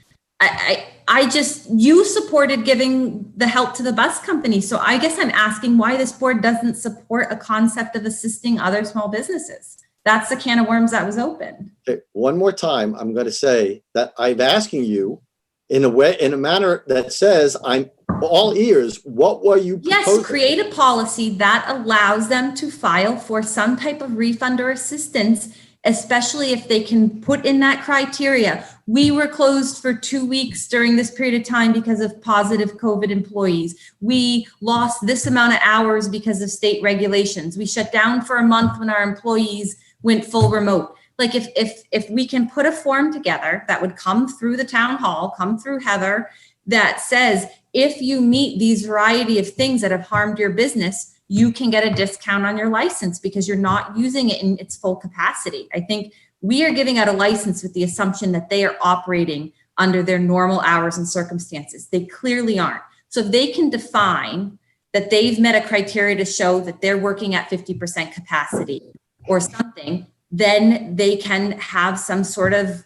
you supported giving the help to the bus company. So I guess I'm asking why this board doesn't support a concept of assisting other small businesses. That's the can of worms that was opened. Okay, one more time, I'm going to say that I'm asking you in a manner that says I'm all ears. What were you proposing? Yes, create a policy that allows them to file for some type of refund or assistance, especially if they can put in that criteria. We were closed for 2 weeks during this period of time because of positive COVID employees. We lost this amount of hours because of state regulations. We shut down for a month when our employees went full remote. Like if we can put a form together that would come through the town hall, come through Heather, that says, if you meet these variety of things that have harmed your business, you can get a discount on your license because you're not using it in its full capacity. I think we are giving out a license with the assumption that they are operating under their normal hours and circumstances. They clearly aren't. So if they can define that they've met a criteria to show that they're working at 50% capacity or something, then they can have some sort of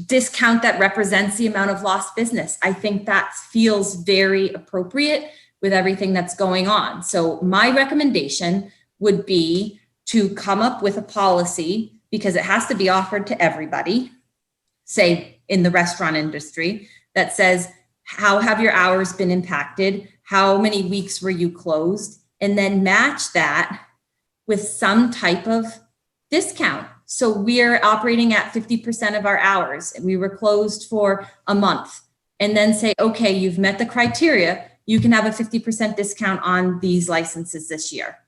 discount that represents the amount of lost business. I think that feels very appropriate with everything that's going on. So my recommendation would be to come up with a policy, because it has to be offered to everybody, say in the restaurant industry, that says, how have your hours been impacted? How many weeks were you closed? And then match that with some type of discount. So we're operating at 50% of our hours and we were closed for a month, and then say, okay, you've met the criteria. You can have a 50% discount on these licenses this year.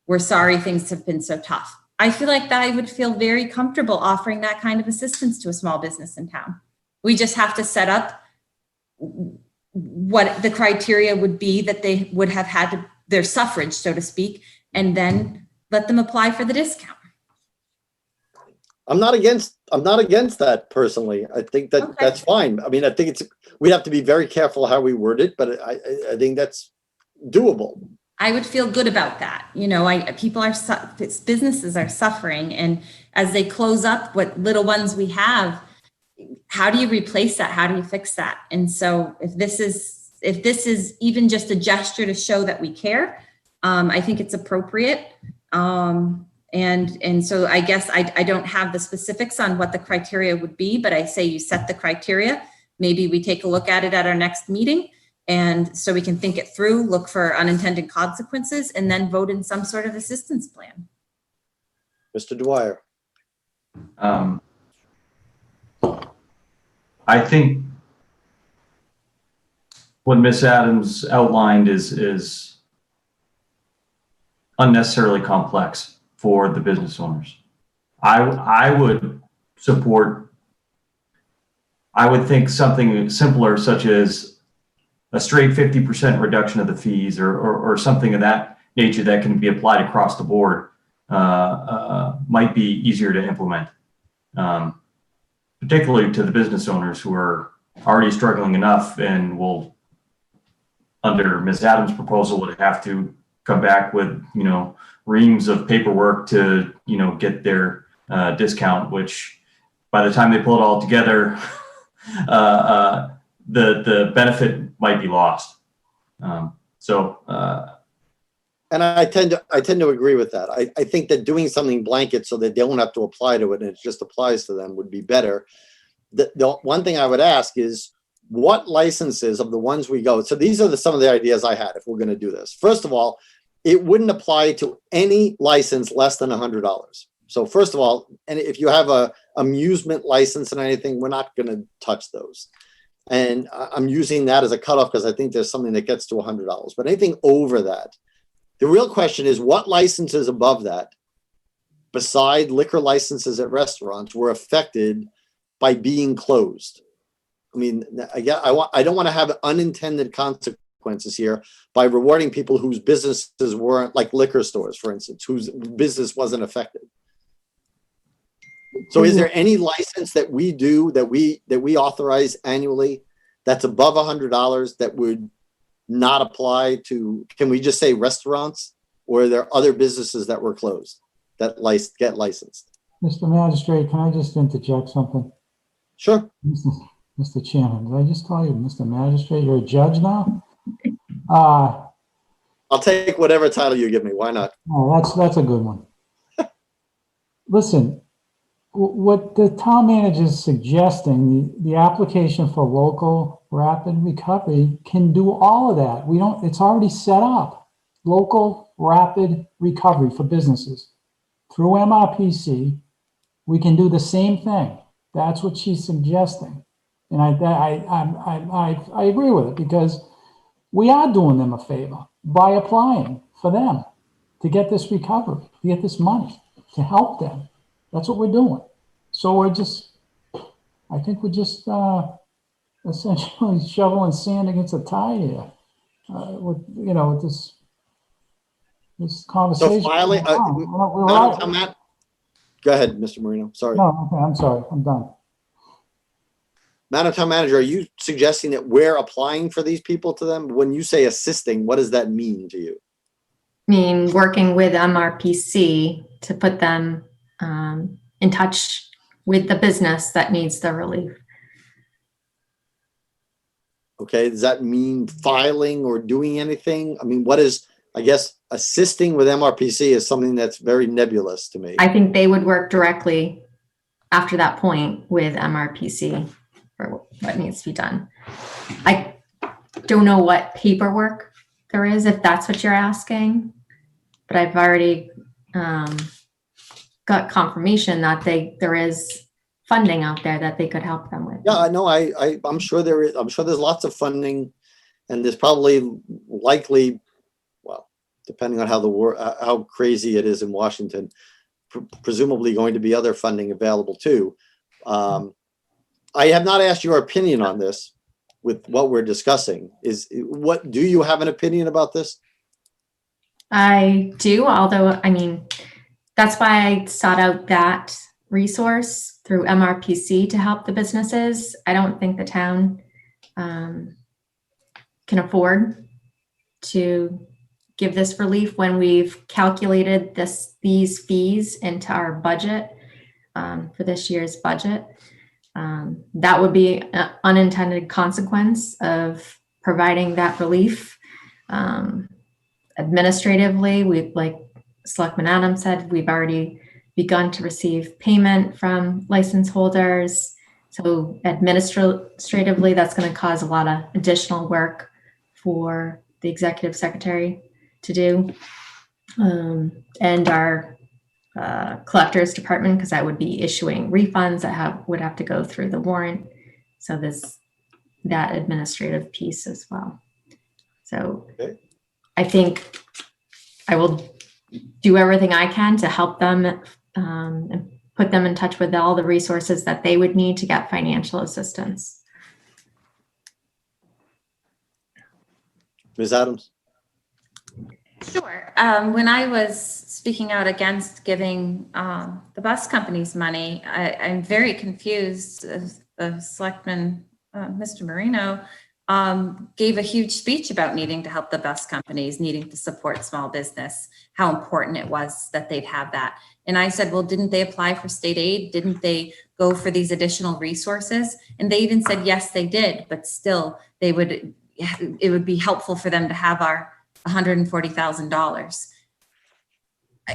We're sorry things have been so tough. I feel like that I would feel very comfortable offering that kind of assistance to a small business in town. We just have to set up what the criteria would be that they would have had to, their suffrage, so to speak, and then let them apply for the discount. I'm not against that personally. I think that that's fine. I mean, I think we'd have to be very careful how we word it, but I think that's doable. I would feel good about that. Businesses are suffering, and as they close up what little ones we have, how do you replace that? How do you fix that? And so if this is even just a gesture to show that we care, I think it's appropriate. And so I guess I don't have the specifics on what the criteria would be, but I say you set the criteria. Maybe we take a look at it at our next meeting, and so we can think it through, look for unintended consequences, and then vote in some sort of assistance plan. Mr. Dwyer. I think what Miss Adams outlined is unnecessarily complex for the business owners. I would support, I would think something simpler, such as a straight 50% reduction of the fees or something of that nature that can be applied across the board might be easier to implement, particularly to the business owners who are already struggling enough and will, under Ms. Adams' proposal, would have to come back with, reams of paperwork to, get their discount, which by the time they pull it all together, the benefit might be lost. And I tend to agree with that. I think that doing something blanket so that they don't have to apply to it and it just applies to them would be better. The one thing I would ask is, what licenses of the ones we go? So these are some of the ideas I had if we're going to do this. First of all, it wouldn't apply to any license less than $100. So first of all, and if you have a amusement license and anything, we're not going to touch those. And I'm using that as a cutoff because I think there's something that gets to $100. But anything over that, the real question is, what licenses above that, beside liquor licenses at restaurants, were affected by being closed? I mean, again, I don't want to have unintended consequences here by rewarding people whose businesses weren't, like liquor stores, for instance, whose business wasn't affected. So is there any license that we do, that we authorize annually, that's above $100 that would not apply to, can we just say restaurants, or are there other businesses that were closed that get licensed? Mr. Magistrate, can I just interject something? Sure. Mr. Chairman, did I just call you Mr. Magistrate? You're a judge now? I'll take whatever title you give me. Why not? Oh, that's a good one. Listen, what the town manager is suggesting, the application for local rapid recovery can do all of that. It's already set up. Local rapid recovery for businesses. Through MRPC, we can do the same thing. That's what she's suggesting. And I agree with it, because we are doing them a favor by applying for them to get this recovery, to get this money, to help them. That's what we're doing. So I think we're just essentially shoveling sand against a tide here with this conversation. So filing, Matt, go ahead, Mr. Marino. Sorry. No, okay, I'm sorry. I'm done. Madam Town Manager, are you suggesting that we're applying for these people to them? When you say assisting, what does that mean to you? I mean, working with MRPC to put them in touch with the business that needs the relief. Okay, does that mean filing or doing anything? I mean, what is, I guess, assisting with MRPC is something that's very nebulous to me. I think they would work directly after that point with MRPC for what needs to be done. I don't know what paperwork there is, if that's what you're asking, but I've already got confirmation that there is funding out there that they could help them with. Yeah, I know. I'm sure there is. I'm sure there's lots of funding, and there's probably likely, well, depending on how crazy it is in Washington, presumably going to be other funding available too. I have not asked your opinion on this with what we're discussing. Do you have an opinion about this? I do, although, I mean, that's why I sought out that resource through MRPC to help the businesses. I don't think the town can afford to give this relief when we've calculated these fees into our budget for this year's budget. That would be an unintended consequence of providing that relief. Administratively, like Selectman Adams said, we've already begun to receive payment from license holders. So administratively, that's going to cause a lot of additional work for the executive secretary to do. And our collectors department, because that would be issuing refunds that would have to go through the warrant. So there's that administrative piece as well. So Okay. I think I will do everything I can to help them and put them in touch with all the resources that they would need to get financial assistance. Ms. Adams? Sure. When I was speaking out against giving the bus companies money, I'm very confused. The selectman, Mr. Marino, gave a huge speech about needing to help the bus companies, needing to support small business, how important it was that they'd have that. And I said, well, didn't they apply for state aid? Didn't they go for these additional resources? And they even said, yes, they did, but still it would be helpful for them to have our $140,000.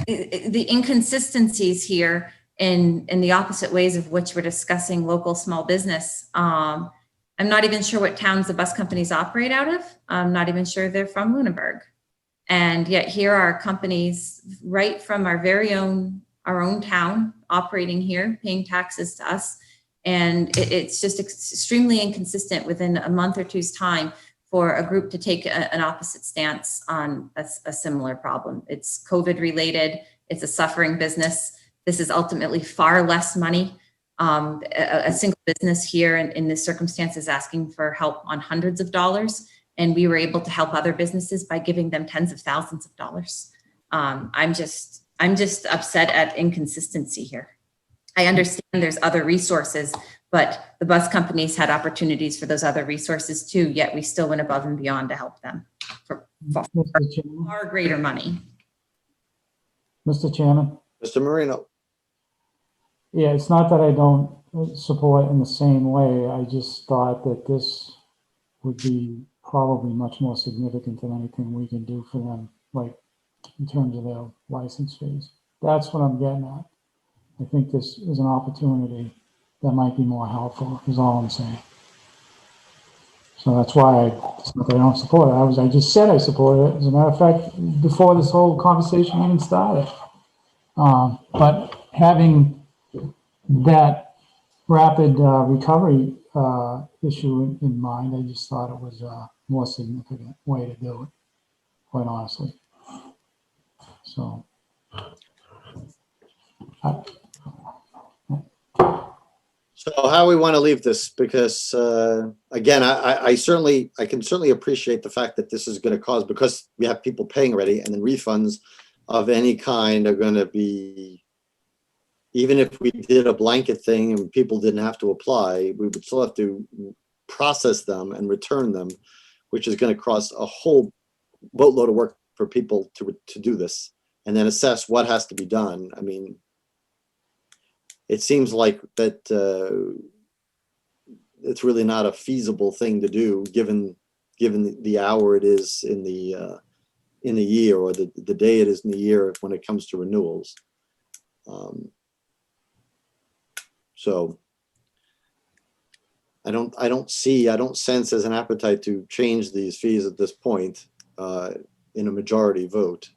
The inconsistencies here in the opposite ways of which we're discussing local small business. I'm not even sure what towns the bus companies operate out of. I'm not even sure they're from Lunenburg. And yet here are companies right from our own town operating here, paying taxes to us. And it's just extremely inconsistent within a month or two's time for a group to take an opposite stance on a similar problem. It's COVID related. It's a suffering business. This is ultimately far less money. A single business here in this circumstance is asking for help on hundreds of dollars, and we were able to help other businesses by giving them tens of thousands of dollars. I'm just upset at inconsistency here. I understand there's other resources, but the bus companies had opportunities for those other resources too, yet we still went above and beyond to help them for far greater money. Mr. Chairman? Mr. Marino? Yeah, it's not that I don't support it in the same way. I just thought that this would be probably much more significant than anything we can do for them, like in terms of their license fees. That's what I'm getting at. I think this is an opportunity that might be more helpful, is all I'm saying. So that's why it's not that I don't support it. I just said I supported it. As a matter of fact, before this whole conversation even started. But having that rapid recovery issue in mind, I just thought it was a more significant way to do it, quite honestly. So. So how we want to leave this, because again, I can certainly appreciate the fact that this is going to cause, because we have people paying already, and then refunds of any kind are going to be, even if we did a blanket thing and people didn't have to apply, we would still have to process them and return them, which is going to cost a whole boatload of work for people to do this, and then assess what has to be done. I mean, it seems like that it's really not a feasible thing to do, given the hour it is in the year, or the day it is in the year when it comes to renewals. So I don't sense as an appetite to change these fees at this point in a majority vote.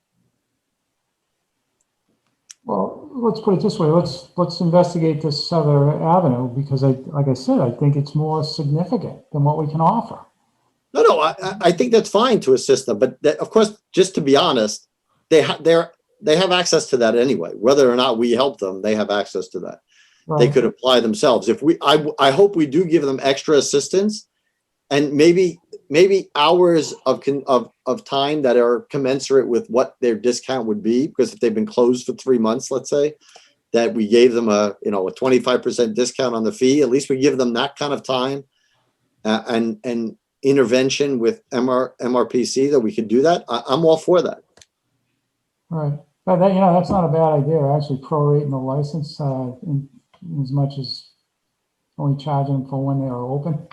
Well, let's put it this way. Let's investigate this other avenue, because like I said, I think it's more significant than what we can offer. No, I think that's fine to assist them, but of course, just to be honest, they have access to that anyway. Whether or not we help them, they have access to that. Right. They could apply themselves. I hope we do give them extra assistance, and maybe hours of time that are commensurate with what their discount would be, because if they've been closed for 3 months, let's say, that we gave them a 25% discount on the fee. At least we give them that kind of time and intervention with MRPC that we could do that. I'm all for that. Right, but that's not a bad idea. Actually, prorating the license in as much as only charging them for when they are open.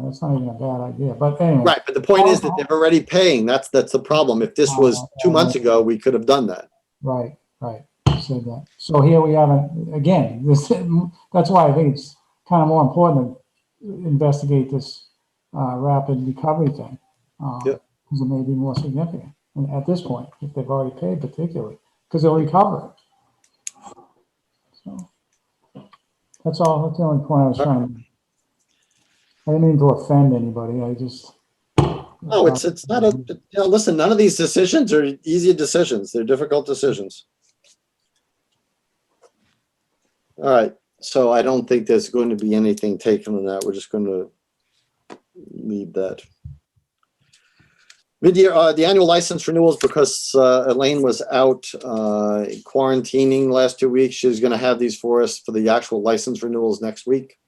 That's not even a bad idea, but anyway. Right, but the point is that they're already paying. That's the problem. If this was 2 months ago, we could have done that. Right. You said that. So here we have again. That's why I think it's kind of more important to investigate this rapid recovery thing, because it may be more significant at this point if they've already paid, particularly because they'll recover. So that's all. That's the only point I was trying to make. I didn't mean to offend anybody. I just. Oh, it's not a, listen, none of these decisions are easy decisions. They're difficult decisions. All right, so I don't think there's going to be anything taken on that. We're just going to leave that. Mid-year, the annual license renewals, because Elaine was out quarantining the last 2 weeks, she's going to have these for us for the actual license renewals next week.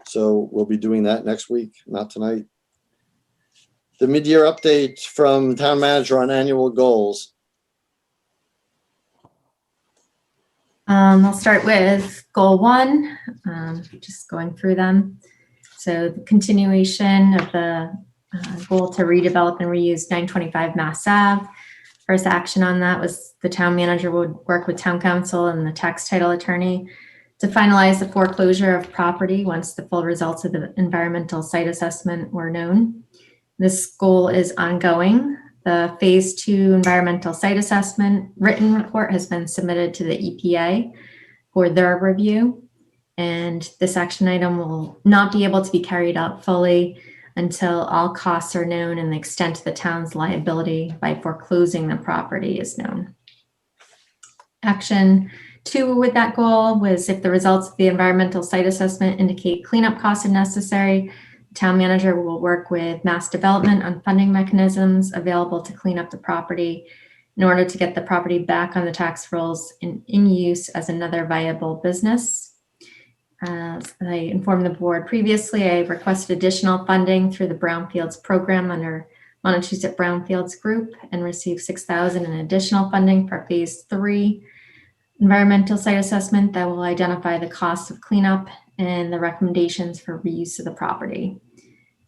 So we'll be doing that next week, not tonight. The mid-year update from town manager on annual goals. I'll start with goal 1, just going through them. So the continuation of the goal to redevelop and reuse 925 Mass Ave. First action on that was the town manager would work with town council and the tax title attorney to finalize the foreclosure of property once the full results of the environmental site assessment were known. This goal is ongoing. The phase 2 environmental site assessment written report has been submitted to the EPA for their review. And this action item will not be able to be carried out fully until all costs are known and the extent of the town's liability by foreclosing the property is known. Action 2 with that goal was if the results of the environmental site assessment indicate cleanup costs are necessary, the town manager will work with Mass Development on funding mechanisms available to clean up the property in order to get the property back on the tax rolls in use as another viable business. As I informed the board previously, I requested additional funding through the Brownfields program under Montechusett Brownfields Group and received $6,000 in additional funding for phase 3 environmental site assessment that will identify the costs of cleanup and the recommendations for reuse of the property.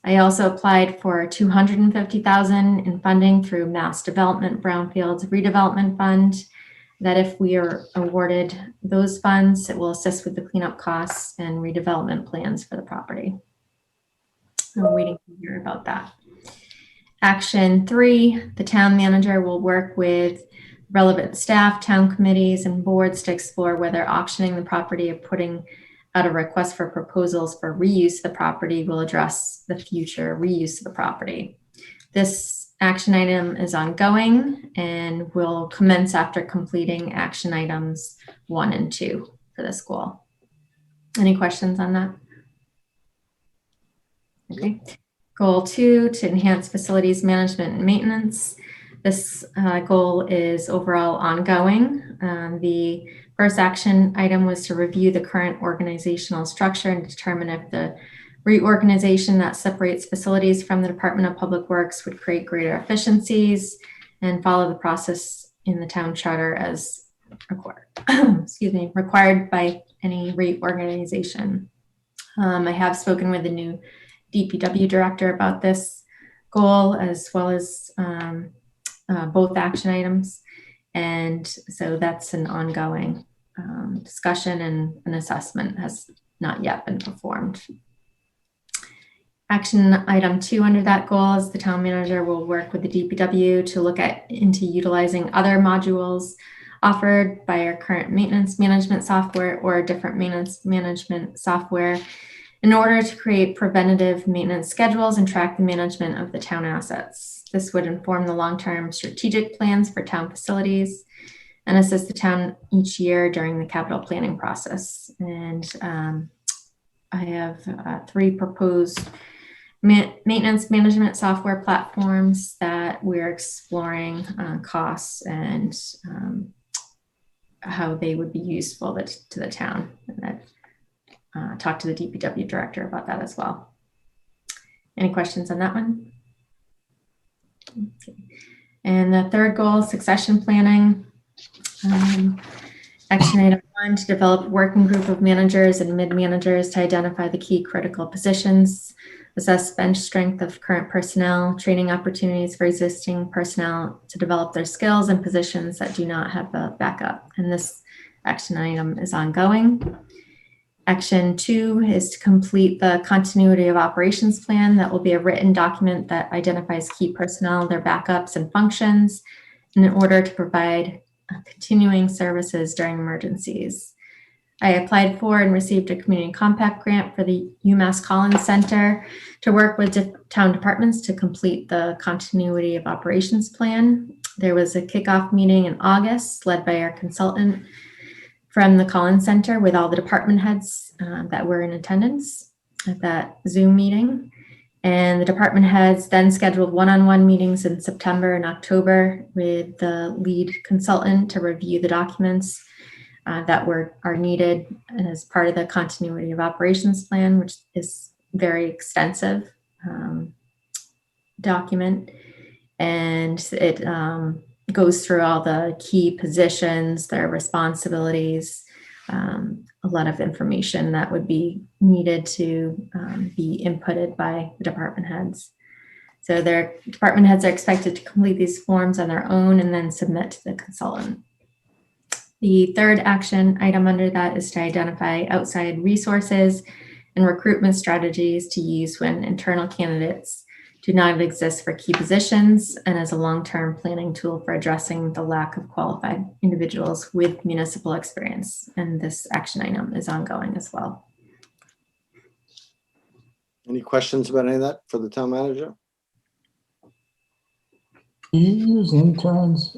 I also applied for $250,000 in funding through Mass Development Brownfields Redevelopment Fund, that if we are awarded those funds, it will assist with the cleanup costs and redevelopment plans for the property. I'm waiting to hear about that. Action 3, the town manager will work with relevant staff, town committees, and boards to explore whether auctioning the property or putting out a request for proposals for reuse of the property will address the future reuse of the property. This action item is ongoing and will commence after completing action items 1 and 2 for this goal. Any questions on that? Okay. Goal 2, to enhance facilities management and maintenance. This goal is overall ongoing. The first action item was to review the current organizational structure and determine if the reorganization that separates facilities from the Department of Public Works would create greater efficiencies and follow the process in the town charter as required, required by any reorganization. I have spoken with the new DPW director about this goal as well as both action items. And so that's an ongoing discussion, and an assessment has not yet been performed. Action item 2 under that goal is the town manager will work with the DPW to look into utilizing other modules offered by our current maintenance management software or a different maintenance management software in order to create preventative maintenance schedules and track the management of the town assets. This would inform the long-term strategic plans for town facilities and assist the town each year during the capital planning process. And I have 3 proposed maintenance management software platforms that we're exploring costs and how they would be useful to the town. And I talked to the DPW director about that as well. Any questions on that one? Okay. And the third goal, succession planning. Action item 1, to develop a working group of managers and mid-managers to identify the key critical positions, assess bench strength of current personnel, training opportunities for existing personnel to develop their skills in positions that do not have a backup. And this action item is ongoing. Action 2 is to complete the continuity of operations plan. That will be a written document that identifies key personnel, their backups and functions in order to provide continuing services during emergencies. I applied for and received a community compact grant for the UMass Collins Center to work with town departments to complete the continuity of operations plan. There was a kickoff meeting in August led by our consultant from the Collins Center with all the department heads that were in attendance at that Zoom meeting. And the department heads then scheduled one-on-one meetings in September and October with the lead consultant to review the documents that are needed as part of the continuity of operations plan, which is very extensive document. And it goes through all the key positions, their responsibilities, a lot of information that would be needed to be inputted by the department heads. So their department heads are expected to complete these forms on their own and then submit to the consultant. The third action item under that is to identify outside resources and recruitment strategies to use when internal candidates do not exist for key positions, and as a long-term planning tool for addressing the lack of qualified individuals with municipal experience. And this action item is ongoing as well. Any questions about any of that for the town manager? Do you use interns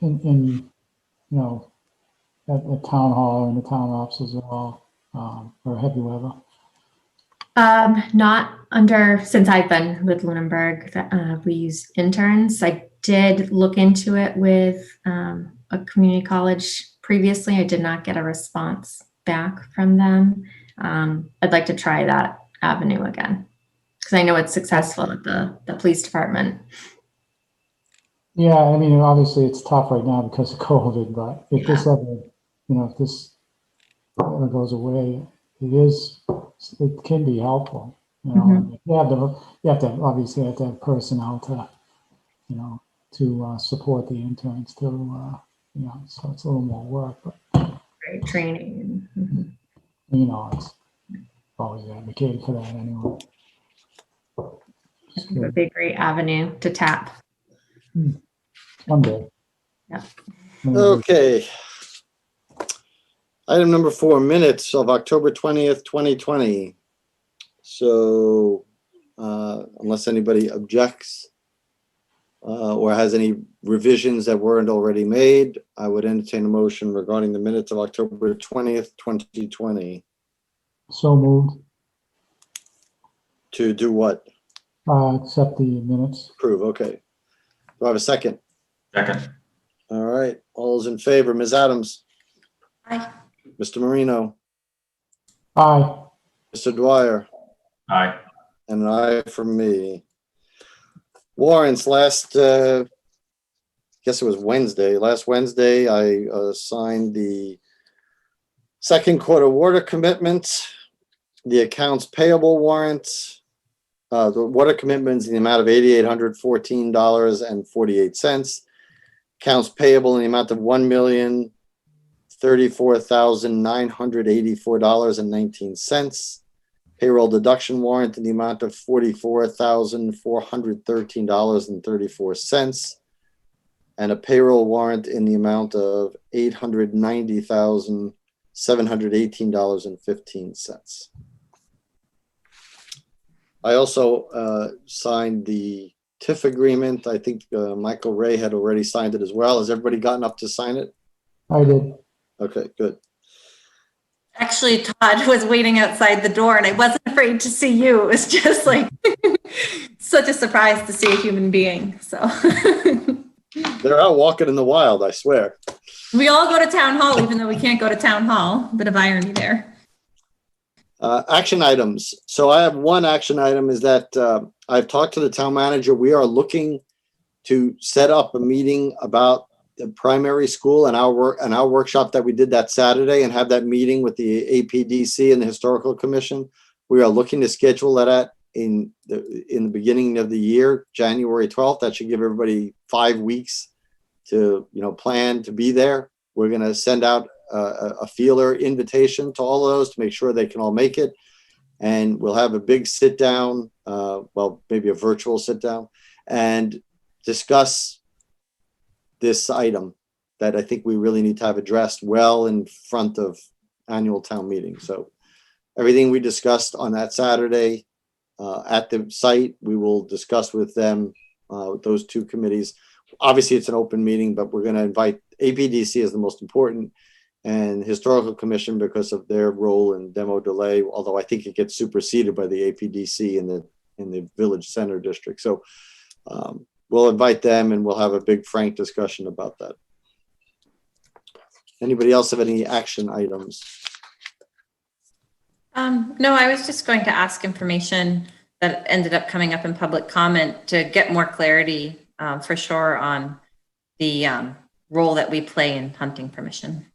in you know, at town hall or in the town offices at all, or have you ever? Not since I've been with Lunenburg, we use interns. I did look into it with a community college previously. I did not get a response back from them. I'd like to try that avenue again because I know it's successful at the police department. Yeah, I mean, obviously it's tough right now because of COVID, but if this ever, if this ever goes away, it can be helpful. You have to obviously have personnel to, to support the interns too. So it's a little more work, but great training. It's always advocated for that anyway. It would be a great avenue to tap. One day. Yeah. Okay. Item number 4, minutes of October 20th, 2020. So unless anybody objects or has any revisions that weren't already made, I would entertain a motion regarding the minutes of October 20th, 2020. So moved. To do what? Accept the minutes. Approve, okay. Do I have a second? Second. All right, all those in favor, Ms. Adams? Aye. Mr. Marino? Aye. Mr. Dwyer? Aye. And an aye from me. Warrants, last, guess it was Wednesday. Last Wednesday, I signed the second quarter water commitment, the accounts payable warrants, the water commitments in the amount of $814.48. Accounts payable in the amount of $1,034,984.19. Payroll deduction warrant in the amount of $44,413.34. And a payroll warrant in the amount of $890,718.15. I also signed the TIF agreement. I think Michael Ray had already signed it as well. Has everybody gotten up to sign it? I did. Okay, good. Actually, Todd was waiting outside the door and I wasn't afraid to see you. It was just like such a surprise to see a human being. So they're out walking in the wild, I swear. We all go to town hall, even though we can't go to town hall. Bit of irony there. Action items. So I have one action item is that I've talked to the town manager. We are looking to set up a meeting about the primary school and our workshop that we did that Saturday and have that meeting with the APDC and the Historical Commission. We are looking to schedule that in the beginning of the year, January 12th. That should give everybody 5 weeks to plan to be there. We're going to send out a feeler invitation to all of those to make sure they can all make it. And we'll have a big sit down, well, maybe a virtual sit down, and discuss this item that I think we really need to have addressed well in front of annual town meeting. So everything we discussed on that Saturday at the site, we will discuss with them, with those two committees. Obviously, it's an open meeting, but we're going to invite APDC as the most important, and Historical Commission because of their role in demo delay, although I think it gets superseded by the APDC in the Village Center District. So we'll invite them and we'll have a big frank discussion about that. Anybody else have any action items? No, I was just going to ask information that ended up coming up in public comment to get more clarity for sure on the role that we play in hunting permission.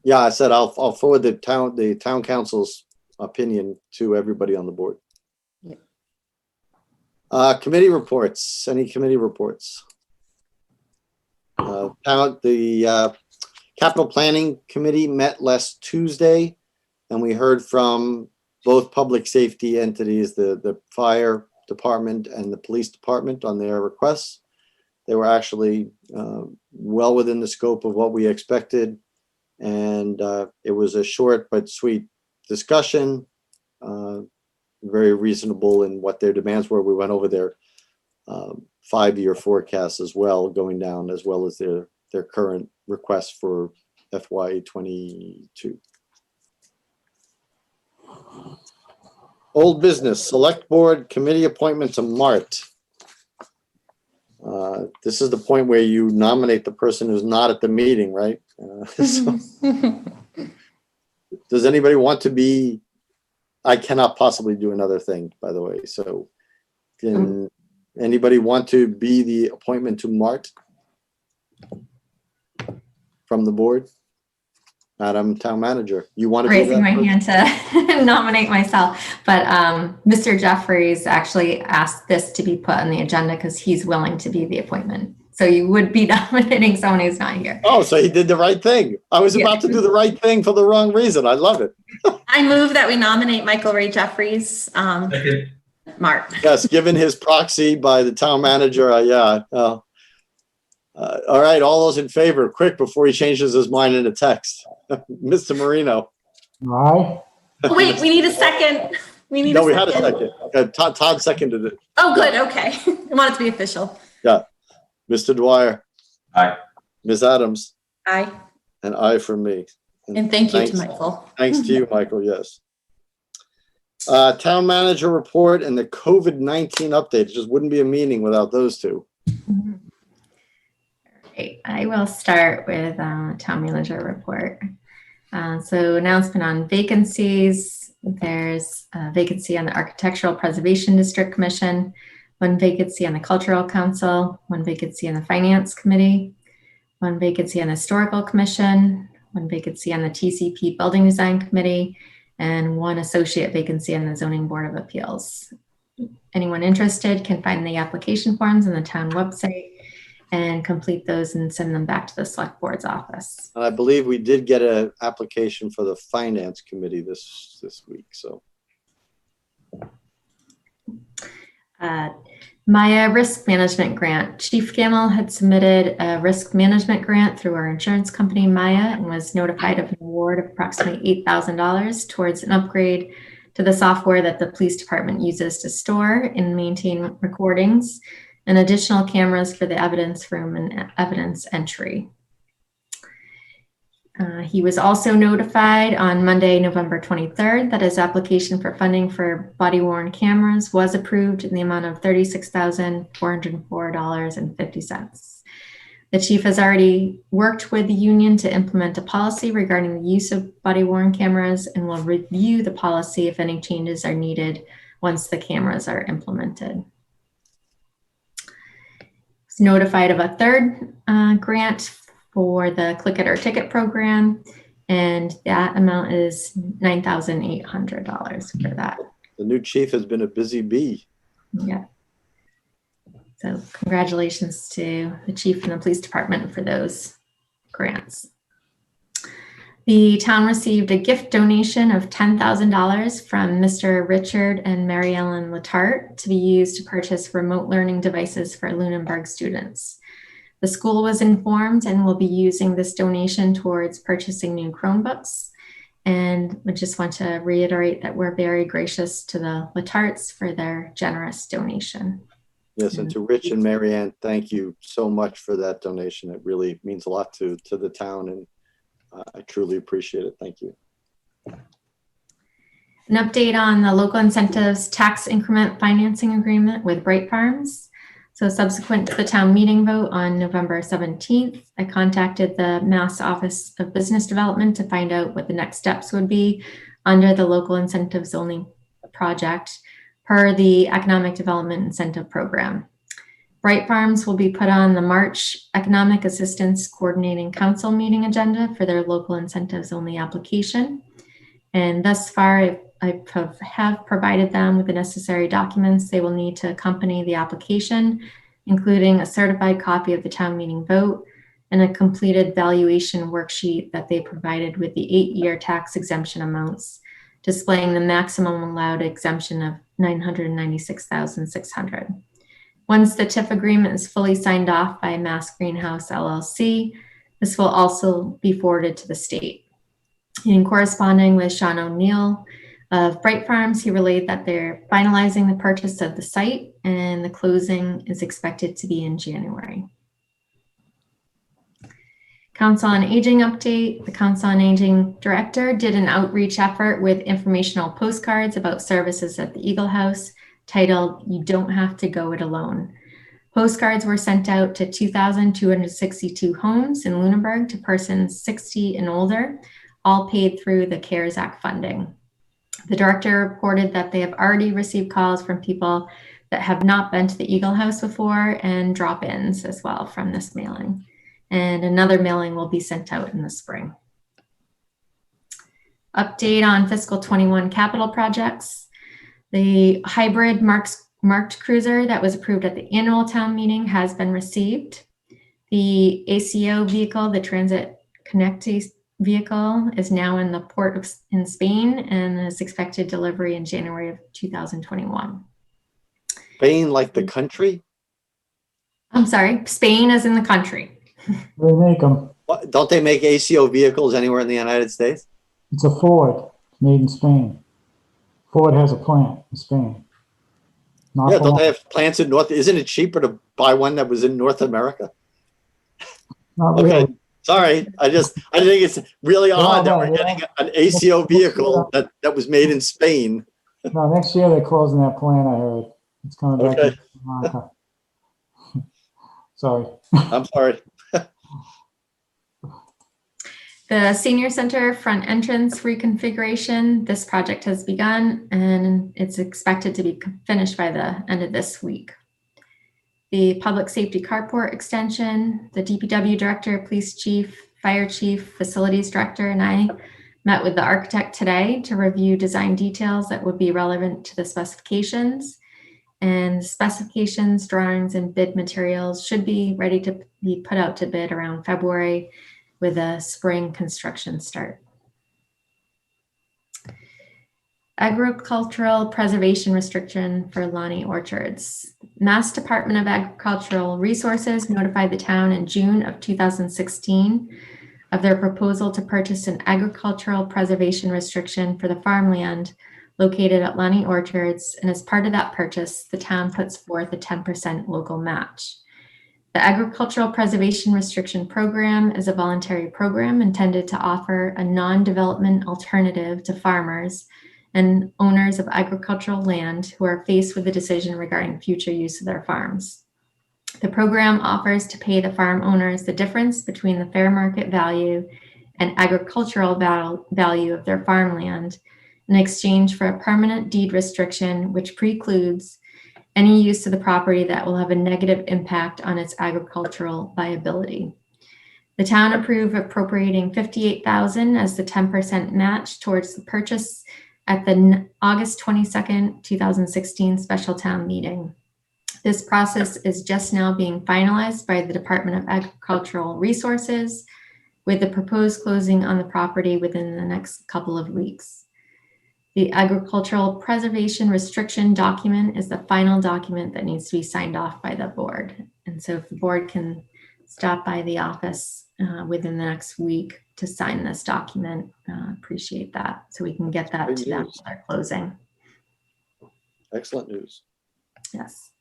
Yeah, I said I'll forward the town council's opinion to everybody on the board. Yep. Committee reports. Any committee reports? The Capital Planning Committee met last Tuesday, and we heard from both public safety entities, the fire department and the police department, on their requests. They were actually well within the scope of what we expected. And it was a short but sweet discussion, very reasonable in what their demands were. We went over their 5-year forecast as well, going down, as well as their current requests for FY22. Old business, select board committee appointment to Mart. This is the point where you nominate the person who's not at the meeting, right? So, does anybody want to be? I cannot possibly do another thing, by the way. So, can anybody want to be the appointment to Mart from the board? Madam Town Manager, you want to be raising my hand to nominate myself, but Mr. Jeffries actually asked this to be put on the agenda because he's willing to be the appointment. So you would be nominating someone who's not here. Oh, so he did the right thing. I was about to do the right thing for the wrong reason. I love it. I move that we nominate Michael Ray Jeffries, Mart. Yes, given his proxy by the town manager. Yeah. All right, all those in favor, quick, before he changes his mind in a text. Mr. Marino. Aye. Oh, wait, we need a second. We had a second. Todd seconded it. Oh, good. Okay. I want it to be official. Yeah. Mr. Dwyer. Aye. Ms. Adams. Aye. And aye from me. And thank you to Michael. Thanks to you, Michael. Yes. Town manager report and the COVID-19 update. It just wouldn't be a meeting without those two. I will start with town manager report. So announcement on vacancies. There's a vacancy on the Architectural Preservation District Commission, 1 vacancy on the Cultural Council, 1 vacancy on the Finance Committee, 1 vacancy on the Historical Commission, 1 vacancy on the TCP Building Design Committee, and 1 associate vacancy on the Zoning Board of Appeals. Anyone interested can find the application forms on the town website and complete those and send them back to the select board's office. And I believe we did get an application for the finance committee this week. So, Maya risk management grant. Chief Gamble had submitted a risk management grant through our insurance company, Maya, and was notified of an award of approximately $8,000 towards an upgrade to the software that the police department uses to store and maintain recordings, and additional cameras for the evidence room and evidence entry. He was also notified on Monday, November 23rd, that his application for funding for body-worn cameras was approved in the amount of $36,404.50. The chief has already worked with the union to implement a policy regarding the use of body-worn cameras and will review the policy if any changes are needed once the cameras are implemented. Notified of a 3rd grant for the Click It or Ticket program, and that amount is $9,800 for that. The new chief has been a busy bee. Yeah. So congratulations to the chief and the police department for those grants. The town received a gift donation of $10,000 from Mr. Richard and Mary Ellen Latart to be used to purchase remote learning devices for Lunenburg students. The school was informed and will be using this donation towards purchasing new Chromebooks. And we just want to reiterate that we're very gracious to the Latarts for their generous donation. Yes, and to Rich and Marianne, thank you so much for that donation. It really means a lot to the town, and I truly appreciate it. Thank you. An update on the local incentives tax increment financing agreement with Bright Farms. So subsequent to the town meeting vote on November 17th, I contacted the Mass Office of Business Development to find out what the next steps would be under the local incentives only project per the Economic Development Incentive Program. Bright Farms will be put on the March Economic Assistance Coordinating Council meeting agenda for their local incentives only application. And thus far, I have provided them with the necessary documents they will need to accompany the application, including a certified copy of the town meeting vote and a completed valuation worksheet that they provided with the 8-year tax exemption amounts, displaying the maximum allowed exemption of $996,600. Once the TIF agreement is fully signed off by Mass Greenhouse LLC, this will also be forwarded to the state. In corresponding with Sean O'Neill of Bright Farms, he relayed that they're finalizing the purchase of the site and the closing is expected to be in January. Council on Aging update. The Council on Aging Director did an outreach effort with informational postcards about services at the Eagle House titled, "You Don't Have to Go It Alone." Postcards were sent out to 2,262 homes in Lunenburg to persons 60 and older, all paid through the CARES Act funding. The director reported that they have already received calls from people that have not been to the Eagle House before and drop-ins as well from this mailing. And another mailing will be sent out in the spring. Update on fiscal 21 capital projects. The hybrid marked cruiser that was approved at the annual town meeting has been received. The ACO vehicle, the Transit Connectee vehicle, is now in the port in Spain and is expected delivery in January of 2021. Spain, like the country? I'm sorry, Spain is in the country. They make them. What, don't they make ACO vehicles anywhere in the United States? It's a Ford, made in Spain. Ford has a plant in Spain. Not Yeah, don't long. they have plants in North? Isn't it cheaper to buy one that was in North America? Not Okay, really. sorry. I think it's really odd that no, we're yeah. getting an ACO vehicle that was made in Spain. No, next year they're closing that plant, I heard. It's coming back Okay. to America. Sorry. I'm sorry. The senior center front entrance reconfiguration, this project has begun and it's expected to be finished by the end of this week. The public safety carport extension, the DPW director, police chief, fire chief, facilities director, and I met with the architect today to review design details that would be relevant to the specifications. And specifications, drawings, and bid materials should be ready to be put out to bid around February with a spring construction start. Agricultural preservation restriction for Lonnie Orchards. Mass Department of Agricultural Resources notified the town in June of 2016 of their proposal to purchase an agricultural preservation restriction for the farmland located at Lonnie Orchards, and as part of that purchase, the town puts forth a 10% local match. The Agricultural Preservation Restriction Program is a voluntary program intended to offer a non-development alternative to farmers and owners of agricultural land who are faced with a decision regarding future use of their farms. The program offers to pay the farm owners the difference between the fair market value and agricultural value of their farmland in exchange for a permanent deed restriction which precludes any use of the property that will have a negative impact on its agricultural viability. The town approved appropriating $58,000 as the 10% match towards the purchase at the August 22nd, 2016 special town meeting. This process is just now being finalized by the Department of Agricultural Resources, with the proposed closing on the property within the next couple of weeks. The Agricultural Preservation Restriction document is the final document that needs to be signed off by the board. And so if the board can stop by the office within the next week to sign this document. Appreciate that. So we can get that Great to them news. for their closing. Excellent news. Yes.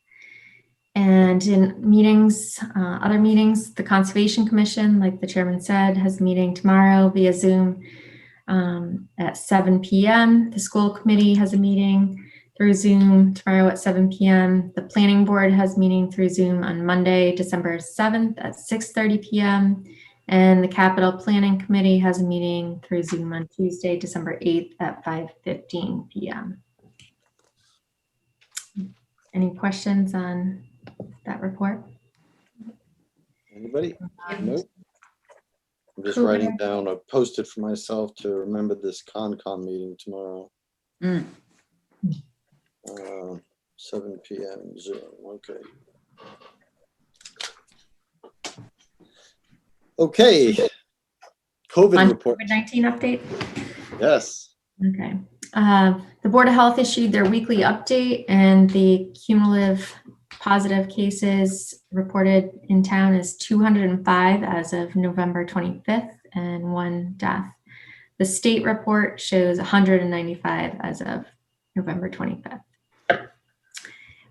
And in meetings, other meetings, the Conservation Commission, like the chairman said, has a meeting tomorrow via Zoom at 7 p.m. The school committee has a meeting through Zoom tomorrow at 7 p.m. The planning board has a meeting through Zoom on Monday, December 7th at 6:30 p.m. And the capital planning committee has a meeting through Zoom on Tuesday, December 8th at 5:15 p.m. Any questions on that report? Anybody? Nope. I'm just Cool. writing down a post-it for myself to remember this Concom meeting tomorrow. 7 p.m. Zoom. Okay. Okay. COVID On report. COVID-19 update? Yes. Okay. The Board of Health issued their weekly update, and the cumulative positive cases reported in town is 205 as of November 25th and 1 death. The state report shows 195 as of November 25th. In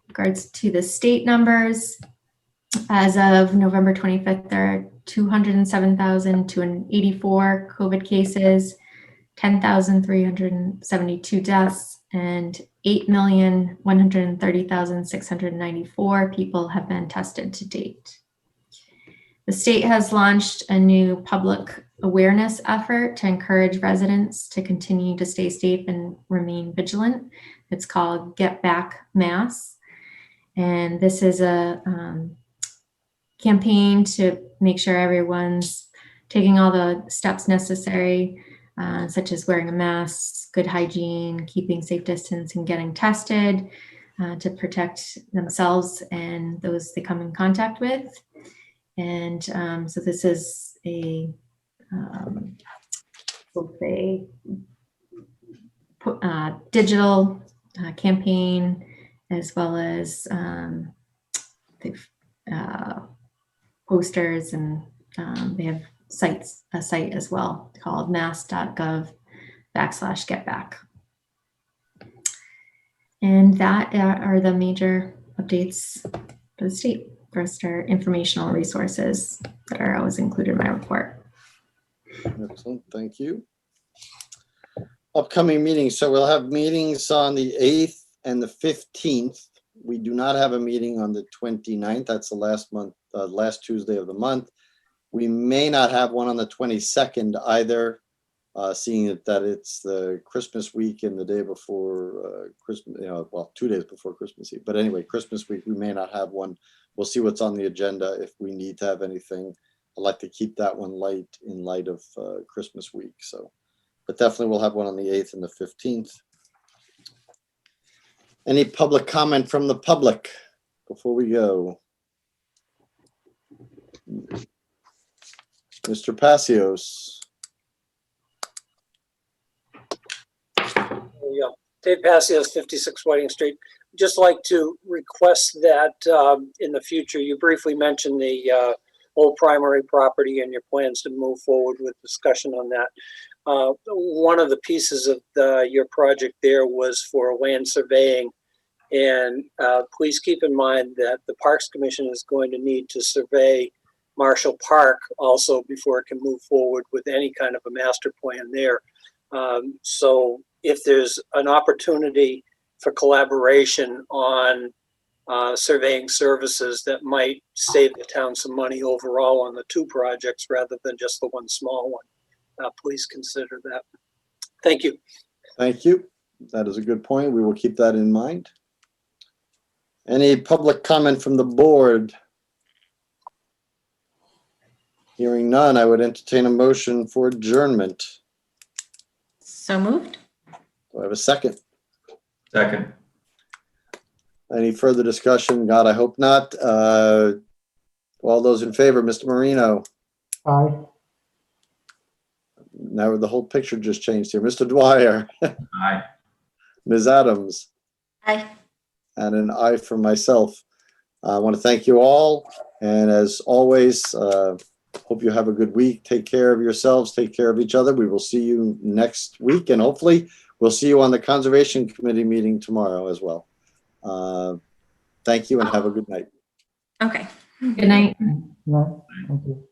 regards to the state numbers, as of November 25th, there are 207,284 COVID cases, 10,372 deaths, and 8,130,694 people have been tested to date. The state has launched a new public awareness effort to encourage residents to continue to stay safe and remain vigilant. It's called Get Back Mass. And this is a campaign to make sure everyone's taking all the steps necessary, such as wearing a mask, good hygiene, keeping safe distance, and getting tested to protect themselves and those they come in contact with. And so this is both a digital campaign, as well as posters, and they have a site as well called mass.gov/getback. And that are the major updates for the state. First are informational resources that are always included in my report. Excellent. Thank you. Upcoming meetings. So we'll have meetings on the 8th and the 15th. We do not have a meeting on the 29th. That's the last Tuesday of the month. We may not have one on the 22nd either, seeing that it's the Christmas week and the day before Christmas, 2 days before Christmas Eve. But anyway, Christmas week, we may not have one. We'll see what's on the agenda if we need to have anything. I'd like to keep that one light in light of Christmas week. So, but definitely we'll have one on the 8th and the 15th. Any public comment from the public before we go? Mr. Passios. Yeah, Dave Passios, 56 Whiting Street. Just like to request that in the future, you briefly mentioned the old primary property and your plans to move forward with discussion on that. One of the pieces of your project there was for land surveying. And please keep in mind that the Parks Commission is going to need to survey Marshall Park also before it can move forward with any kind of a master plan there. So if there's an opportunity for collaboration on surveying services that might save the town some money overall on the two projects rather than just the one small one, please consider that. Thank you. Thank you. That is a good point. We will keep that in mind. Any public comment from the board? Hearing none, I would entertain a motion for adjournment. So moved. Do I have a second? Second. Any further discussion? God, I hope not. All those in favor, Mr. Marino. Aye. Now the whole picture just changed here. Mr. Dwyer. Aye. Ms. Adams. Aye. And an aye for myself. I want to thank you all And as always, hope you have a good week. Take care of yourselves. Take care of each other. We will see you next week, and hopefully we'll see you on the Conservation Committee meeting tomorrow as well. Thank you and have a good night. Okay. Good night. No, thank you.